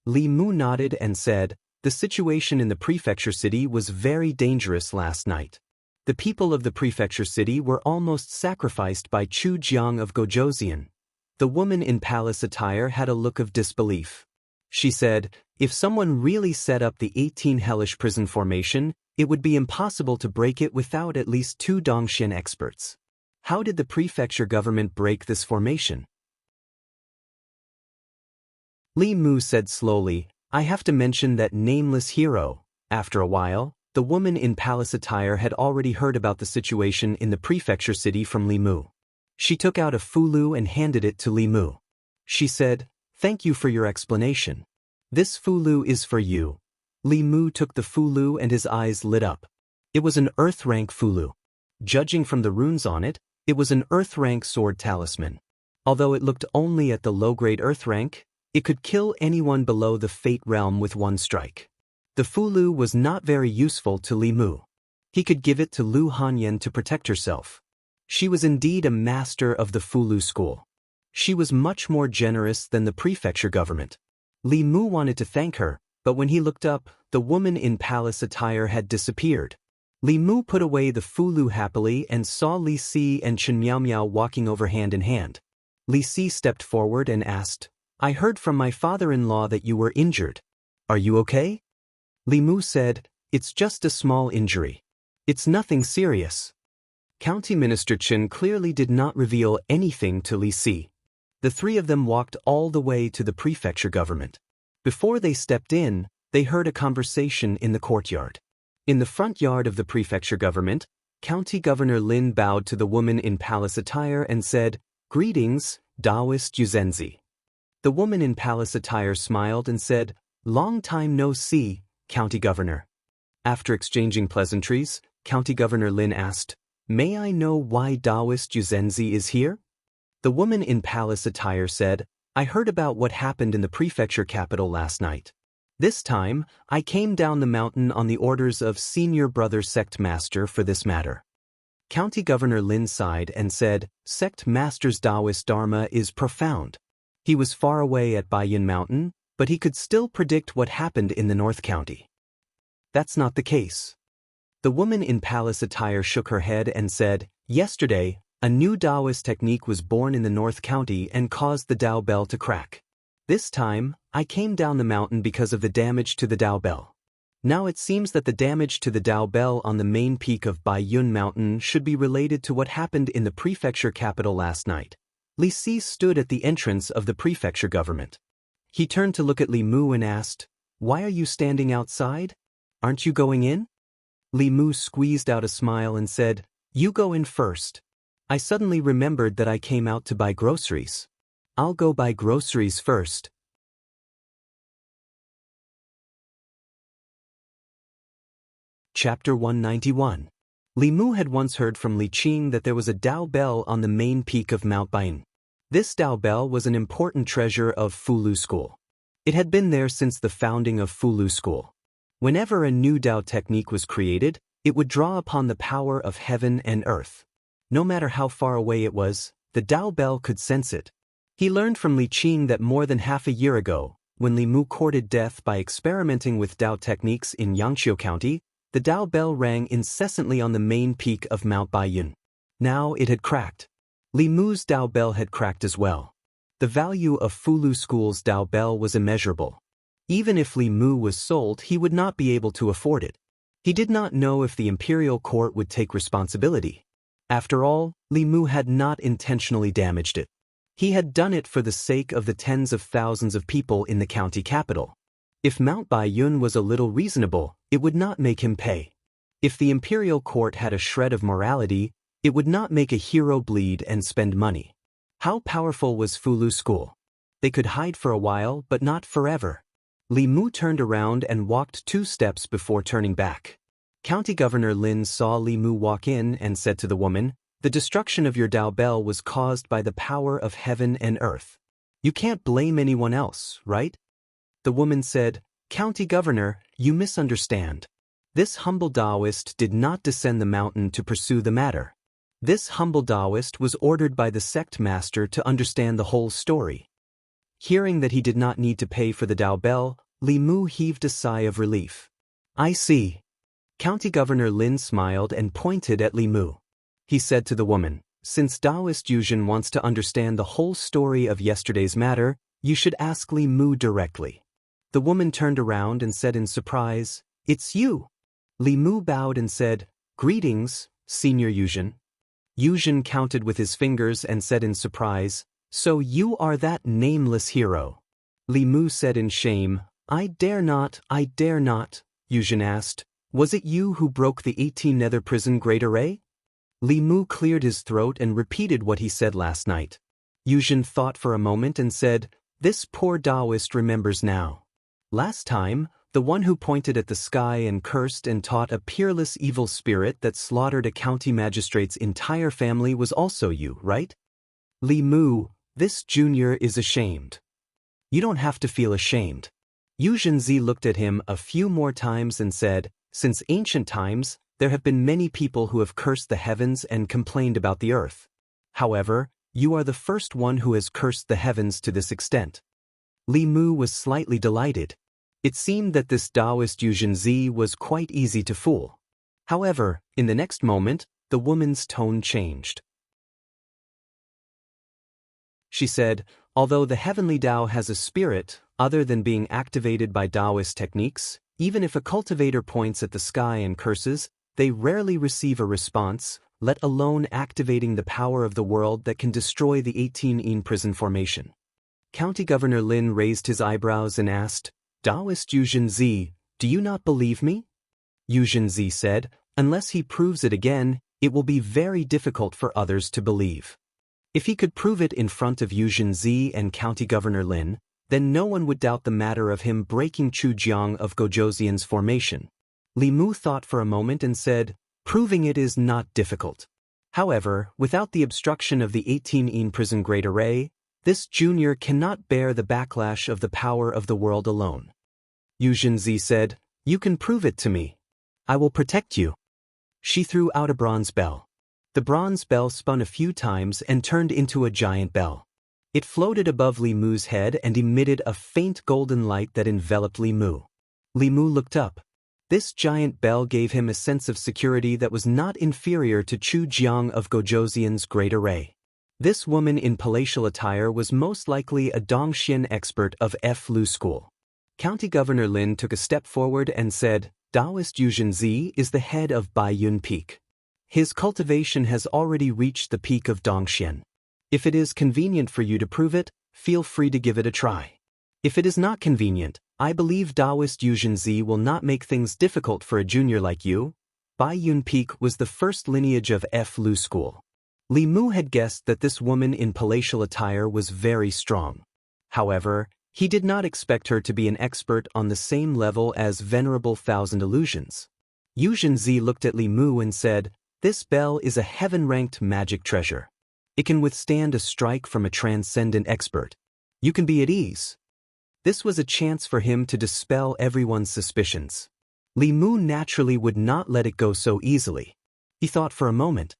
Li Mu nodded and said, "The situation in the prefecture city was very dangerous last night. The people of the prefecture city were almost sacrificed by Chu Jiang of Gojoseon." The woman in palace attire had a look of disbelief. She said, "If someone really set up the 18 hellish prison formation, it would be impossible to break it without at least 2 Dongxian experts. How did the prefecture government break this formation?" Li Mu said slowly, "I have to mention that nameless hero." After a while, the woman in palace attire had already heard about the situation in the prefecture city from Li Mu. She took out a fulu and handed it to Li Mu. She said, "Thank you for your explanation. This fulu is for you." Li Mu took the fulu and his eyes lit up. It was an earth rank fulu. Judging from the runes on it, it was an earth rank sword talisman. Although it looked only at the low-grade earth rank, it could kill anyone below the fate realm with one strike. The fulu was not very useful to Li Mu. He could give it to Lu Hanyan to protect herself. She was indeed a master of the Fu Lu school. She was much more generous than the prefecture government. Li Mu wanted to thank her, but when he looked up, the woman in palace attire had disappeared. Li Mu put away the Fu Lu happily and saw Li Si and Chen Miao Miao walking over hand in hand. Li Si stepped forward and asked, "I heard from my father-in-law that you were injured. Are you okay?" Li Mu said, "It's just a small injury. It's nothing serious." County Minister Chen clearly did not reveal anything to Li Si. The 3 of them walked all the way to the prefecture government. Before they stepped in, they heard a conversation in the courtyard. In the front yard of the prefecture government, County Governor Lin bowed to the woman in palace attire and said, "Greetings, Taoist Yuzenzi." The woman in palace attire smiled and said, "Long time no see, County Governor." After exchanging pleasantries, County Governor Lin asked, "May I know why Taoist Yuzenzi is here?" The woman in palace attire said, "I heard about what happened in the prefecture capital last night. This time, I came down the mountain on the orders of Senior Brother Sect Master for this matter." County Governor Lin sighed and said, "Sect Master's Taoist Dharma is profound. He was far away at Baiyun Mountain, but he could still predict what happened in the North County." "That's not the case." The woman in palace attire shook her head and said, "Yesterday, a new Taoist technique was born in the North County and caused the Tao bell to crack. This time, I came down the mountain because of the damage to the Tao bell. Now it seems that the damage to the Tao bell on the main peak of Baiyun Mountain should be related to what happened in the prefecture capital last night." Li Si stood at the entrance of the prefecture government. He turned to look at Li Mu and asked, "Why are you standing outside? Aren't you going in?" Li Mu squeezed out a smile and said, "You go in first. I suddenly remembered that I came out to buy groceries. I'll go buy groceries first." Chapter 191. Li Mu had once heard from Li Qing that there was a Dao Bell on the main peak of Mount Baiyin. This Dao Bell was an important treasure of Fulu School. It had been there since the founding of Fulu School. Whenever a new Dao technique was created, it would draw upon the power of heaven and earth. No matter how far away it was, the Dao Bell could sense it. He learned from Li Qing that more than half a year ago, when Li Mu courted death by experimenting with Dao techniques in Yangqiu County, the Dao Bell rang incessantly on the main peak of Mount Baiyin. Now it had cracked. Li Mu's Dao Bell had cracked as well. The value of Fulu School's Dao Bell was immeasurable. Even if Li Mu was sold, he would not be able to afford it. He did not know if the imperial court would take responsibility. After all, Li Mu had not intentionally damaged it. He had done it for the sake of the tens of thousands of people in the county capital. If Mount Baiyin was a little reasonable, it would not make him pay. If the imperial court had a shred of morality, it would not make a hero bleed and spend money. How powerful was Fulu School? They could hide for a while, but not forever. Li Mu turned around and walked 2 steps before turning back. County Governor Lin saw Li Mu walk in and said to the woman, "The destruction of your Dao Bell was caused by the power of heaven and earth. You can't blame anyone else, right?" The woman said, "County Governor, you misunderstand. This humble Taoist did not descend the mountain to pursue the matter. This humble Taoist was ordered by the sect master to understand the whole story." Hearing that he did not need to pay for the Dao Bell, Li Mu heaved a sigh of relief. "I see." County Governor Lin smiled and pointed at Li Mu. He said to the woman, "Since Taoist Yuzhen wants to understand the whole story of yesterday's matter, you should ask Li Mu directly." The woman turned around and said in surprise, "It's you." Li Mu bowed and said, "Greetings, Senior Yuzhen." Yuzhen counted with his fingers and said in surprise, "So you are that nameless hero." Li Mu said in shame, I dare not." Yuzhen asked, "Was it you who broke the 18 nether prison great array?" Li Mu cleared his throat and repeated what he said last night. Yuzhen thought for a moment and said, "This poor Taoist remembers now. Last time, the one who pointed at the sky and cursed and taught a peerless evil spirit that slaughtered a county magistrate's entire family was also you, right?" "Li Mu, this junior is ashamed." "You don't have to feel ashamed." Yuzhen Zi looked at him a few more times and said, "Since ancient times, there have been many people who have cursed the heavens and complained about the earth. However, you are the first one who has cursed the heavens to this extent." Li Mu was slightly delighted. It seemed that this Taoist Yuzhen Zi was quite easy to fool. However, in the next moment, the woman's tone changed. She said, "Although the heavenly Tao has a spirit, other than being activated by Taoist techniques, even if a cultivator points at the sky and curses, they rarely receive a response, let alone activating the power of the world that can destroy the 18 prison formation." County Governor Lin raised his eyebrows and asked, "Taoist Yuzhen Zi, do you not believe me?" Yuzhen Zi said, "Unless he proves it again, it will be very difficult for others to believe." If he could prove it in front of Yuzhen Zi and County Governor Lin, then no one would doubt the matter of him breaking Chujiang of Gojoseon's formation. Li Mu thought for a moment and said, "Proving it is not difficult. However, without the obstruction of the 18 prison great array, this junior cannot bear the backlash of the power of the world alone." Yuzhen Zi said, "You can prove it to me. I will protect you." She threw out a bronze bell. The bronze bell spun a few times and turned into a giant bell. It floated above Li Mu's head and emitted a faint golden light that enveloped Li Mu. Li Mu looked up. This giant bell gave him a sense of security that was not inferior to Chu Jiang of Gojoseon's great array. This woman in palatial attire was most likely a Dongxian expert of Flu School. County Governor Lin took a step forward and said, "Taoist Yuzhen Zi is the head of Baiyun Peak. His cultivation has already reached the peak of Dongxian. If it is convenient for you to prove it, feel free to give it a try. If it is not convenient, I believe Taoist Yuzhen Zi will not make things difficult for a junior like you." Baiyun Peak was the first lineage of Flu School. Li Mu had guessed that this woman in palatial attire was very strong. However, he did not expect her to be an expert on the same level as Venerable Thousand Illusions. Yu Zhenzi looked at Li Mu and said, "This bell is a heaven-ranked magic treasure. It can withstand a strike from a transcendent expert. You can be at ease." This was a chance for him to dispel everyone's suspicions. Li Mu naturally would not let it go so easily. He thought for a moment.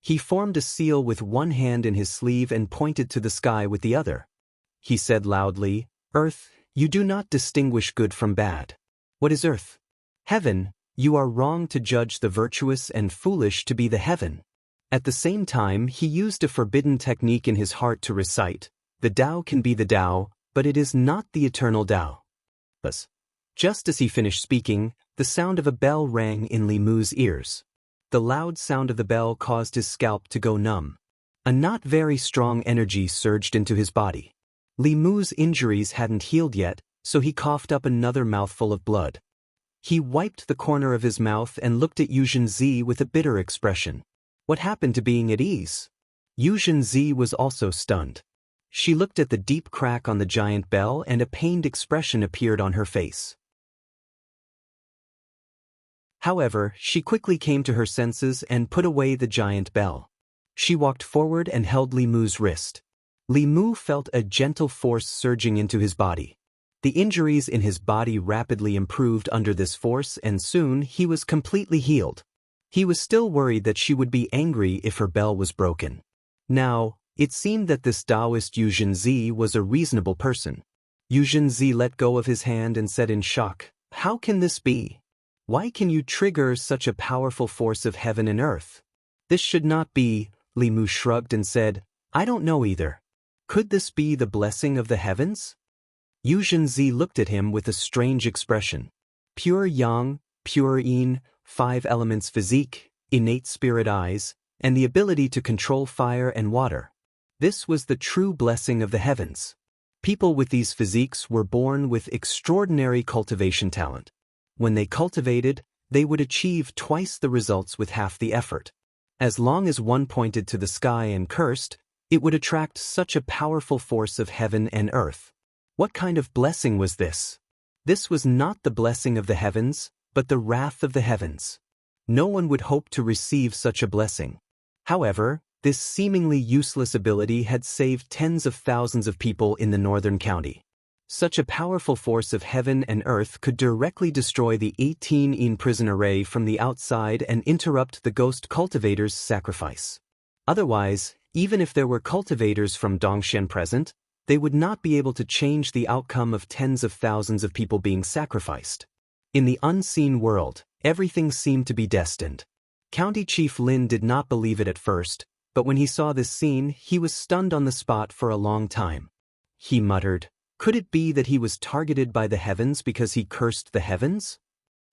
He formed a seal with one hand in his sleeve and pointed to the sky with the other. He said loudly, "Earth, you do not distinguish good from bad. What is earth? Heaven, you are wrong to judge the virtuous and foolish to be the heaven." At the same time, he used a forbidden technique in his heart to recite, "The Tao can be the Tao, but it is not the eternal Tao." Thus, just as he finished speaking, the sound of a bell rang in Li Mu's ears. The loud sound of the bell caused his scalp to go numb. A not very strong energy surged into his body. Li Mu's injuries hadn't healed yet, so he coughed up another mouthful of blood. He wiped the corner of his mouth and looked at Yu Zhenzi with a bitter expression. What happened to being at ease? Yu Zhenzi was also stunned. She looked at the deep crack on the giant bell and a pained expression appeared on her face. However, she quickly came to her senses and put away the giant bell. She walked forward and held Li Mu's wrist. Li Mu felt a gentle force surging into his body. The injuries in his body rapidly improved under this force and soon he was completely healed. He was still worried that she would be angry if her bell was broken. Now, it seemed that this Taoist Yu Zhenzi was a reasonable person. Yu Zhenzi let go of his hand and said in shock, "How can this be? Why can you trigger such a powerful force of heaven and earth? This should not be." Li Mu shrugged and said, "I don't know either. Could this be the blessing of the heavens?" Yu Zhenzi looked at him with a strange expression. Pure yang, pure yin, 5 elements physique, innate spirit eyes, and the ability to control fire and water. This was the true blessing of the heavens. People with these physiques were born with extraordinary cultivation talent. When they cultivated, they would achieve twice the results with half the effort. As long as one pointed to the sky and cursed, it would attract such a powerful force of heaven and earth. What kind of blessing was this? This was not the blessing of the heavens, but the wrath of the heavens. No one would hope to receive such a blessing. However, this seemingly useless ability had saved tens of thousands of people in the northern county. Such a powerful force of heaven and earth could directly destroy the 18-in prison array from the outside and interrupt the ghost cultivator's sacrifice. Otherwise, even if there were cultivators from Dongshan present, they would not be able to change the outcome of tens of thousands of people being sacrificed. In the unseen world, everything seemed to be destined. County Chief Lin did not believe it at first, but when he saw this scene, he was stunned on the spot for a long time. He muttered, "Could it be that he was targeted by the heavens because he cursed the heavens?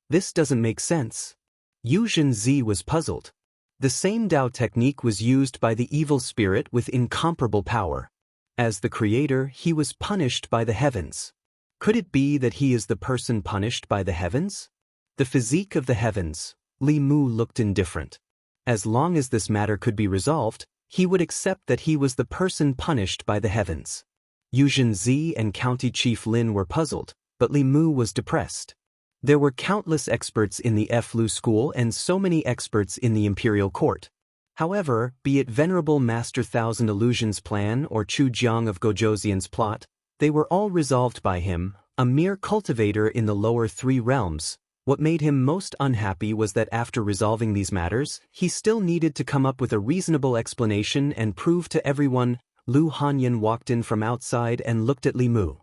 This doesn't make sense." Yu Zhenzi was puzzled. The same Tao technique was used by the evil spirit with incomparable power. As the creator, he was punished by the heavens. Could it be that he is the person punished by the heavens? The physique of the heavens. Li Mu looked indifferent. As long as this matter could be resolved, he would accept that he was the person punished by the heavens. Yu Zhenzi and County Chief Lin were puzzled, but Li Mu was depressed. There were countless experts in the Flu school and so many experts in the imperial court. However, be it Venerable Master Thousand Illusions' plan or Chu Jiang of Gojoseon's plot, they were all resolved by him, a mere cultivator in the lower 3 realms. What made him most unhappy was that after resolving these matters, he still needed to come up with a reasonable explanation and prove to everyone. Lu Hanyan walked in from outside and looked at Li Mu.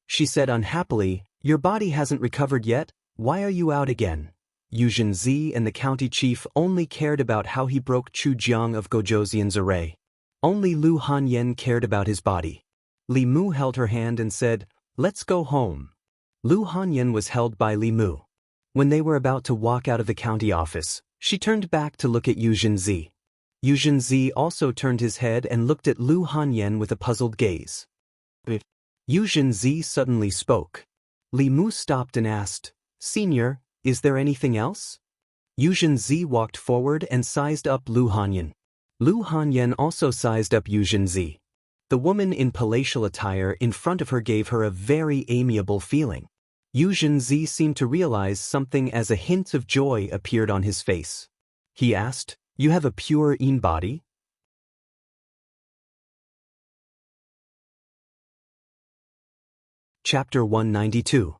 She said unhappily, "Your body hasn't recovered yet, why are you out again?" Yu Zhenzi and the county chief only cared about how he broke Chu Jiang of Gojoseon's array. Only Lu Hanyan cared about his body. Li Mu held her hand and said, "Let's go home." Lu Hanyan was held by Li Mu. When they were about to walk out of the county office, she turned back to look at Yu Zhenzi. Yu Zhenzi also turned his head and looked at Lu Hanyan with a puzzled gaze. Yu Zhenzi suddenly spoke. Li Mu stopped and asked, "Senior, is there anything else?" Yu Zhenzi walked forward and sized up Lu Hanyan. Lu Hanyan also sized up Yu Zhenzi. The woman in palatial attire in front of her gave her a very amiable feeling. Yu Zhenzi seemed to realize something as a hint of joy appeared on his face. He asked, "You have a pure Yin body?" Chapter 192.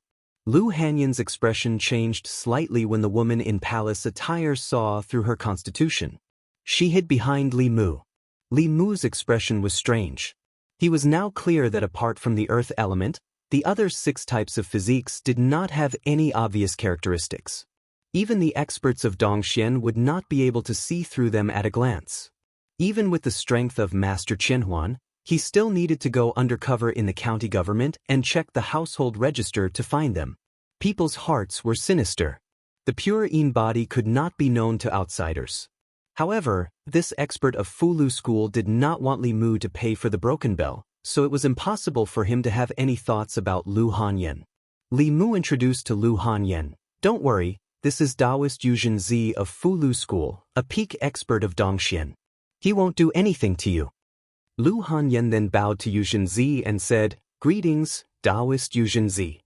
Lu Hanyan's expression changed slightly when the woman in palace attire saw through her constitution. She hid behind Li Mu. Li Mu's expression was strange. He was now clear that apart from the earth element, the other 6 types of physiques did not have any obvious characteristics. Even the experts of Dongxian would not be able to see through them at a glance. Even with the strength of Master Qianhuan, he still needed to go undercover in the county government and check the household register to find them. People's hearts were sinister. The pure Yin body could not be known to outsiders. However, this expert of Fulu school did not want Li Mu to pay for the broken bell, so it was impossible for him to have any thoughts about Lu Hanyan. Li Mu introduced to Lu Hanyan, "Don't worry, this is Taoist Yu Zhenzi of Fulu school, a peak expert of Dongxian. He won't do anything to you." Lu Hanyan then bowed to Yu Zhenzi and said, "Greetings, Taoist Yu Zhenzi."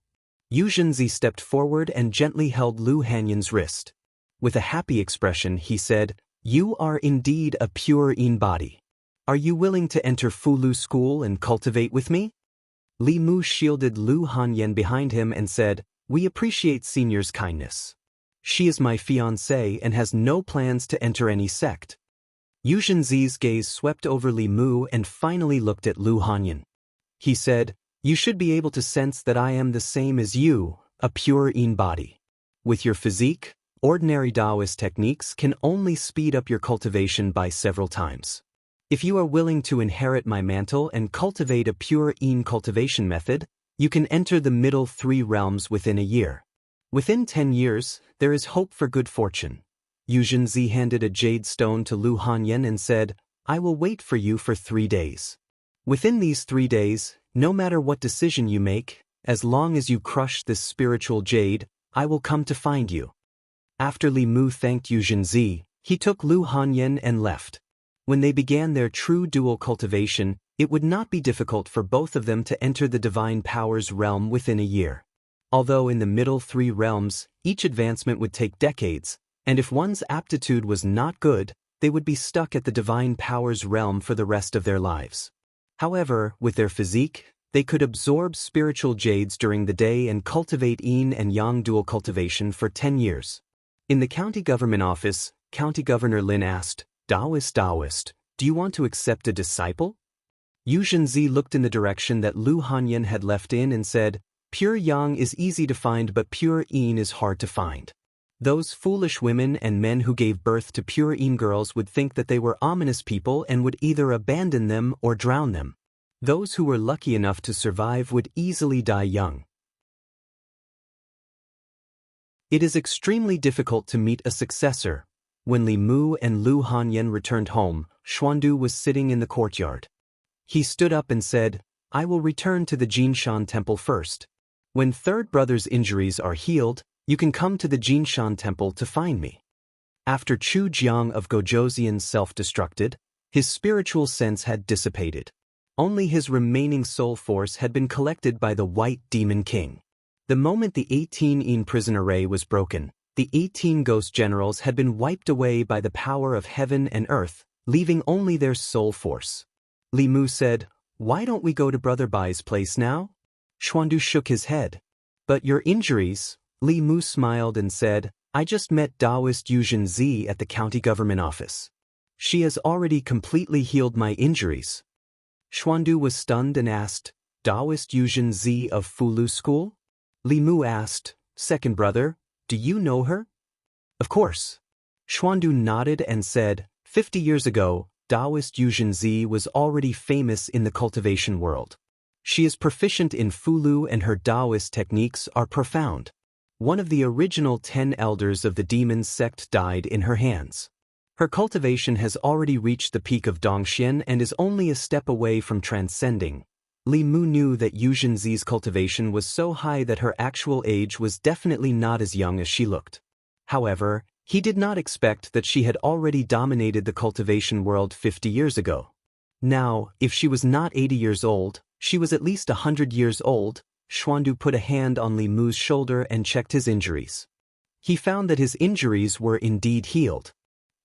Yu Zhenzi stepped forward and gently held Lu Hanyan's wrist. With a happy expression, he said, "You are indeed a pure Yin body. Are you willing to enter Fulu school and cultivate with me?" Li Mu shielded Lu Hanyan behind him and said, "We appreciate senior's kindness. She is my fiancée and has no plans to enter any sect." Yu Zhenzi's gaze swept over Li Mu and finally looked at Lu Hanyan. He said, "You should be able to sense that I am the same as you, a pure Yin body. With your physique, ordinary Taoist techniques can only speed up your cultivation by several times. If you are willing to inherit my mantle and cultivate a pure Yin cultivation method, you can enter the middle 3 realms within a year. Within 10 years, there is hope for good fortune." Yu Zhenzi handed a jade stone to Lu Hanyan and said, "I will wait for you for 3 days. Within these 3 days, no matter what decision you make, as long as you crush this spiritual jade, I will come to find you." After Li Mu thanked Yu Zhenzi, he took Lu Hanyan and left. When they began their true dual cultivation, it would not be difficult for both of them to enter the divine powers realm within a year. Although in the middle 3 realms, each advancement would take decades, and if one's aptitude was not good, they would be stuck at the divine powers realm for the rest of their lives. However, with their physique, they could absorb spiritual jades during the day and cultivate Yin and Yang dual cultivation for 10 years. In the county government office, County Governor Lin asked, Taoist, do you want to accept a disciple?" Yu Zhenzi looked in the direction that Lu Hanyan had left in and said, "Pure Yang is easy to find, but pure Yin is hard to find. Those foolish women and men who gave birth to pure Yin girls would think that they were ominous people and would either abandon them or drown them. Those who were lucky enough to survive would easily die young. It is extremely difficult to meet a successor." When Li Mu and Lu Hanyan returned home, Xuandu was sitting in the courtyard. He stood up and said, "I will return to the Jinshan temple first. When third brother's injuries are healed, you can come to the Jinshan temple to find me." After Chu Jiang of Gojoseon self-destructed, his spiritual sense had dissipated. Only his remaining soul force had been collected by the White Demon King. The moment the 18 Yin prison array was broken, the 18 ghost generals had been wiped away by the power of heaven and earth, leaving only their soul force. Li Mu said, "Why don't we go to Brother Bai's place now?" Xuandu shook his head. "But your injuries?" Li Mu smiled and said, "I just met Taoist Yu Zhenzi at the county government office. She has already completely healed my injuries." Xuandu was stunned and asked, "Taoist Yu Zhenzi of Fulu school?" Li Mu asked, "Second brother, do you know her?" "Of course." Xuandu nodded and said, 50 years ago, Taoist Yu Zhenzi was already famous in the cultivation world. She is proficient in Fulu and her Taoist techniques are profound. One of the original 10 elders of the demon sect died in her hands. Her cultivation has already reached the peak of Dongxian and is only a step away from transcending. Li Mu knew that Yu Zhenzi's cultivation was so high that her actual age was definitely not as young as she looked. However, he did not expect that she had already dominated the cultivation world 50 years ago. Now, if she was not 80 years old, she was at least 100 years old, Xuandu put a hand on Li Mu's shoulder and checked his injuries. He found that his injuries were indeed healed.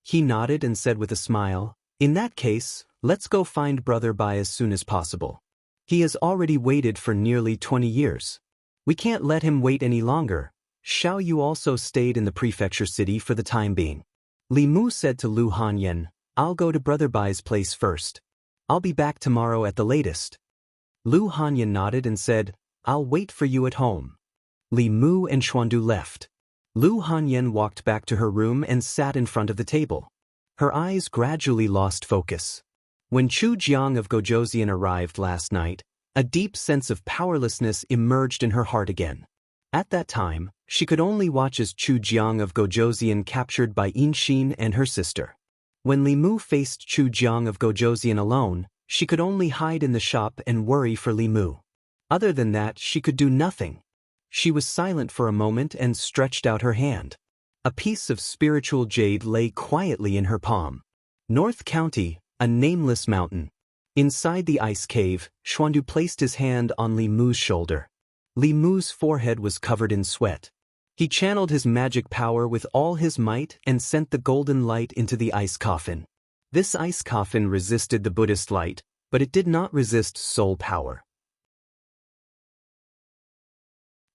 He nodded and said with a smile, "In that case, let's go find Brother Bai as soon as possible. He has already waited for nearly 20 years. We can't let him wait any longer." Xiao Yu also stayed in the prefecture city for the time being. Li Mu said to Lu Hanyan, "I'll go to Brother Bai's place first. I'll be back tomorrow at the latest." Lu Hanyan nodded and said, "I'll wait for you at home." Li Mu and Xuandu left. Lu Hanyan walked back to her room and sat in front of the table. Her eyes gradually lost focus. When Chu Jiang of Gojoseon arrived last night, a deep sense of powerlessness emerged in her heart again. At that time, she could only watch as Chu Jiang of Gojoseon captured by Inshin and her sister. When Li Mu faced Chu Jiang of Gojoseon alone, she could only hide in the shop and worry for Li Mu. Other than that, she could do nothing. She was silent for a moment and stretched out her hand. A piece of spiritual jade lay quietly in her palm. North County, a nameless mountain. Inside the ice cave, Xuandu placed his hand on Li Mu's shoulder. Li Mu's forehead was covered in sweat. He channeled his magic power with all his might and sent the golden light into the ice coffin. This ice coffin resisted the Buddhist light, but it did not resist soul power.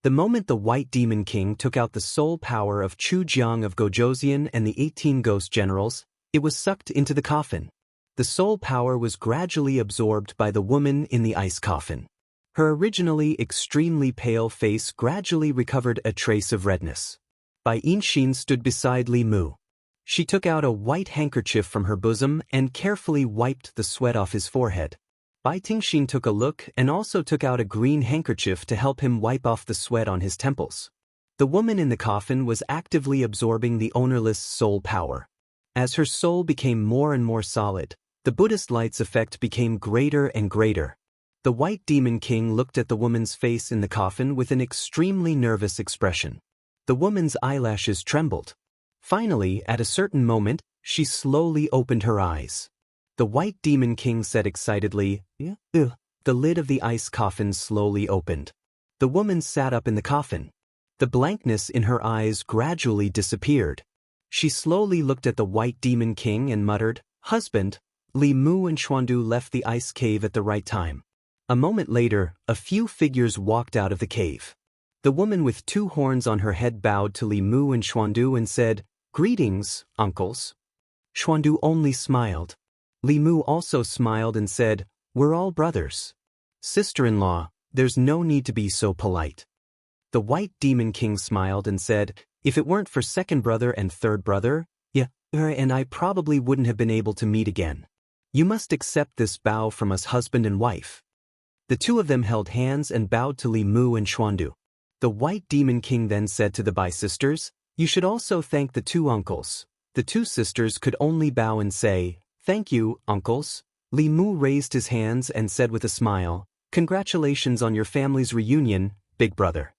The moment the White Demon King took out the soul power of Chu Jiang of Gojoseon and the 18 ghost generals, it was sucked into the coffin. The soul power was gradually absorbed by the woman in the ice coffin. Her originally extremely pale face gradually recovered a trace of redness. Bai Inshin stood beside Li Mu. She took out a white handkerchief from her bosom and carefully wiped the sweat off his forehead. Bai Tingshin took a look and also took out a green handkerchief to help him wipe off the sweat on his temples. The woman in the coffin was actively absorbing the ownerless soul power. As her soul became more and more solid, the Buddhist light's effect became greater and greater. The White Demon King looked at the woman's face in the coffin with an extremely nervous expression. The woman's eyelashes trembled. Finally, at a certain moment, she slowly opened her eyes. The White Demon King said excitedly, "Ugh." The lid of the ice coffin slowly opened. The woman sat up in the coffin. The blankness in her eyes gradually disappeared. She slowly looked at the White Demon King and muttered, "Husband." Li Mu and Xuandu left the ice cave at the right time. A moment later, a few figures walked out of the cave. The woman with 2 horns on her head bowed to Li Mu and Xuandu and said, "Greetings, uncles." Xuandu only smiled. Li Mu also smiled and said, "We're all brothers. Sister-in-law, there's no need to be so polite." The White Demon King smiled and said, "If it weren't for second brother and third brother, and I probably wouldn't have been able to meet again. You must accept this bow from us husband and wife." The two of them held hands and bowed to Li Mu and Xuandu. The White Demon King then said to the Bai sisters, "You should also thank the 2 uncles." The 2 sisters could only bow and say, "Thank you, uncles." Li Mu raised his hands and said with a smile, "Congratulations on your family's reunion, big brother.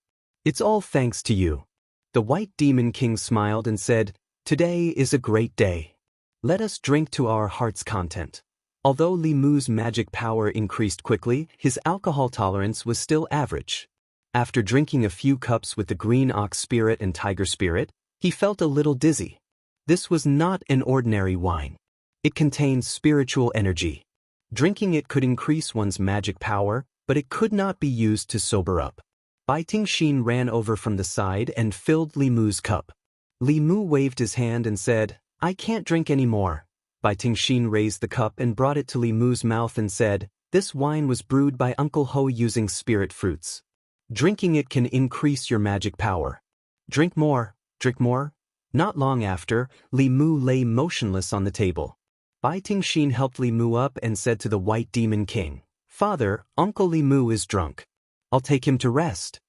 It's all thanks to you." The White Demon King smiled and said, "Today is a great day. Let us drink to our heart's content." Although Li Mu's magic power increased quickly, his alcohol tolerance was still average. After drinking a few cups with the green ox spirit and tiger spirit, he felt a little dizzy. This was not an ordinary wine. It contained spiritual energy. Drinking it could increase one's magic power, but it could not be used to sober up. Bai Tingshin ran over from the side and filled Li Mu's cup. Li Mu waved his hand and said, "I can't drink any more." Bai Tingshin raised the cup and brought it to Li Mu's mouth and said, "This wine was brewed by Uncle Ho using spirit fruits. Drinking it can increase your magic power. Drink more, drink more." Not long after, Li Mu lay motionless on the table. Bai Tingshin helped Li Mu up and said to the White Demon King, "Father, Uncle Li Mu is drunk. I'll take him to rest."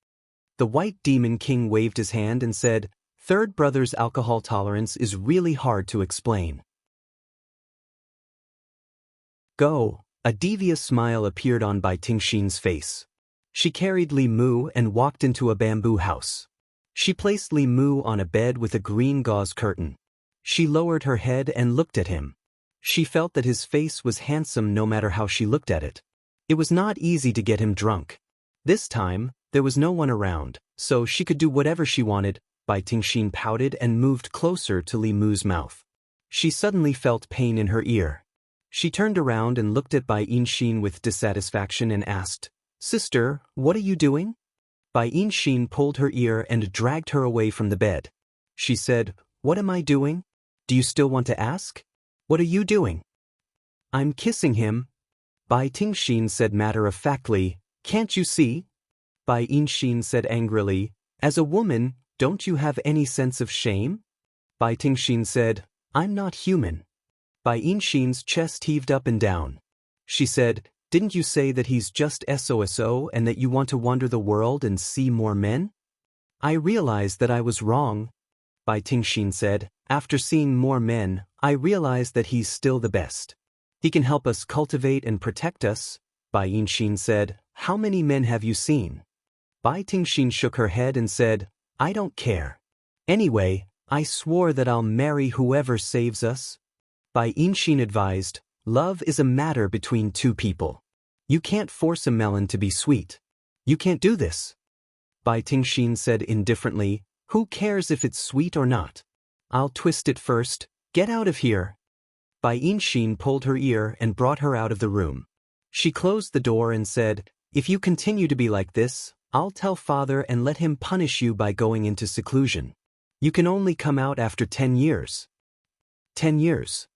The White Demon King waved his hand and said, "Third brother's alcohol tolerance is really hard to explain. Go." A devious smile appeared on Bai Tingshin's face. She carried Li Mu and walked into a bamboo house. She placed Li Mu on a bed with a green gauze curtain. She lowered her head and looked at him. She felt that his face was handsome no matter how she looked at it. It was not easy to get him drunk. This time, There was no one around, so she could do whatever she wanted. Bai Tingxin pouted and moved closer to Li Mu's mouth. She suddenly felt pain in her ear. She turned around and looked at Bai Yinxin with dissatisfaction and asked, "Sister, what are you doing?" Bai Yinxin pulled her ear and dragged her away from the bed. She said, "What am I doing? Do you still want to ask? What are you doing?" "I'm kissing him," Bai Tingxin said matter-of-factly. "Can't you see?" Bai Yinxin said angrily, "As a woman, don't you have any sense of shame?" Bai Tingxin said, "I'm not human." Bai Yinxin's chest heaved up and down. She said, "Didn't you say that he's just SOSO and that you want to wander the world and see more men?" "I realized that I was wrong," Bai Tingxin said. "After seeing more men, I realized that he's still the best. He can help us cultivate and protect us." Bai Yinxin said, "How many men have you seen?" Bai Tingxin shook her head and said, "I don't care. Anyway, I swore that I'll marry whoever saves us." Bai Yinxin advised, "Love is a matter between two people. You can't force a melon to be sweet. You can't do this." Bai Tingxin said indifferently, "Who cares if it's sweet or not? I'll twist it first. Get out of here." Bai Yinxin pulled her ear and brought her out of the room. She closed the door and said, "If you continue to be like this, I'll tell father and let him punish you by going into seclusion. You can only come out after 10 years. 10 years.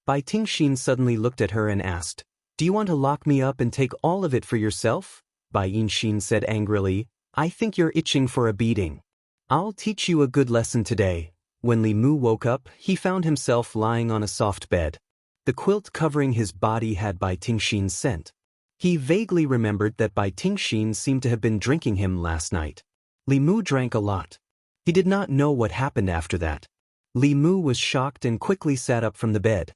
Bai Tingxin suddenly looked at her and asked, "Do you want to lock me up and take all of it for yourself?" Bai Yinxin said angrily, "I think you're itching for a beating. I'll teach you a good lesson today." When Li Mu woke up, he found himself lying on a soft bed. The quilt covering his body had Bai Tingxin's scent. He vaguely remembered that Bai Tingxin seemed to have been drinking him last night. Li Mu drank a lot. He did not know what happened after that. Li Mu was shocked and quickly sat up from the bed.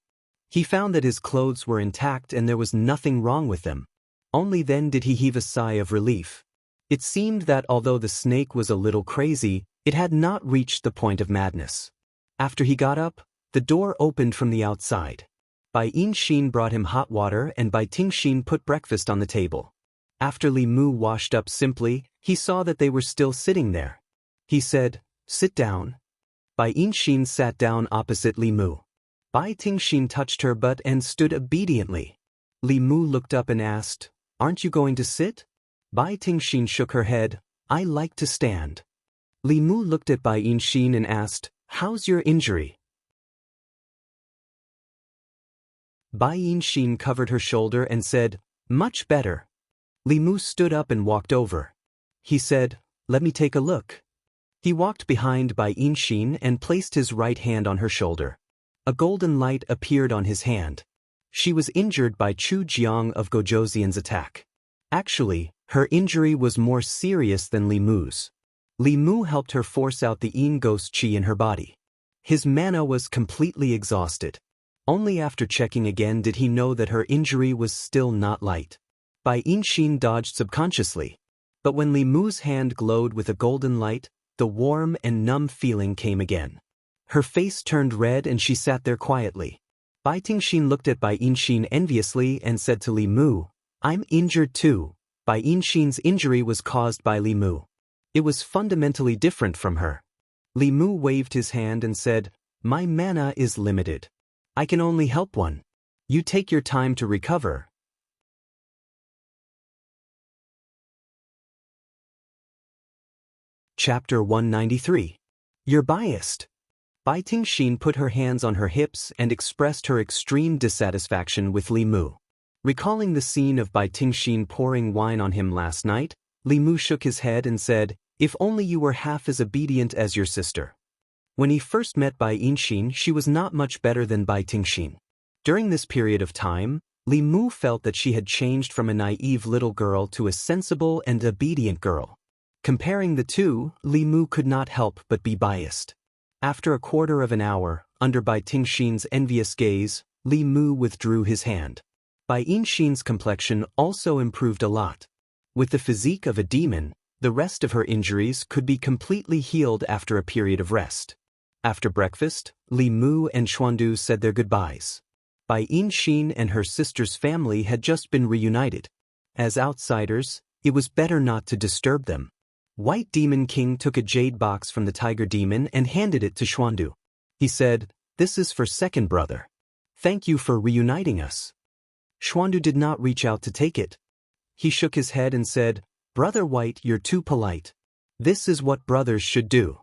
He found that his clothes were intact and there was nothing wrong with them. Only then did he heave a sigh of relief. It seemed that although the snake was a little crazy, it had not reached the point of madness. After he got up, the door opened from the outside. Bai Yinxin brought him hot water and Bai Tingxin put breakfast on the table. After Li Mu washed up simply, he saw that they were still sitting there. He said, "Sit down." Bai Yinxin sat down opposite Li Mu. Bai Tingxin touched her butt and stood obediently. Li Mu looked up and asked, "Aren't you going to sit?" Bai Tingxin shook her head, "I like to stand." Li Mu looked at Bai Yinxin and asked, "How's your injury?" Bai Yinxin covered her shoulder and said, "Much better." Li Mu stood up and walked over. He said, "Let me take a look." He walked behind Bai Yinxin and placed his right hand on her shoulder. A golden light appeared on his hand. She was injured by Chu Jiang of Gojoseon's attack. Actually, her injury was more serious than Li Mu's. Li Mu helped her force out the Yin ghost chi in her body. His mana was completely exhausted. Only after checking again did he know that her injury was still not light. Bai Yinxin dodged subconsciously. But when Li Mu's hand glowed with a golden light, the warm and numb feeling came again. Her face turned red and she sat there quietly. Bai Tingxin looked at Bai Yinxin enviously and said to Li Mu, "I'm injured too." Bai Yinxin's injury was caused by Li Mu. It was fundamentally different from her. Li Mu waved his hand and said, "My mana is limited. I can only help one. You take your time to recover." Chapter 193. You're biased. Bai Tingxin put her hands on her hips and expressed her extreme dissatisfaction with Li Mu. Recalling the scene of Bai Tingxin pouring wine on him last night, Li Mu shook his head and said, "If only you were half as obedient as your sister." When he first met Bai Yinxin, she was not much better than Bai Tingxin. During this period of time, Li Mu felt that she had changed from a naive little girl to a sensible and obedient girl. Comparing the two, Li Mu could not help but be biased. After a quarter of an hour, under Bai Tingxin's envious gaze, Li Mu withdrew his hand. Bai Yinxin's complexion also improved a lot. With the physique of a demon, the rest of her injuries could be completely healed after a period of rest. After breakfast, Li Mu and Xuandu said their goodbyes. Bai Yinxin and her sister's family had just been reunited. As outsiders, It was better not to disturb them. White Demon King took a jade box from the tiger demon and handed it to Xuandu. He said, "This is for second brother. Thank you for reuniting us." Xuandu did not reach out to take it. He shook his head and said, "Brother White, you're too polite. This is what brothers should do."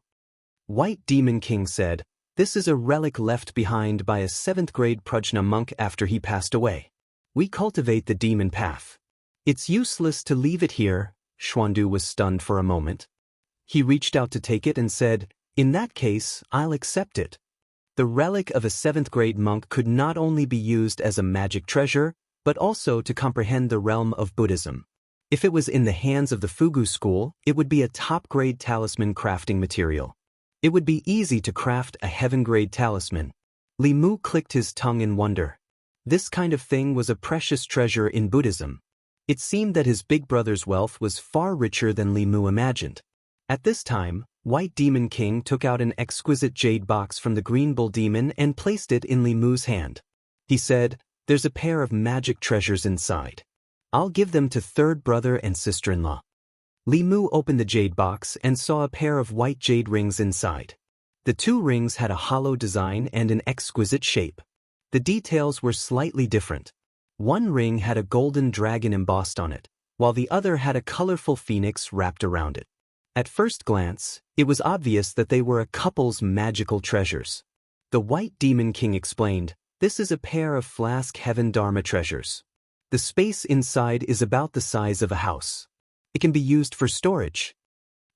White Demon King said, "This is a relic left behind by a 7th grade Prajna monk after he passed away. We cultivate the demon path. It's useless to leave it here." Xuandu was stunned for a moment. He reached out to take it and said, "In that case, I'll accept it." The relic of a 7th grade monk could not only be used as a magic treasure, but also to comprehend the realm of Buddhism. If it was in the hands of the Fugu school, it would be a top-grade talisman crafting material. It would be easy to craft a heaven-grade talisman. Li Mu clicked his tongue in wonder. This kind of thing was a precious treasure in Buddhism. It seemed that his big brother's wealth was far richer than Li Mu imagined. At this time, White Demon King took out an exquisite jade box from the Green Bull Demon and placed it in Li Mu's hand. He said, "There's a pair of magic treasures inside. I'll give them to third brother and sister-in-law." Li Mu opened the jade box and saw a pair of white jade rings inside. The 2 rings had a hollow design and an exquisite shape. The details were slightly different. One ring had a golden dragon embossed on it, while the other had a colorful phoenix wrapped around it. At first glance, it was obvious that they were a couple's magical treasures. The White Demon King explained, "This is a pair of Flask Heaven Dharma treasures. The space inside is about the size of a house. It can be used for storage."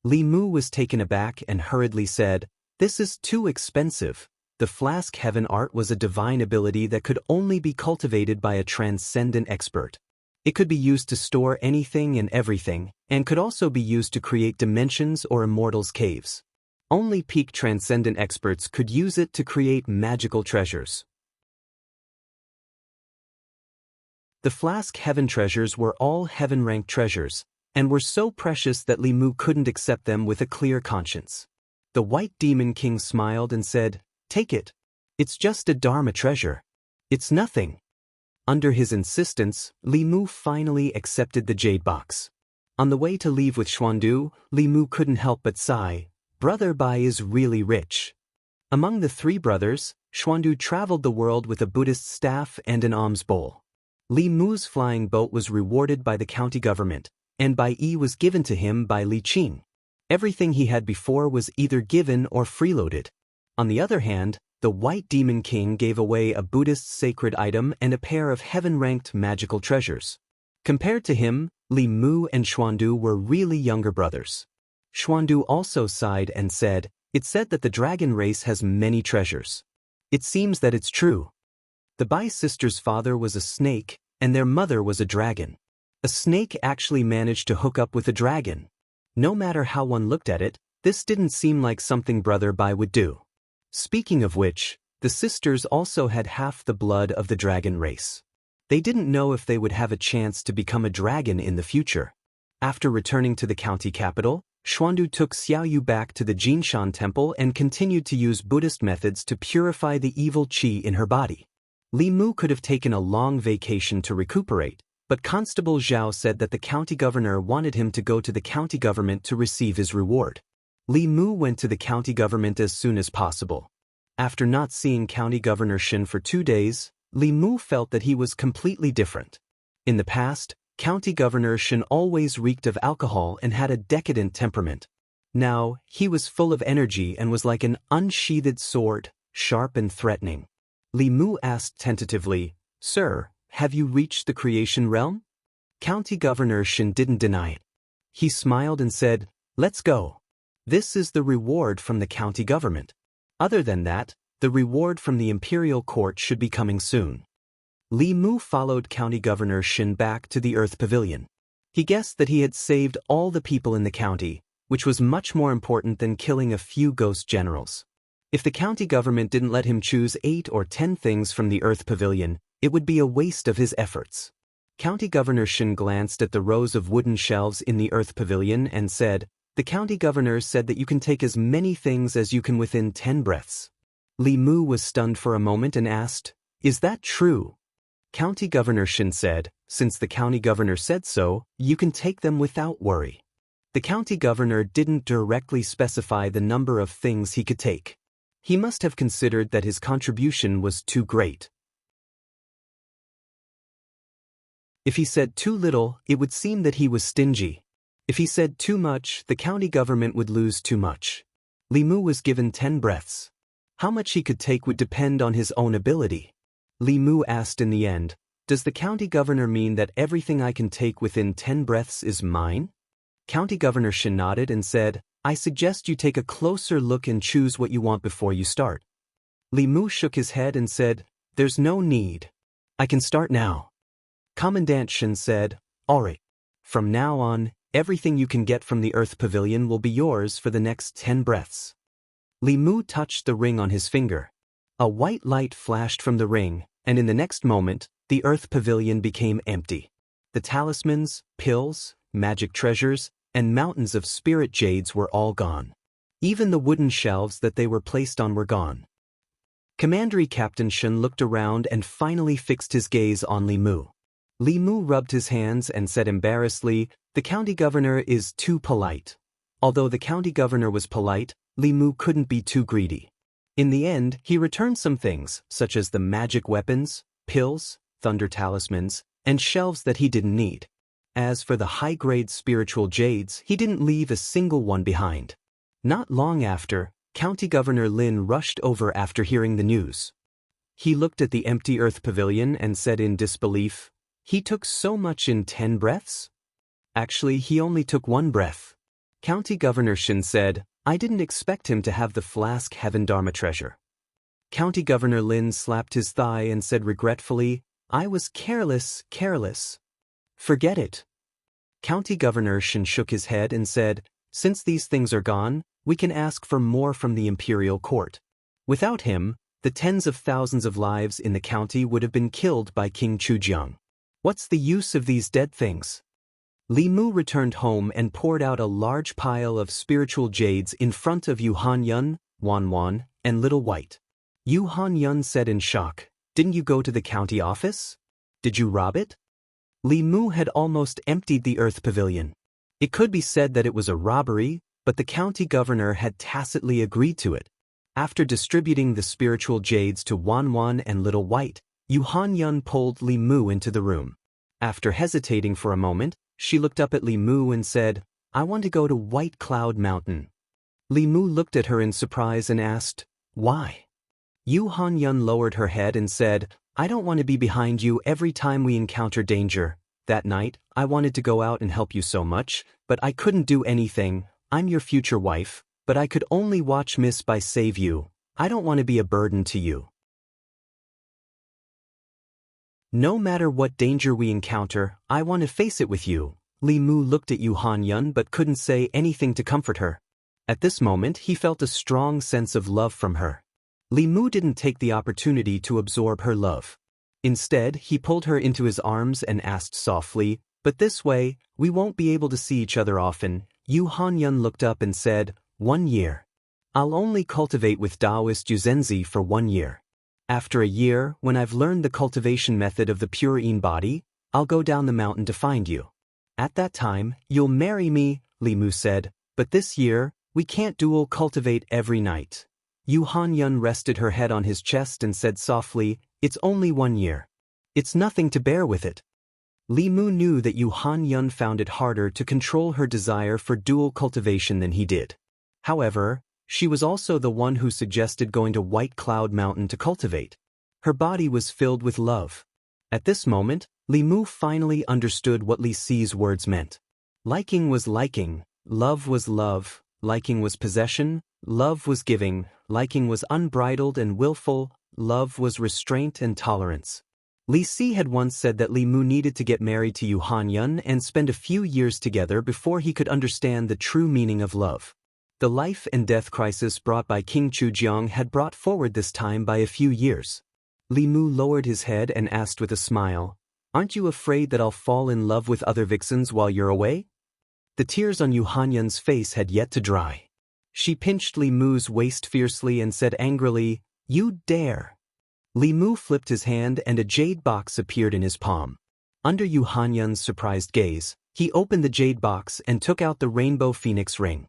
Li Mu was taken aback and hurriedly said, "This is too expensive. The Flask Heaven art was a divine ability that could only be cultivated by a transcendent expert. It could be used to store anything and everything, and could also be used to create dimensions or immortals' caves. Only peak transcendent experts could use it to create magical treasures." The Flask Heaven treasures were all heaven-ranked treasures, and were so precious that Li Mu couldn't accept them with a clear conscience. The White Demon King smiled and said, "Take it. It's just a Dharma treasure. It's nothing." Under his insistence, Li Mu finally accepted the jade box. On the way to leave with Xuandu, Li Mu couldn't help but sigh, "Brother Bai is really rich." Among the 3 brothers, Xuandu traveled the world with a Buddhist staff and an alms bowl. Li Mu's flying boat was rewarded by the county government, and Bai Yi was given to him by Li Qing. Everything he had before was either given or freeloaded. On the other hand, the White Demon King gave away a Buddhist sacred item and a pair of heaven-ranked magical treasures. Compared to him, Li Mu and Xuandu were really younger brothers. Xuandu also sighed and said, "It's said that the dragon race has many treasures. It seems that it's true." The Bai sisters' father was a snake, and their mother was a dragon. A snake actually managed to hook up with a dragon. No matter how one looked at it, this didn't seem like something Brother Bai would do. Speaking of which, the sisters also had half the blood of the dragon race. They didn't know if they would have a chance to become a dragon in the future. After returning to the county capital, Xuandu took Xiaoyu back to the Jinshan temple and continued to use Buddhist methods to purify the evil qi in her body. Li Mu could have taken a long vacation to recuperate, but Constable Zhao said that the county governor wanted him to go to the county government to receive his reward. Li Mu went to the county government as soon as possible. After not seeing County Governor Shin for 2 days, Li Mu felt that he was completely different. In the past, County Governor Shin always reeked of alcohol and had a decadent temperament. Now, he was full of energy and was like an unsheathed sword, sharp and threatening. Li Mu asked tentatively, "Sir, have you reached the creation realm?" County Governor Shin didn't deny it. He smiled and said, "Let's go. This is the reward from the county government. Other than that, the reward from the imperial court should be coming soon." Li Mu followed County Governor Shin back to the Earth Pavilion. He guessed that he had saved all the people in the county, which was much more important than killing a few ghost generals. If the county government didn't let him choose 8 or 10 things from the Earth Pavilion, it would be a waste of his efforts. County Governor Shin glanced at the rows of wooden shelves in the Earth Pavilion and said, "The county governor said that you can take as many things as you can within 10 breaths." Li Mu was stunned for a moment and asked, "Is that true?" County Governor Shin said, Since the county governor said so, you can take them without worry. The county governor didn't directly specify the number of things he could take. He must have considered that his contribution was too great. If he said too little, it would seem that he was stingy. If he said too much, the county government would lose too much. Li Mu was given 10 breaths. How much he could take would depend on his own ability. Li Mu asked in the end, "Does the county governor mean that everything I can take within 10 breaths is mine?" County Governor Shin nodded and said, "I suggest you take a closer look and choose what you want before you start." Li Mu shook his head and said, "There's no need. I can start now." Commandant Shin said, "All right. From now on, everything you can get from the Earth Pavilion will be yours for the next 10 breaths." Li Mu touched the ring on his finger. A white light flashed from the ring, and in the next moment, the Earth Pavilion became empty. The talismans, pills, magic treasures, and mountains of spirit jades were all gone. Even the wooden shelves that they were placed on were gone. Commandery Captain Shin looked around and finally fixed his gaze on Li Mu. Li Mu rubbed his hands and said embarrassedly, "The county governor is too polite." Although the county governor was polite, Li Mu couldn't be too greedy. In the end, he returned some things, such as the magic weapons, pills, thunder talismans, and shelves that he didn't need. As for the high-grade spiritual jades, he didn't leave a single one behind. Not long after, County Governor Lin rushed over after hearing the news. He looked at the empty Earth Pavilion and said in disbelief, "He took so much in 10 breaths? Actually, he only took 1 breath." County Governor Shin said, "I didn't expect him to have the flask Heaven Dharma treasure." County Governor Lin slapped his thigh and said regretfully, "I was careless. Forget it." County Governor Shin shook his head and said, "Since these things are gone, we can ask for more from the imperial court." Without him, the tens of thousands of lives in the county would have been killed by King Chujiang. What's the use of these dead things? Li Mu returned home and poured out a large pile of spiritual jades in front of Yu Han-yun, Wan-Wan, and Little White. Yu Han-yun said in shock, "Didn't you go to the county office? Did you rob it?" Li Mu had almost emptied the Earth Pavilion. It could be said that it was a robbery, but the county governor had tacitly agreed to it. After distributing the spiritual jades to Wan-Wan and Little White, Yu Han-yun pulled Li Mu into the room. After hesitating for a moment, she looked up at Li Mu and said, "I want to go to White Cloud Mountain." Li Mu looked at her in surprise and asked, "Why?" Yu Han-yun lowered her head and said, "I don't want to be behind you every time we encounter danger. That night, I wanted to go out and help you so much, but I couldn't do anything. I'm your future wife, but I could only watch Miss Bai save you. I don't want to be a burden to you. No matter what danger we encounter, I want to face it with you." Li Mu looked at Yu Han-yun but couldn't say anything to comfort her. At this moment, he felt a strong sense of love from her. Li Mu didn't take the opportunity to absorb her love. Instead, he pulled her into his arms and asked softly, "But this way, we won't be able to see each other often." Yu Han-yun looked up and said, "1 year. I'll only cultivate with Taoist Yuzenzi for 1 year. After a year, when I've learned the cultivation method of the pure Yin body, I'll go down the mountain to find you. At that time, you'll marry me," Li Mu said, "but this year, we can't dual cultivate every night." Yu Han-yun rested her head on his chest and said softly, "It's only 1 year. It's nothing to bear with it." Li Mu knew that Yu Han-yun found it harder to control her desire for dual cultivation than he did. However, she was also the one who suggested going to White Cloud Mountain to cultivate. Her body was filled with love. At this moment, Li Mu finally understood what Li Si's words meant. Liking was liking, love was love, liking was possession, love was giving, liking was unbridled and willful, love was restraint and tolerance. Li Si had once said that Li Mu needed to get married to Yu Han-yun and spend a few years together before he could understand the true meaning of love. The life and death crisis brought by King Chujiang had brought forward this time by a few years. Li Mu lowered his head and asked with a smile, "Aren't you afraid that I'll fall in love with other vixens while you're away?" The tears on Yu Han-yun's face had yet to dry. She pinched Li Mu's waist fiercely and said angrily, "You dare!" Li Mu flipped his hand and a jade box appeared in his palm. Under Yu Hanyan's surprised gaze, he opened the jade box and took out the rainbow phoenix ring.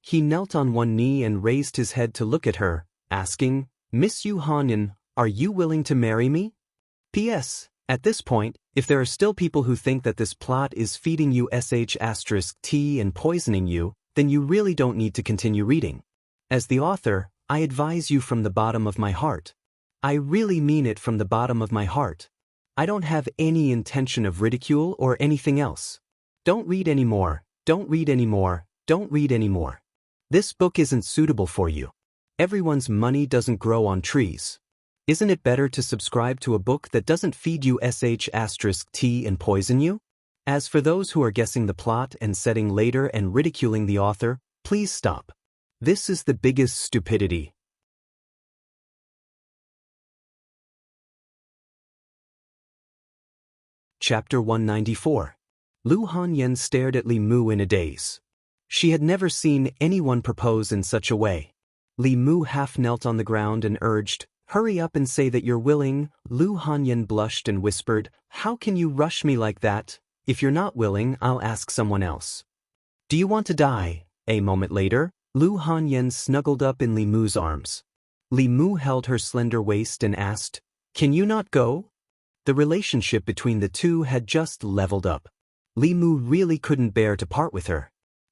He knelt on one knee and raised his head to look at her, asking, "Miss Yu Hanyan, are you willing to marry me?" P.S. At this point, if there are still people who think that this plot is feeding you *T and poisoning you, then you really don't need to continue reading. As the author, I advise you from the bottom of my heart. I really mean it from the bottom of my heart. I don't have any intention of ridicule or anything else. Don't read anymore, don't read anymore, don't read anymore. This book isn't suitable for you. Everyone's money doesn't grow on trees. Isn't it better to subscribe to a book that doesn't feed you *T and poison you? As for those who are guessing the plot and setting later and ridiculing the author, please stop. This is the biggest stupidity. Chapter 194. Lu Hanyan stared at Li Mu in a daze. She had never seen anyone propose in such a way. Li Mu half knelt on the ground and urged, "Hurry up and say that you're willing." Lu Hanyan blushed and whispered, "How can you rush me like that? If you're not willing, I'll ask someone else." "Do you want to die?" A moment later, Lu Hanyan snuggled up in Li Mu's arms. Li Mu held her slender waist and asked, "Can you not go?" The relationship between the two had just leveled up. Li Mu really couldn't bear to part with her.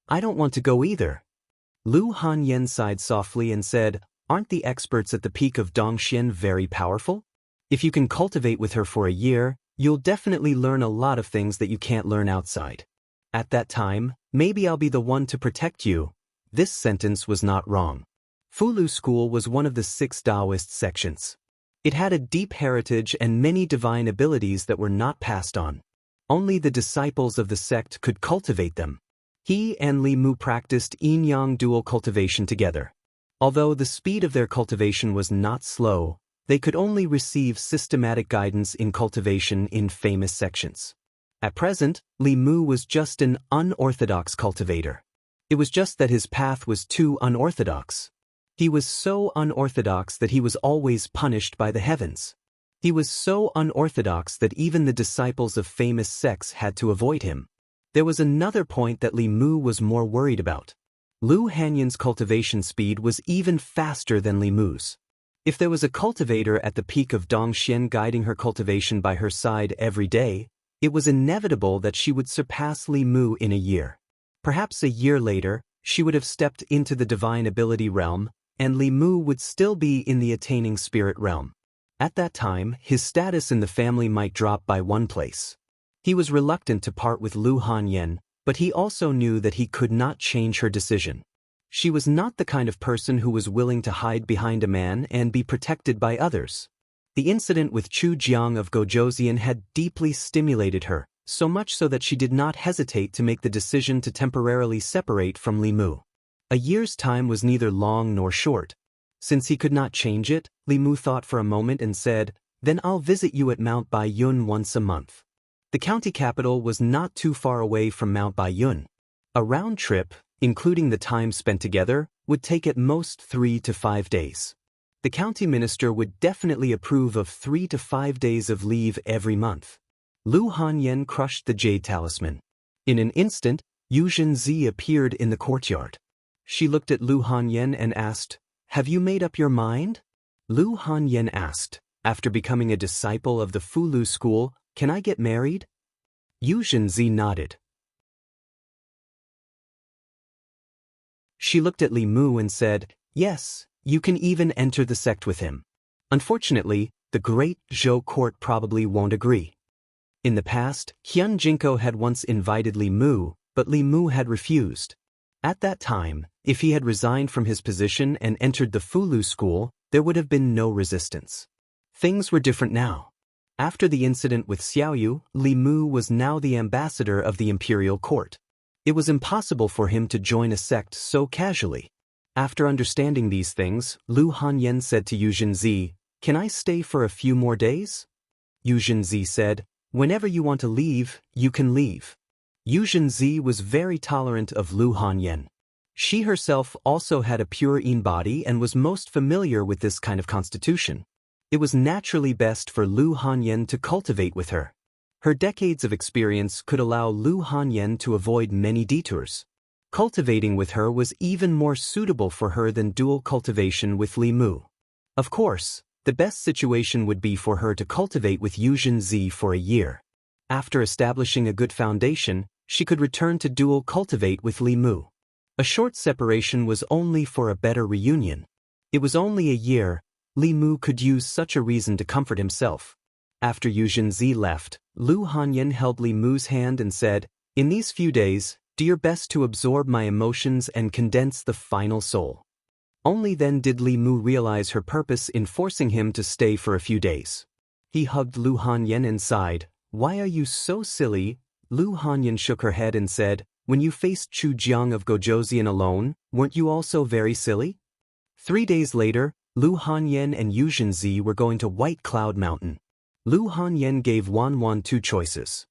"I don't want to go either." Lu Hanyan sighed softly and said, "Aren't the experts at the peak of Dongxian very powerful? If you can cultivate with her for a year, you'll definitely learn a lot of things that you can't learn outside. At that time, maybe I'll be the one to protect you." This sentence was not wrong. Fulu School was one of the 6 Taoist sections. It had a deep heritage and many divine abilities that were not passed on. Only the disciples of the sect could cultivate them. He and Li Mu practiced yin-yang dual cultivation together. Although the speed of their cultivation was not slow, they could only receive systematic guidance in cultivation in famous sections. At present, Li Mu was just an unorthodox cultivator. It was just that his path was too unorthodox. He was so unorthodox that he was always punished by the heavens. He was so unorthodox that even the disciples of famous sects had to avoid him. There was another point that Li Mu was more worried about. Lu Hanyan's cultivation speed was even faster than Li Mu's. If there was a cultivator at the peak of Dongxian guiding her cultivation by her side every day, it was inevitable that she would surpass Li Mu in a year. Perhaps a year later, she would have stepped into the divine ability realm, and Li Mu would still be in the attaining spirit realm. At that time, his status in the family might drop by one place. He was reluctant to part with Lu Hanyan, but he also knew that he could not change her decision. She was not the kind of person who was willing to hide behind a man and be protected by others. The incident with Chu Jiang of Gojoseon had deeply stimulated her, so much so that she did not hesitate to make the decision to temporarily separate from Li Mu. A year's time was neither long nor short. Since he could not change it, Li Mu thought for a moment and said, "Then I'll visit you at Mount Baiyun once a month." The county capital was not too far away from Mount Baiyun. A round trip, including the time spent together, would take at most 3 to 5 days. The county minister would definitely approve of 3 to 5 days of leave every month. Lu Hanyan crushed the jade talisman. In an instant, Yu Zhenzi appeared in the courtyard. She looked at Lu Hanyan and asked, "Have you made up your mind?" Lu Hanyan asked, "After becoming a disciple of the Fulu School, can I get married?" Yu Zhenzi nodded. She looked at Li Mu and said, "Yes, you can even enter the sect with him. Unfortunately, the great Zhou court probably won't agree." In the past, Hyun Jinko had once invited Li Mu, but Li Mu had refused. At that time, if he had resigned from his position and entered the Fulu School, there would have been no resistance. Things were different now. After the incident with Xiaoyu, Li Mu was now the ambassador of the imperial court. It was impossible for him to join a sect so casually. After understanding these things, Lu Hanyan said to Yu Zhenzi, "Can I stay for a few more days?" Yu Zhenzi said, "Whenever you want to leave, you can leave." Yu Zhenzi was very tolerant of Lu Hanyan. She herself also had a pure yin body and was most familiar with this kind of constitution. It was naturally best for Lu Hanyan to cultivate with her. Her decades of experience could allow Lu Hanyan to avoid many detours. Cultivating with her was even more suitable for her than dual cultivation with Li Mu. Of course, the best situation would be for her to cultivate with Yu Zhenzi for a year. After establishing a good foundation, she could return to dual cultivate with Li Mu. A short separation was only for a better reunion. It was only a year. Li Mu could use such a reason to comfort himself. After Yu Zhenzi left, Lu Hanyan held Li Mu's hand and said, "In these few days, do your best to absorb my emotions and condense the final soul." Only then did Li Mu realize her purpose in forcing him to stay for a few days. He hugged Lu Hanyan and sighed, "Why are you so silly?" Lu Hanyan shook her head and said, "When you faced Chu Jiang of Gojoseon alone, weren't you also very silly?" 3 days later, Lu Hanyan and Yu Zhenzi were going to White Cloud Mountain. Lu Hanyan gave Wanwan 2 choices.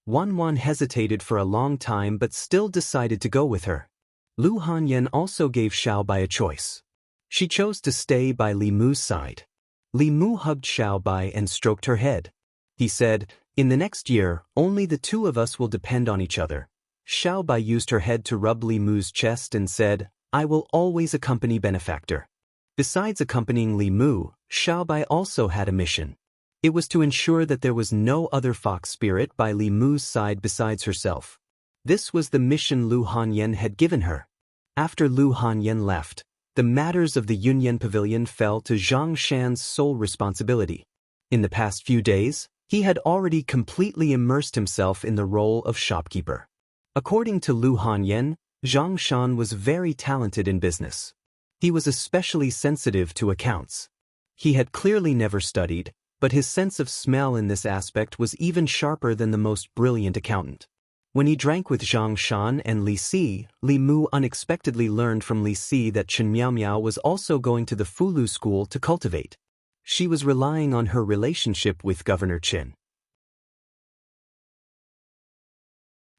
Wanwan hesitated for a long time but still decided to go with her. Lu Hanyan also gave Xiaobai a choice. She chose to stay by Li Mu's side. Li Mu hugged Xiaobai and stroked her head. He said, "In the next year, only the 2 of us will depend on each other." Xiaobai used her head to rub Li Mu's chest and said, "I will always accompany benefactor." Besides accompanying Li Mu, Xiaobai also had a mission. It was to ensure that there was no other fox spirit by Li Mu's side besides herself. This was the mission Lu Hanyan had given her. After Lu Hanyan left, the matters of the Yunyan Pavilion fell to Zhang Shan's sole responsibility. In the past few days, he had already completely immersed himself in the role of shopkeeper. According to Lu Hanyan, Zhang Shan was very talented in business. He was especially sensitive to accounts. He had clearly never studied, but his sense of smell in this aspect was even sharper than the most brilliant accountant. When he drank with Zhang Shan and Li Si, Li Mu unexpectedly learned from Li Si that Chen Miaomiao was also going to the Fulu school to cultivate. She was relying on her relationship with Governor Chen.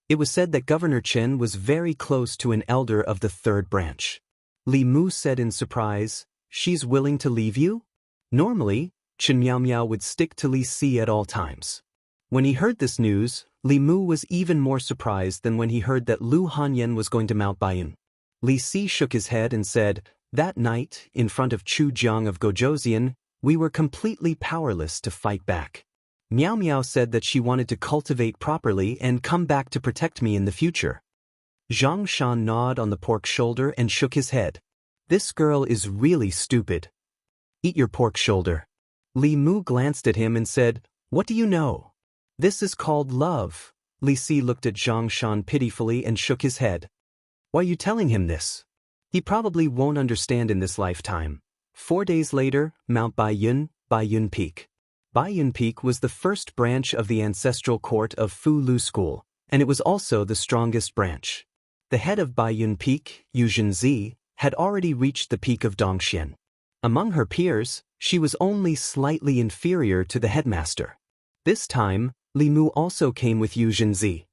It was said that Governor Chen was very close to an elder of the 3rd branch. Li Mu said in surprise, "She's willing to leave you?" Normally, Chen Miaomiao would stick to Li Si at all times. When he heard this news, Li Mu was even more surprised than when he heard that Lu Hanyan was going to Mount Baiyun. Li Si shook his head and said, "That night, in front of Chu Jiang of Gojoseon, we were completely powerless to fight back. Miao Miao said that she wanted to cultivate properly and come back to protect me in the future." Zhang Shan gnawed on the pork shoulder and shook his head. "This girl is really stupid. Eat your pork shoulder." Li Mu glanced at him and said, "What do you know? This is called love." Li Si looked at Zhang Shan pitifully and shook his head. "Why are you telling him this? He probably won't understand in this lifetime." 4 days later, Mount Baiyun Peak. Baiyun Peak was the first branch of the ancestral court of Fu Lu School, and it was also the strongest branch. The head of Baiyun Peak, Yu Zhenzi, had already reached the peak of Dongxian. Among her peers, she was only slightly inferior to the headmaster. This time, Li Mu also came with Yu Zhenzi.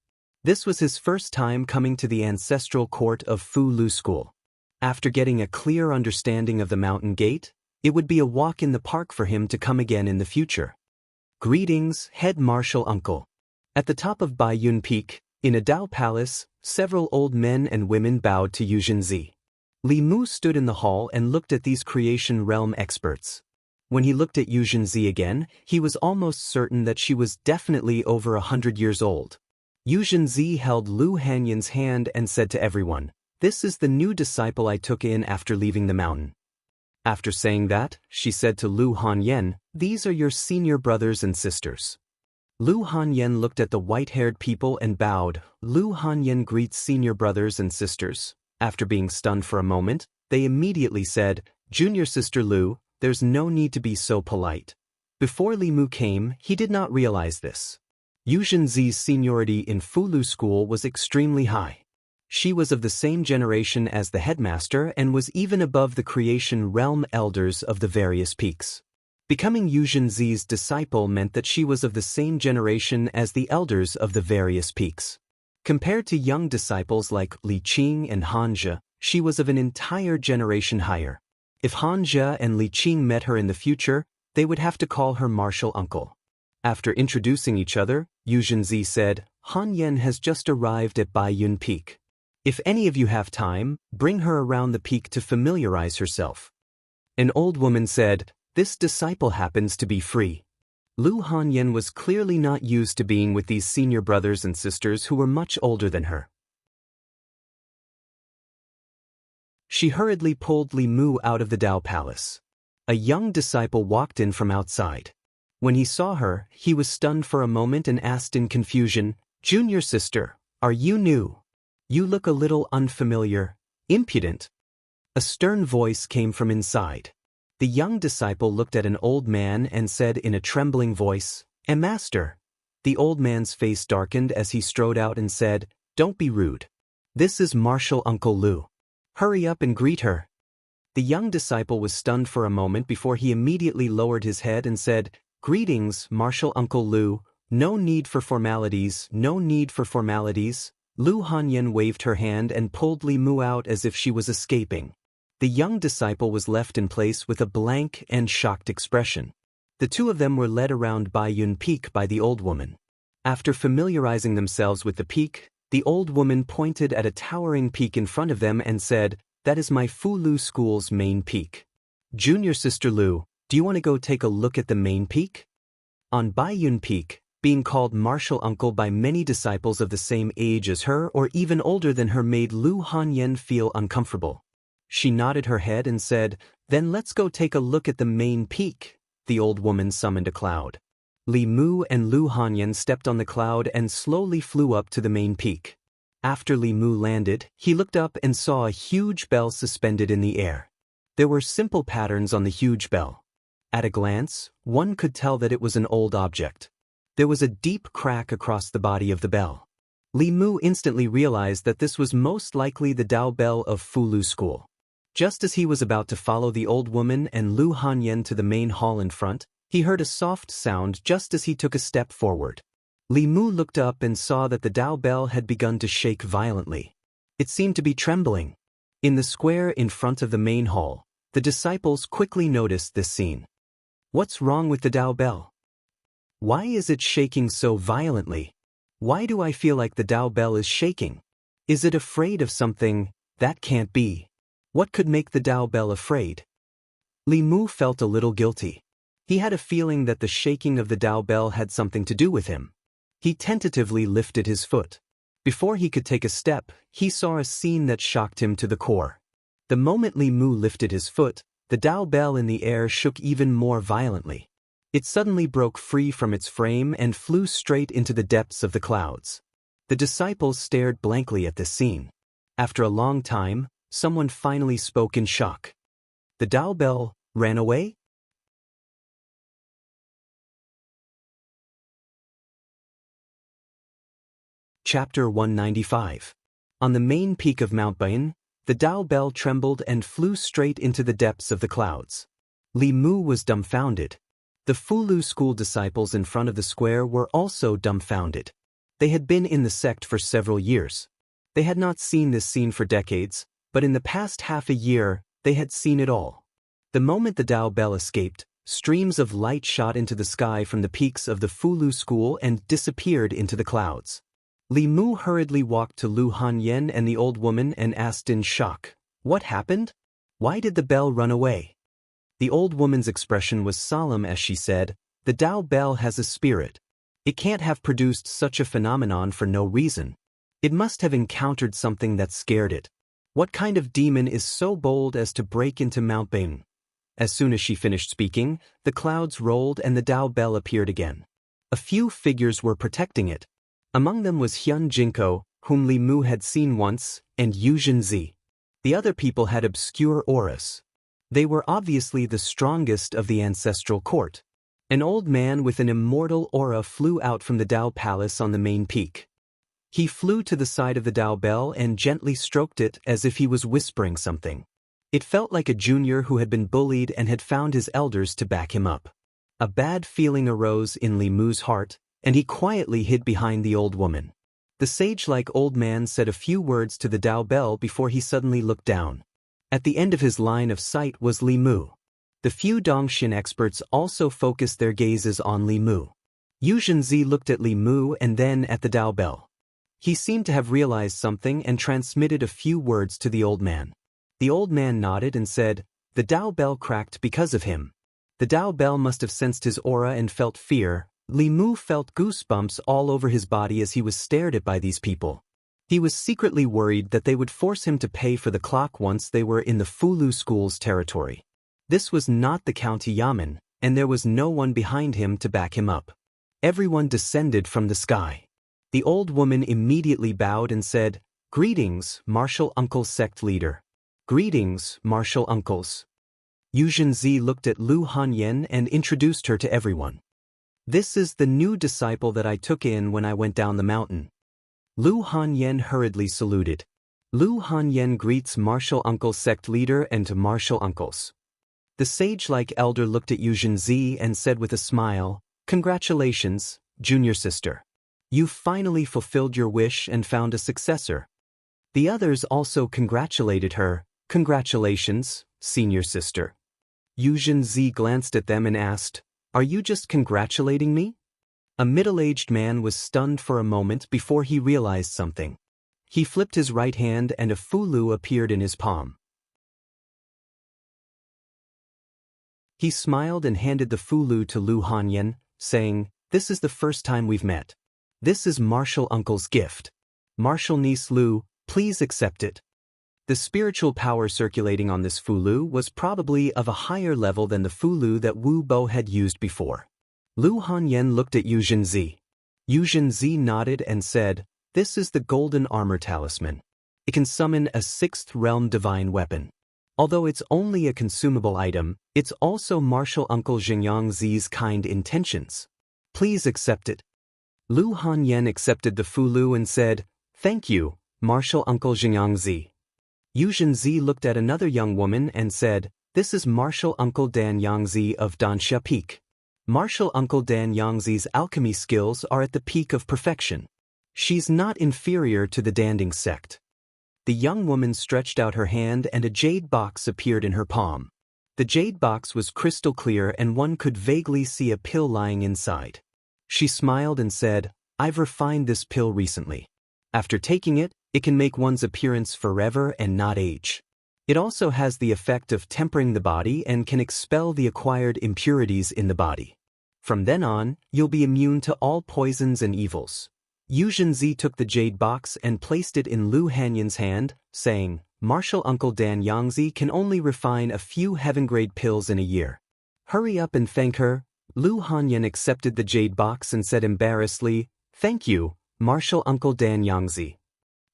This was his first time coming to the ancestral court of Fu Lu School. After getting a clear understanding of the mountain gate, it would be a walk in the park for him to come again in the future. Greetings, head marshal uncle. At the top of Baiyun Peak, in a Dao palace, several old men and women bowed to Yu Zhenzi. Li Mu stood in the hall and looked at these creation realm experts. When he looked at Yu Zhenzi again, he was almost certain that she was definitely over 100 years old. Yu Zhenzi held Lu Hanyan's hand and said to everyone, "This is the new disciple I took in after leaving the mountain." After saying that, she said to Lu Hanyan, "These are your senior brothers and sisters." Lu Hanyan looked at the white-haired people and bowed. Lu Hanyan greets senior brothers and sisters. After being stunned for a moment, they immediately said, "Junior sister Lu, there's no need to be so polite." Before Li Mu came, he did not realize this. Yu Zhenzi's seniority in Fulu School was extremely high. She was of the same generation as the headmaster and was even above the creation realm elders of the various peaks. Becoming Yu Zhenzi's disciple meant that she was of the same generation as the elders of the various peaks. Compared to young disciples like Li Qing and Han Zhe, she was of an entire generation higher. If Han Zhe and Li Qing met her in the future, they would have to call her martial uncle. After introducing each other, Yuzhenzi said, Han Yan has just arrived at Baiyun Peak. If any of you have time, bring her around the peak to familiarize herself. An old woman said, this disciple happens to be free. Lu Hanyan was clearly not used to being with these senior brothers and sisters who were much older than her. She hurriedly pulled Li Mu out of the Dao Palace. A young disciple walked in from outside. When he saw her, he was stunned for a moment and asked in confusion, Junior sister, are you new? You look a little unfamiliar, impudent. A stern voice came from inside. The young disciple looked at an old man and said in a trembling voice, Master. The old man's face darkened as he strode out and said, Don't be rude. This is Martial Uncle Lu. Hurry up and greet her. The young disciple was stunned for a moment before he immediately lowered his head and said, Greetings, Martial Uncle Lu. No need for formalities, no need for formalities. Lu Hanyan waved her hand and pulled Li Mu out as if she was escaping. The young disciple was left in place with a blank and shocked expression. The two of them were led around Baiyun Peak by the old woman. After familiarizing themselves with the peak, the old woman pointed at a towering peak in front of them and said, That is my Fulu school's main peak. Junior sister Lu, do you want to go take a look at the main peak? On Baiyun Peak, being called martial uncle by many disciples of the same age as her or even older than her made Lu Hanyan feel uncomfortable. She nodded her head and said, Then let's go take a look at the main peak. The old woman summoned a cloud. Li Mu and Lu Hanyan stepped on the cloud and slowly flew up to the main peak. After Li Mu landed, he looked up and saw a huge bell suspended in the air. There were simple patterns on the huge bell. At a glance, one could tell that it was an old object. There was a deep crack across the body of the bell. Li Mu instantly realized that this was most likely the Dao bell of Fulu School. Just as he was about to follow the old woman and Lu Hanyan to the main hall in front, he heard a soft sound just as he took a step forward. Li Mu looked up and saw that the Dao bell had begun to shake violently. It seemed to be trembling. In the square in front of the main hall, the disciples quickly noticed this scene. What's wrong with the Dao bell? Why is it shaking so violently? Why do I feel like the Dao bell is shaking? Is it afraid of something? That can't be. What could make the Dao bell afraid? Li Mu felt a little guilty. He had a feeling that the shaking of the Dao bell had something to do with him. He tentatively lifted his foot. Before he could take a step, he saw a scene that shocked him to the core. The moment Li Mu lifted his foot, the Dao bell in the air shook even more violently. It suddenly broke free from its frame and flew straight into the depths of the clouds. The disciples stared blankly at this scene. After a long time, someone finally spoke in shock. The Dao bell ran away? Chapter 195. On the main peak of Mount Baiyun, the Dao bell trembled and flew straight into the depths of the clouds. Li Mu was dumbfounded. The Fulu school disciples in front of the square were also dumbfounded. They had been in the sect for several years. They had not seen this scene for decades, but in the past half a year, they had seen it all. The moment the Dao bell escaped, streams of light shot into the sky from the peaks of the Fulu school and disappeared into the clouds. Li Mu hurriedly walked to Lu Hanyan and the old woman and asked in shock, What happened? Why did the bell run away? The old woman's expression was solemn as she said, The Dao bell has a spirit. It can't have produced such a phenomenon for no reason. It must have encountered something that scared it. What kind of demon is so bold as to break into Mount Baiyun? As soon as she finished speaking, the clouds rolled and the Dao bell appeared again. A few figures were protecting it. Among them was Hyun Jinko, whom Li Mu had seen once, and Yuzhen Zi. The other people had obscure auras. They were obviously the strongest of the ancestral court. An old man with an immortal aura flew out from the Dao Palace on the main peak. He flew to the side of the Dao bell and gently stroked it as if he was whispering something. It felt like a junior who had been bullied and had found his elders to back him up. A bad feeling arose in Li Mu's heart, and he quietly hid behind the old woman. The sage-like old man said a few words to the Dao bell before he suddenly looked down. At the end of his line of sight was Li Mu. The few Dongxin experts also focused their gazes on Li Mu. Yu Zhenzi looked at Li Mu and then at the Dao Bell. He seemed to have realized something and transmitted a few words to the old man. The old man nodded and said, "The Dao Bell cracked because of him." The Dao Bell must have sensed his aura and felt fear. Li Mu felt goosebumps all over his body as he was stared at by these people. He was secretly worried that they would force him to pay for the clock once they were in the Fulu school's territory. This was not the county yamen, and there was no one behind him to back him up. Everyone descended from the sky. The old woman immediately bowed and said, "Greetings, martial uncle sect leader." "Greetings, martial uncles." Yu Zhenzi looked at Lu Hanyan and introduced her to everyone. "This is the new disciple that I took in when I went down the mountain." Lu Hanyan hurriedly saluted. Lu Hanyan greets martial uncle sect leader and martial uncles. The sage-like elder looked at Yu Zhenzi and said with a smile, "Congratulations, junior sister. You finally fulfilled your wish and found a successor." The others also congratulated her. "Congratulations, senior sister." Yu Zhenzi glanced at them and asked, "Are you just congratulating me?" A middle-aged man was stunned for a moment before he realized something. He flipped his right hand and a fulu appeared in his palm. He smiled and handed the fulu to Lu Hanyan, saying, "This is the first time we've met. This is martial uncle's gift. Martial niece Lu, please accept it." The spiritual power circulating on this fulu was probably of a higher level than the fulu that Wu Bo had used before. Lu Hanyan looked at Yu Zhenzi. Yu Zhenzi nodded and said, "This is the golden armor talisman. It can summon a sixth realm divine weapon. Although it's only a consumable item, it's also martial uncle Xingyang Zi's kind intentions. Please accept it." Lu Hanyan accepted the fulu and said, "Thank you, martial uncle Xingyang Zi." Yu Zhenzi looked at another young woman and said, "This is martial uncle Dan Yangzi of Danxia Peak. Martial uncle Dan Yangzi's alchemy skills are at the peak of perfection. She's not inferior to the Danding sect." The young woman stretched out her hand and a jade box appeared in her palm. The jade box was crystal clear and one could vaguely see a pill lying inside. She smiled and said, "I've refined this pill recently. After taking it, it can make one's appearance forever and not age. It also has the effect of tempering the body and can expel the acquired impurities in the body. From then on, you'll be immune to all poisons and evils." Yu Zhenzi took the jade box and placed it in Lu Hanyan's hand, saying, "Martial uncle Dan Yangzi can only refine a few heaven-grade pills in a year. Hurry up and thank her." Lu Hanyan accepted the jade box and said embarrassedly, "Thank you, martial uncle Dan Yangzi."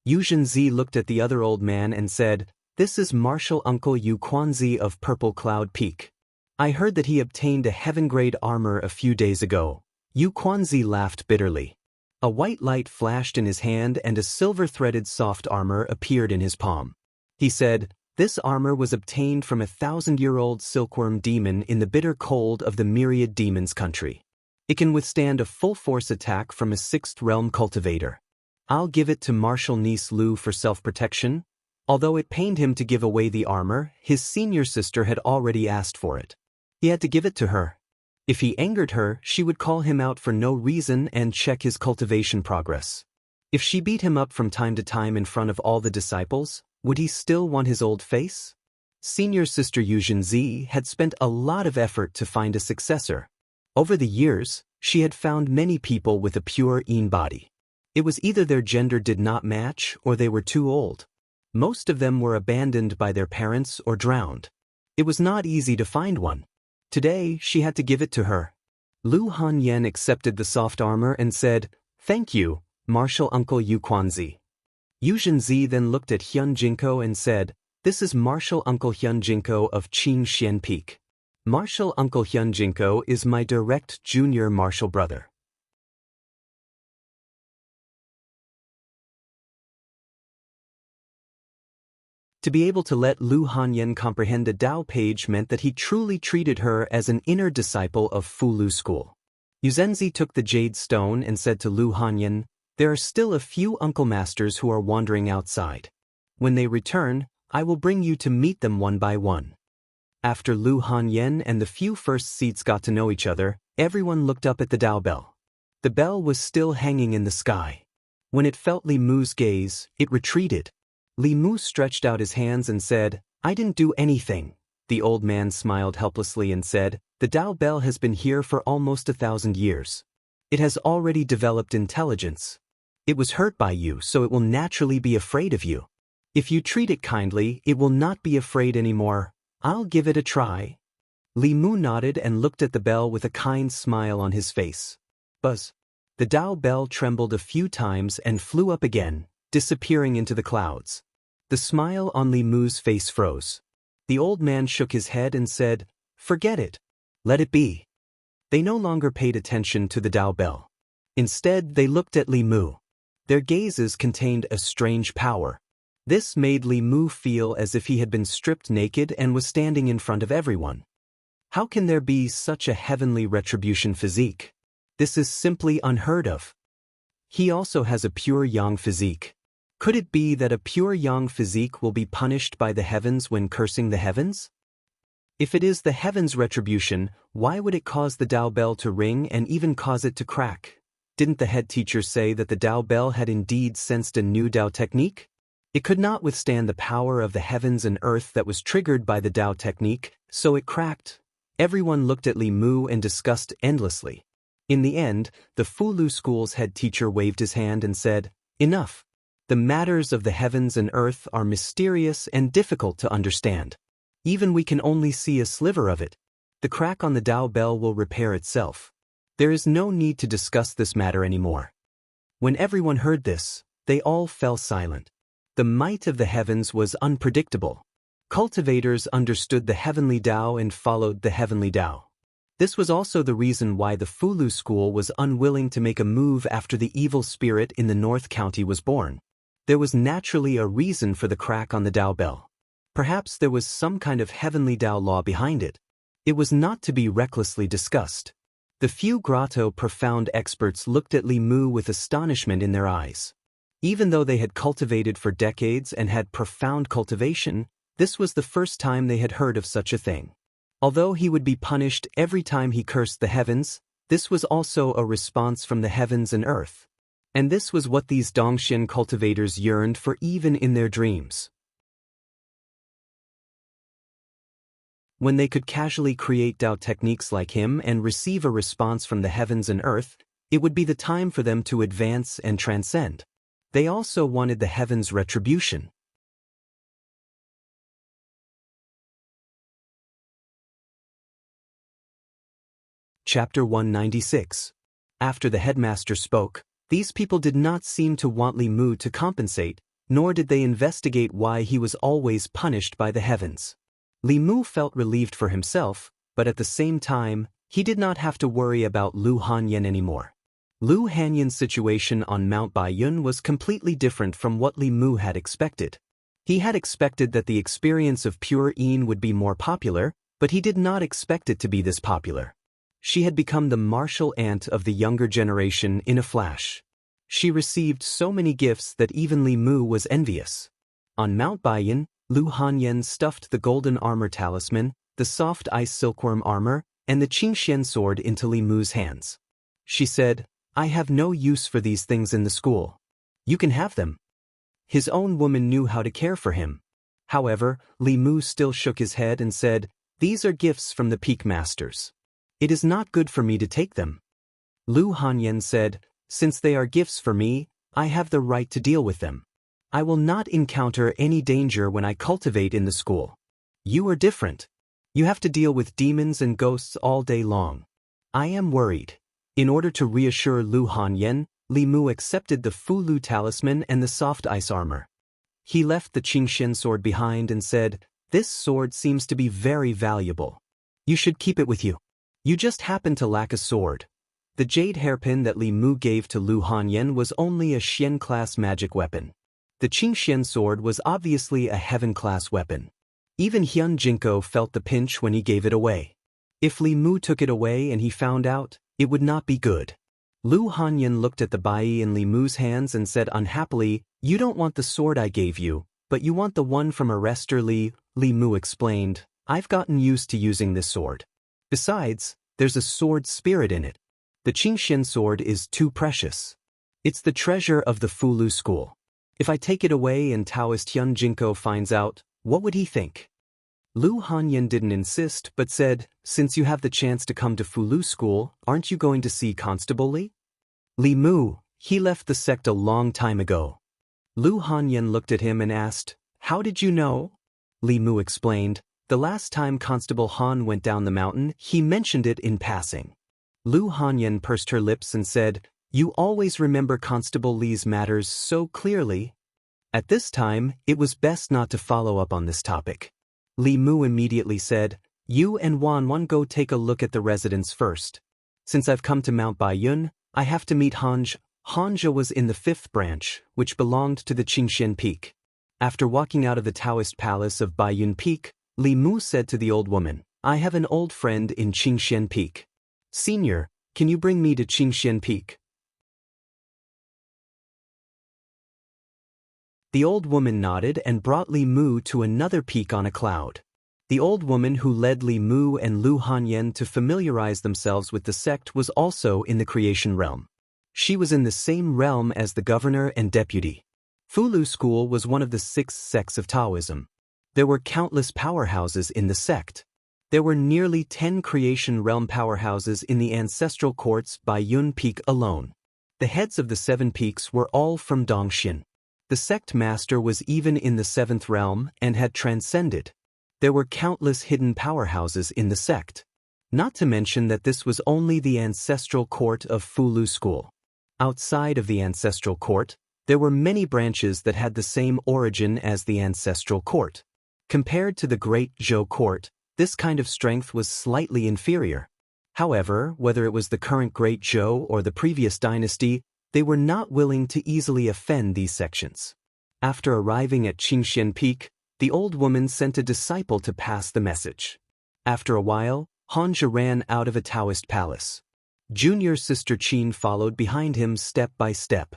Yu Zhenzi looked at the other old man and said, "This is martial uncle Yu Quanzi of Purple Cloud Peak. I heard that he obtained a heaven-grade armor a few days ago." Yu Quanzi laughed bitterly. A white light flashed in his hand and a silver-threaded soft armor appeared in his palm. He said, "This armor was obtained from a 1,000-year-old silkworm demon in the bitter cold of the myriad demons country. It can withstand a full-force attack from a sixth-realm cultivator. I'll give it to martial niece Lu for self-protection." Although it pained him to give away the armor, his senior sister had already asked for it. He had to give it to her. If he angered her, she would call him out for no reason and check his cultivation progress. If she beat him up from time to time in front of all the disciples, would he still want his old face? Senior sister Yu Zhenzi had spent a lot of effort to find a successor. Over the years, she had found many people with a pure Yin body. It was either their gender did not match or they were too old. Most of them were abandoned by their parents or drowned. It was not easy to find one. Today, she had to give it to her. Lu Hanyan accepted the soft armor and said, "Thank you, martial uncle Yu Quanzi." Yu Zhenzi then looked at Hyun Jinko and said, "This is martial uncle Hyun Jinko of Qing Xian Peak. Martial uncle Hyun Jinko is my direct junior martial brother." To be able to let Lu Hanyan comprehend the Dao page meant that he truly treated her as an inner disciple of Fulu school. Yu Zhenzi took the jade stone and said to Lu Hanyan, "There are still a few uncle masters who are wandering outside. When they return, I will bring you to meet them one by one." After Lu Hanyan and the few first seats got to know each other, everyone looked up at the Dao Bell. The bell was still hanging in the sky. When it felt Li Mu's gaze, it retreated. Li Mu stretched out his hands and said, "I didn't do anything." The old man smiled helplessly and said, "The Tao bell has been here for almost 1,000 years. It has already developed intelligence. It was hurt by you, so it will naturally be afraid of you. If you treat it kindly, it will not be afraid anymore. I'll give it a try." Li Mu nodded and looked at the bell with a kind smile on his face. Buzz. The Tao bell trembled a few times and flew up again, disappearing into the clouds. The smile on Li Mu's face froze. The old man shook his head and said, "Forget it. Let it be." They no longer paid attention to the Tao bell. Instead, they looked at Li Mu. Their gazes contained a strange power. This made Li Mu feel as if he had been stripped naked and was standing in front of everyone. How can there be such a heavenly retribution physique? This is simply unheard of. He also has a pure yang physique. Could it be that a pure yang physique will be punished by the heavens when cursing the heavens? If it is the heavens' retribution, why would it cause the Tao bell to ring and even cause it to crack? Didn't the head teacher say that the Tao bell had indeed sensed a new Tao technique? It could not withstand the power of the heavens and earth that was triggered by the Tao technique, so it cracked. Everyone looked at Li Mu and discussed endlessly. In the end, the Fulu school's head teacher waved his hand and said, "Enough. The matters of the heavens and earth are mysterious and difficult to understand. Even we can only see a sliver of it. The crack on the Tao bell will repair itself. There is no need to discuss this matter anymore." When everyone heard this, they all fell silent. The might of the heavens was unpredictable. Cultivators understood the heavenly Tao and followed the heavenly Tao. This was also the reason why the Fulu school was unwilling to make a move after the evil spirit in the North County was born. There was naturally a reason for the crack on the Tao bell. Perhaps there was some kind of heavenly Tao law behind it. It was not to be recklessly discussed. The few grotto profound experts looked at Li Mu with astonishment in their eyes. Even though they had cultivated for decades and had profound cultivation, this was the first time they had heard of such a thing. Although he would be punished every time he cursed the heavens, this was also a response from the heavens and earth. And this was what these Dongxian cultivators yearned for even in their dreams. When they could casually create Tao techniques like him and receive a response from the heavens and earth, it would be the time for them to advance and transcend. They also wanted the heavens' retribution. Chapter 196. After the headmaster spoke, these people did not seem to want Li Mu to compensate, nor did they investigate why he was always punished by the heavens. Li Mu felt relieved for himself, but at the same time, he did not have to worry about Lu Hanyan anymore. Lu Hanyan's situation on Mount Baiyun was completely different from what Li Mu had expected. He had expected that the experience of pure Yin would be more popular, but he did not expect it to be this popular. She had become the martial aunt of the younger generation in a flash. She received so many gifts that even Li Mu was envious. On Mount Baiyun, Lu Hanyan stuffed the golden armor talisman, the soft ice silkworm armor, and the Qingxian sword into Li Mu's hands. She said, "I have no use for these things in the school. You can have them." His own woman knew how to care for him. However, Li Mu still shook his head and said, "These are gifts from the peak masters. It is not good for me to take them." Lu Hanyan said, "Since they are gifts for me, I have the right to deal with them. I will not encounter any danger when I cultivate in the school. You are different. You have to deal with demons and ghosts all day long. I am worried." In order to reassure Lu Hanyan, Li Mu accepted the Fulu talisman and the soft ice armor. He left the Qingxian sword behind and said, "This sword seems to be very valuable. You should keep it with you. You just happen to lack a sword." The jade hairpin that Li Mu gave to Lu Hanyan was only a Xian-class magic weapon. The Qingxian sword was obviously a heaven-class weapon. Even Hyun Jinko felt the pinch when he gave it away. If Li Mu took it away and he found out, it would not be good. Lu Hanyan looked at the bai in Li Mu's hands and said unhappily, "You don't want the sword I gave you, but you want the one from Arrestor Li." Li Mu explained, "I've gotten used to using this sword. Besides, there's a sword spirit in it. The Qingxian sword is too precious. It's the treasure of the Fulu school. If I take it away and Taoist Hyun Jinko finds out, what would he think? Lu Hanyan didn't insist but said, since you have the chance to come to Fulu school, aren't you going to see Constable Li? Li Mu, he left the sect a long time ago. Lu Hanyan looked at him and asked, how did you know? Li Mu explained, the last time Constable Han went down the mountain, he mentioned it in passing. Lu Hanyan pursed her lips and said, you always remember Constable Li's matters so clearly. At this time, it was best not to follow up on this topic. Li Mu immediately said, you and Wan go take a look at the residence first. Since I've come to Mount Baiyun, I have to meet Hanja. Hanja was in the 5th branch, which belonged to the Qingxian Peak. After walking out of the Taoist palace of Baiyun Peak, Li Mu said to the old woman, I have an old friend in Qingxian Peak. Senior, can you bring me to Qingxian Peak? The old woman nodded and brought Li Mu to another peak on a cloud. The old woman who led Li Mu and Lu Hanyan to familiarize themselves with the sect was also in the creation realm. She was in the same realm as the governor and deputy. Fulu school was one of the 6 sects of Taoism. There were countless powerhouses in the sect. There were nearly 10 creation realm powerhouses in the ancestral courts by Yun Peak alone. The heads of the 7 peaks were all from Dongxin. The sect master was even in the 7th realm and had transcended. There were countless hidden powerhouses in the sect. Not to mention that this was only the ancestral court of Fulu school. Outside of the ancestral court, there were many branches that had the same origin as the ancestral court. Compared to the Great Zhou court, this kind of strength was slightly inferior. However, whether it was the current Great Zhou or the previous dynasty, they were not willing to easily offend these sections. After arriving at Qingxian Peak, the old woman sent a disciple to pass the message. After a while, Hanja ran out of a Taoist palace. Junior sister Qin followed behind him step by step.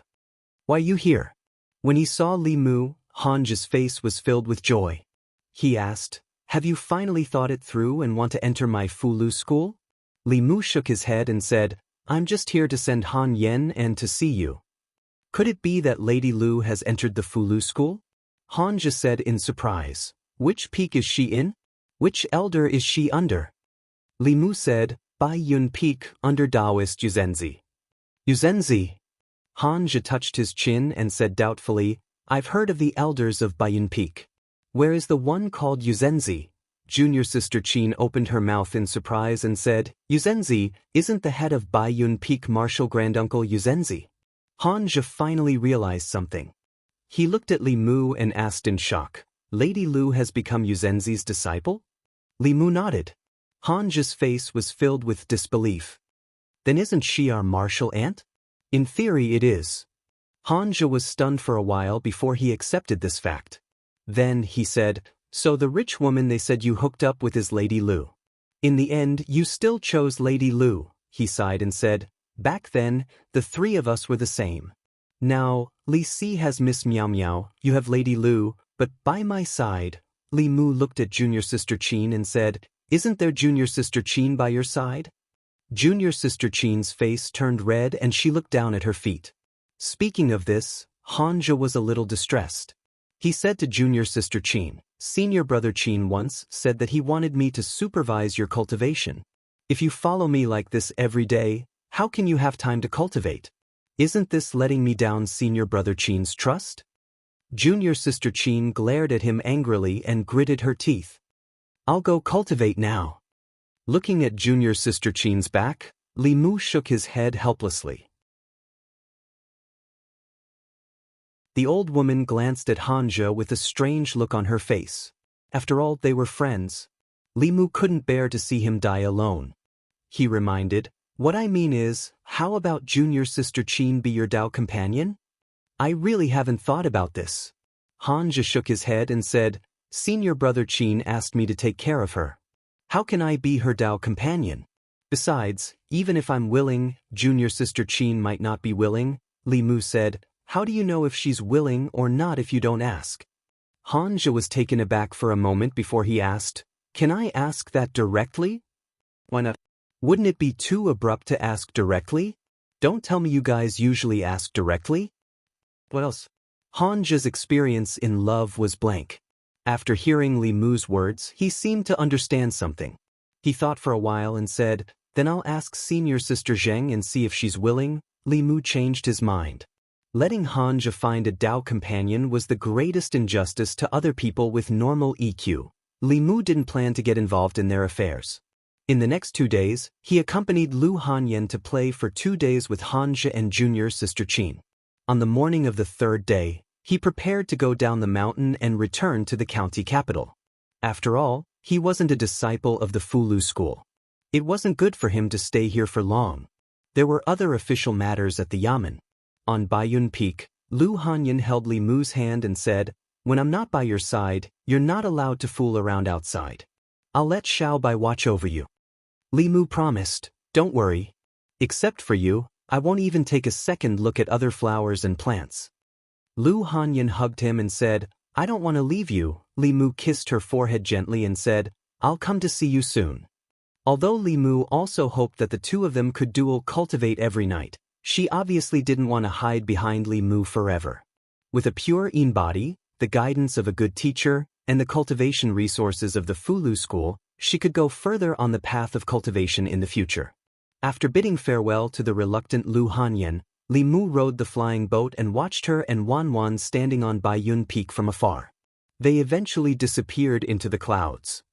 Why you here? When he saw Li Mu, Hanja's face was filled with joy. He asked, have you finally thought it through and want to enter my Fulu school? Li Mu shook his head and said, I'm just here to send Han Yen and to see you. Could it be that Lady Lu has entered the Fulu school? Hanja said in surprise. Which peak is she in? Which elder is she under? Li Mu said, Baiyun Peak under Taoist Yuzenzi. Yuzenzi? Hanja touched his chin and said doubtfully, I've heard of the elders of Baiyun Peak. Where is the one called Yuzenzi? Junior sister Qin opened her mouth in surprise and said, Yuzenzi, isn't the head of Baiyun Peak Marshal Granduncle Yuzenzi? Hanja finally realized something. He looked at Li Mu and asked in shock, Lady Lu has become Yuzenzi's disciple? Li Mu nodded. Hanja's face was filled with disbelief. Then isn't she our martial aunt? In theory it is. Hanja was stunned for a while before he accepted this fact. Then he said, so the rich woman they said you hooked up with is Lady Lu. In the end, you still chose Lady Lu, he sighed and said, back then, the 3 of us were the same. Now, Li Si has Miss Miao Miao, you have Lady Lu, but by my side. Li Mu looked at junior sister Qin and said, isn't there junior sister Qin by your side? Junior sister Qin's face turned red and she looked down at her feet. Speaking of this, Hanja was a little distressed. He said to junior sister Qin, senior brother Qin once said that he wanted me to supervise your cultivation. If you follow me like this every day, how can you have time to cultivate? Isn't this letting me down senior brother Qin's trust? Junior sister Qin glared at him angrily and gritted her teeth. I'll go cultivate now. Looking at junior sister Qin's back, Li Mu shook his head helplessly. The old woman glanced at Hanja with a strange look on her face. After all, they were friends. Li Mu couldn't bear to see him die alone. He reminded, what I mean is, how about junior sister Qin be your Dao companion? I really haven't thought about this. Hanja shook his head and said, senior brother Qin asked me to take care of her. How can I be her Dao companion? Besides, even if I'm willing, junior sister Qin might not be willing, Li Mu said. How do you know if she's willing or not if you don't ask? Hanja was taken aback for a moment before he asked, can I ask that directly? Why not? Wouldn't it be too abrupt to ask directly? Don't tell me you guys usually ask directly? What else? Hanja's experience in love was blank. After hearing Li Mu's words, he seemed to understand something. He thought for a while and said, "Then I'll ask senior sister Zheng and see if she's willing." Li Mu changed his mind. Letting Hanja find a Dao companion was the greatest injustice to other people with normal EQ. Li Mu didn't plan to get involved in their affairs. In the next 2 days, he accompanied Lu Hanyan to play for 2 days with Hanja and junior sister Qin. On the morning of the 3rd day, he prepared to go down the mountain and return to the county capital. After all, he wasn't a disciple of the Fulu school. It wasn't good for him to stay here for long. There were other official matters at the yamen. On Baiyun Peak, Lu Hanyan held Li Mu's hand and said, "When I'm not by your side, you're not allowed to fool around outside. I'll let Xiao Bai watch over you." Li Mu promised, "Don't worry. Except for you, I won't even take a second look at other flowers and plants." Lu Hanyan hugged him and said, "I don't want to leave you." Li Mu kissed her forehead gently and said, "I'll come to see you soon." Although Li Mu also hoped that the two of them could dual cultivate every night, she obviously didn't want to hide behind Li Mu forever. With a pure Yin body, the guidance of a good teacher, and the cultivation resources of the Fulu school, she could go further on the path of cultivation in the future. After bidding farewell to the reluctant Lu Hanyan, Li Mu rode the flying boat and watched her and Wan Wan standing on Baiyun Peak from afar. They eventually disappeared into the clouds.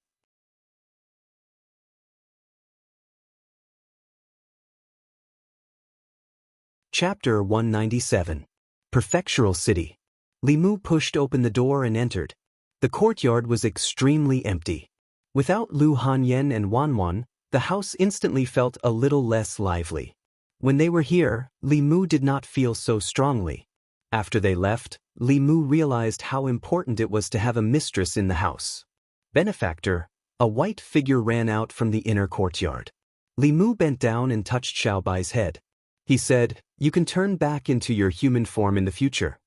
Chapter 197. Prefectural City. Li Mu pushed open the door and entered. The courtyard was extremely empty. Without Lu Hanyan and Wan Wan, the house instantly felt a little less lively. When they were here, Li Mu did not feel so strongly. After they left, Li Mu realized how important it was to have a mistress in the house. Benefactor, a white figure ran out from the inner courtyard. Li Mu bent down and touched Xiao Bai's head. He said, "You can turn back into your human form in the future."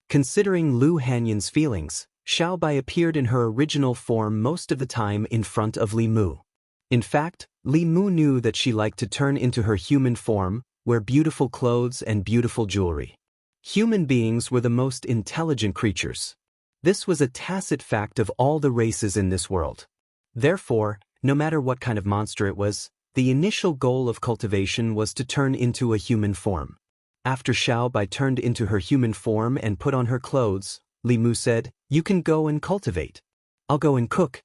Considering Lu Hanyan's feelings, Xiao Bai appeared in her original form most of the time in front of Li Mu. In fact, Li Mu knew that she liked to turn into her human form, wear beautiful clothes and beautiful jewelry. Human beings were the most intelligent creatures. This was a tacit fact of all the races in this world. Therefore, no matter what kind of monster it was, the initial goal of cultivation was to turn into a human form. After Xiao Bai turned into her human form and put on her clothes, Li Mu said, "You can go and cultivate. I'll go and cook."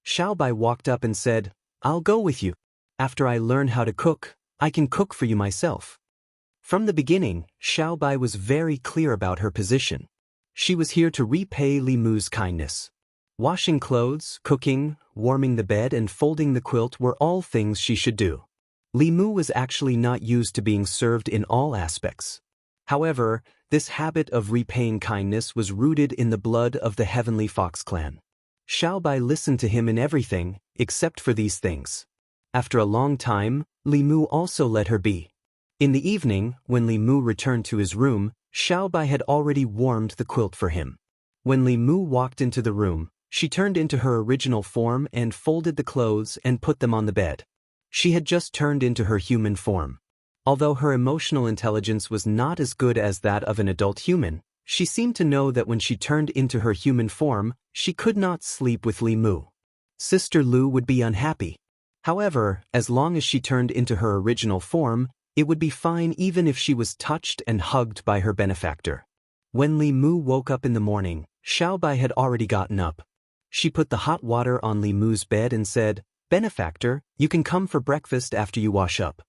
Xiao Bai walked up and said, "I'll go with you. After I learn how to cook, I can cook for you myself." From the beginning, Xiao Bai was very clear about her position. She was here to repay Li Mu's kindness. Washing clothes, cooking, warming the bed and folding the quilt were all things she should do. Li Mu was actually not used to being served in all aspects. However, this habit of repaying kindness was rooted in the blood of the Heavenly Fox clan. Xiao Bai listened to him in everything, except for these things. After a long time, Li Mu also let her be. In the evening, when Li Mu returned to his room, Xiao Bai had already warmed the quilt for him. When Li Mu walked into the room, she turned into her original form and folded the clothes and put them on the bed. She had just turned into her human form. Although her emotional intelligence was not as good as that of an adult human, she seemed to know that when she turned into her human form, she could not sleep with Li Mu. Sister Lu would be unhappy. However, as long as she turned into her original form, it would be fine even if she was touched and hugged by her benefactor. When Li Mu woke up in the morning, Xiao Bai had already gotten up. She put the hot water on Li Mu's bed and said, "Benefactor, you can come for breakfast after you wash up."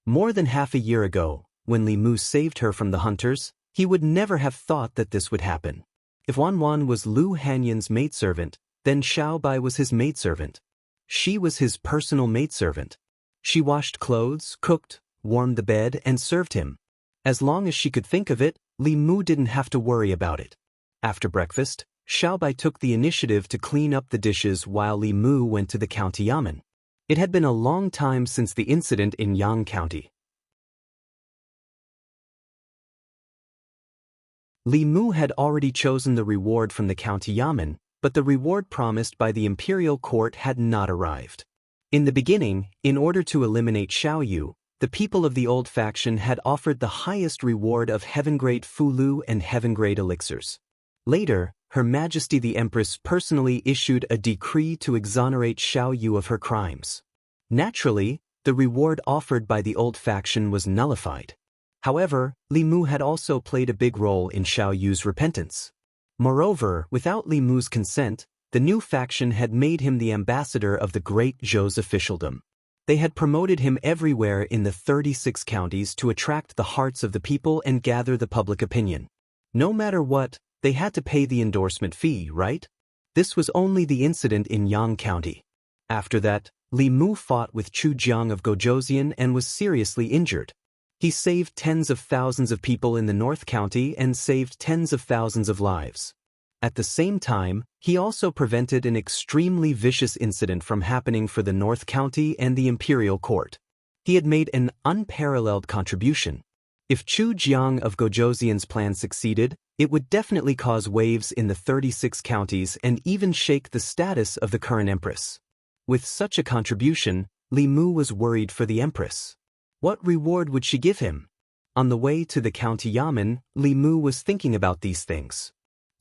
More than half a year ago, when Li Mu saved her from the hunters, he would never have thought that this would happen. If Wan Wan was Lu Hanyan's maidservant, then Xiao Bai was his maidservant. She was his personal maidservant. She washed clothes, cooked, warmed the bed, and served him. As long as she could think of it, Li Mu didn't have to worry about it. After breakfast, Xiao Bai took the initiative to clean up the dishes while Li Mu went to the county yamen. It had been a long time since the incident in Yang County. Li Mu had already chosen the reward from the county yamen, but the reward promised by the imperial court had not arrived. In the beginning, in order to eliminate Xiao Yu, the people of the old faction had offered the highest reward of heaven-grade Fulu and heaven-grade elixirs. Later, Her Majesty the Empress personally issued a decree to exonerate Xiao Yu of her crimes. Naturally, the reward offered by the old faction was nullified. However, Li Mu had also played a big role in Xiao Yu's repentance. Moreover, without Li Mu's consent, the new faction had made him the ambassador of the great Zhou's officialdom. They had promoted him everywhere in the 36 counties to attract the hearts of the people and gather the public opinion. No matter what, they had to pay the endorsement fee, right? This was only the incident in Yang County. After that, Li Mu fought with Chu Jiang of Gojouzian and was seriously injured. He saved tens of thousands of people in the North County and saved tens of thousands of lives. At the same time, he also prevented an extremely vicious incident from happening for the North County and the Imperial Court. He had made an unparalleled contribution. If Chu Jiang of Gojouzian's plan succeeded, it would definitely cause waves in the 36 counties and even shake the status of the current empress. With such a contribution, Li Mu was worried for the empress. What reward would she give him? On the way to the county yamen, Li Mu was thinking about these things.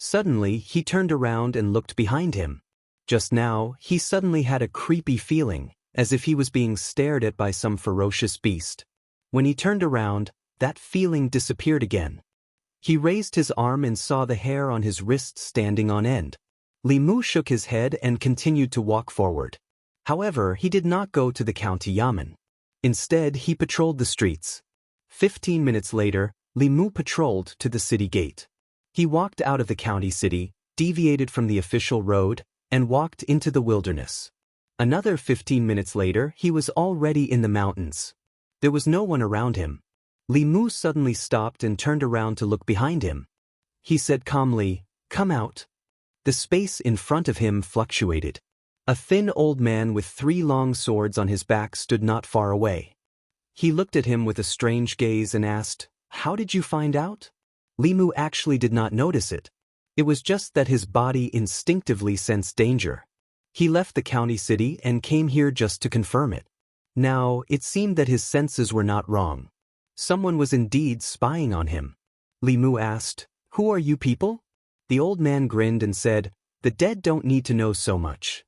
Suddenly, he turned around and looked behind him. Just now, he suddenly had a creepy feeling, as if he was being stared at by some ferocious beast. When he turned around, that feeling disappeared again. He raised his arm and saw the hair on his wrist standing on end. Li Mu shook his head and continued to walk forward. However, he did not go to the county yamen. Instead, he patrolled the streets. 15 minutes later, Li Mu patrolled to the city gate. He walked out of the county city, deviated from the official road, and walked into the wilderness. Another 15 minutes later, he was already in the mountains. There was no one around him. Li Mu suddenly stopped and turned around to look behind him. He said calmly, "Come out." The space in front of him fluctuated. A thin old man with 3 long swords on his back stood not far away. He looked at him with a strange gaze and asked, "How did you find out?" Li Mu actually did not notice it. It was just that his body instinctively sensed danger. He left the county city and came here just to confirm it. Now, it seemed that his senses were not wrong. Someone was indeed spying on him. Li Mu asked, "Who are you people?" The old man grinned and said, "The dead don't need to know so much."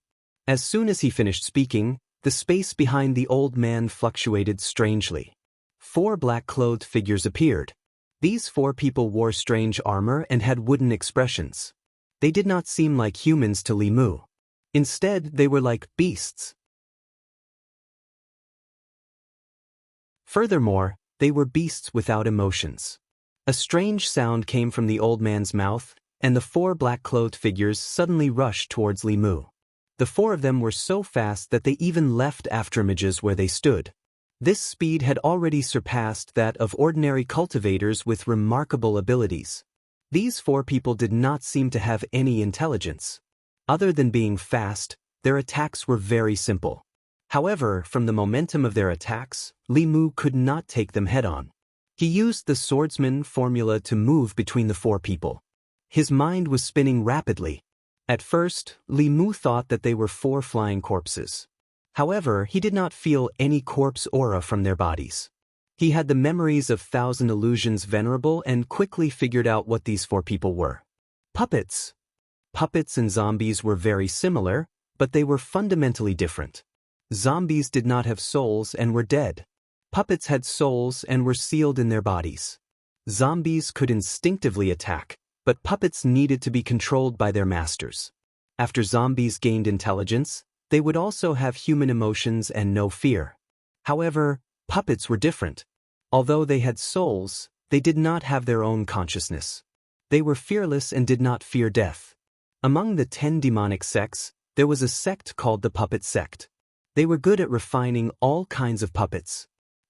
As soon as he finished speaking, the space behind the old man fluctuated strangely. 4 black-clothed figures appeared. These 4 people wore strange armor and had wooden expressions. They did not seem like humans to Li Mu. Instead, they were like beasts. Furthermore, they were beasts without emotions. A strange sound came from the old man's mouth, and the 4 black-clothed figures suddenly rushed towards Li Mu. The 4 of them were so fast that they even left afterimages where they stood. This speed had already surpassed that of ordinary cultivators with remarkable abilities. These 4 people did not seem to have any intelligence. Other than being fast, their attacks were very simple. However, from the momentum of their attacks, Li Mu could not take them head-on. He used the swordsman formula to move between the 4 people. His mind was spinning rapidly. At first, Li Mu thought that they were 4 flying corpses. However, he did not feel any corpse aura from their bodies. He had the memories of 1,000 illusions venerable and quickly figured out what these 4 people were. Puppets. Puppets and zombies were very similar, but they were fundamentally different. Zombies did not have souls and were dead. Puppets had souls and were sealed in their bodies. Zombies could instinctively attack, but puppets needed to be controlled by their masters. After zombies gained intelligence, they would also have human emotions and no fear. However, puppets were different. Although they had souls, they did not have their own consciousness. They were fearless and did not fear death. Among the 10 demonic sects, there was a sect called the Puppet Sect. They were good at refining all kinds of puppets.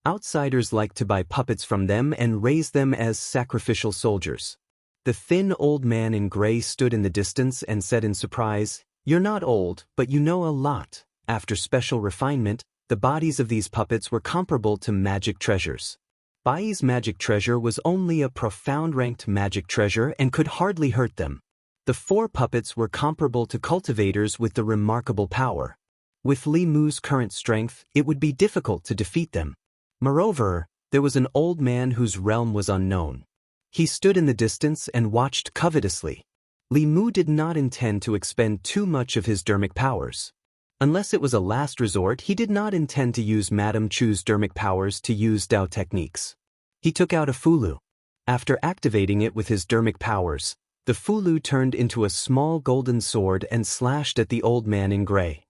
Outsiders liked to buy puppets from them and raise them as sacrificial soldiers. The thin old man in gray stood in the distance and said in surprise, "You're not old, but you know a lot." After special refinement, the bodies of these puppets were comparable to magic treasures. Bai's magic treasure was only a profound ranked magic treasure and could hardly hurt them. The 4 puppets were comparable to cultivators with the remarkable power. With Li Mu's current strength, it would be difficult to defeat them. Moreover, there was an old man whose realm was unknown. He stood in the distance and watched covetously. Li Mu did not intend to expend too much of his dermic powers. Unless it was a last resort, he did not intend to use Madame Chu's dermic powers to use Dao techniques. He took out a fulu. After activating it with his dermic powers, the fulu turned into a small golden sword and slashed at the old man in gray.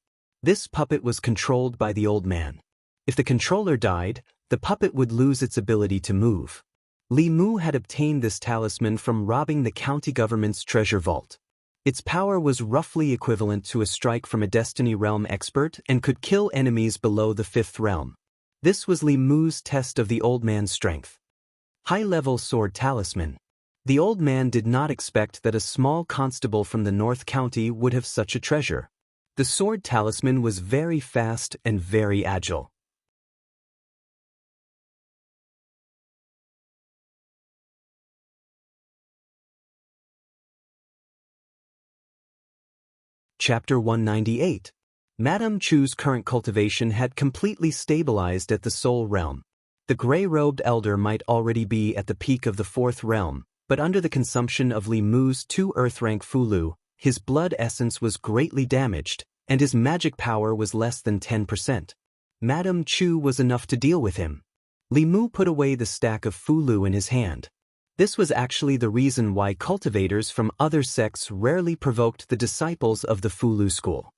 This puppet was controlled by the old man. If the controller died, the puppet would lose its ability to move. Li Mu had obtained this talisman from robbing the county government's treasure vault. Its power was roughly equivalent to a strike from a Destiny Realm expert and could kill enemies below the 5th realm. This was Li Mu's test of the old man's strength. High-level sword talisman. The old man did not expect that a small constable from the North County would have such a treasure. The sword talisman was very fast and very agile. Chapter 198. Madame Chu's current cultivation had completely stabilized at the Soul Realm. The gray-robed elder might already be at the peak of the 4th realm, but under the consumption of Li Mu's 2 Earth-rank Fulu, his blood essence was greatly damaged, and his magic power was less than 10%. Madame Chu was enough to deal with him. Li Mu put away the stack of Fulu in his hand. This was actually the reason why cultivators from other sects rarely provoked the disciples of the Fulu school.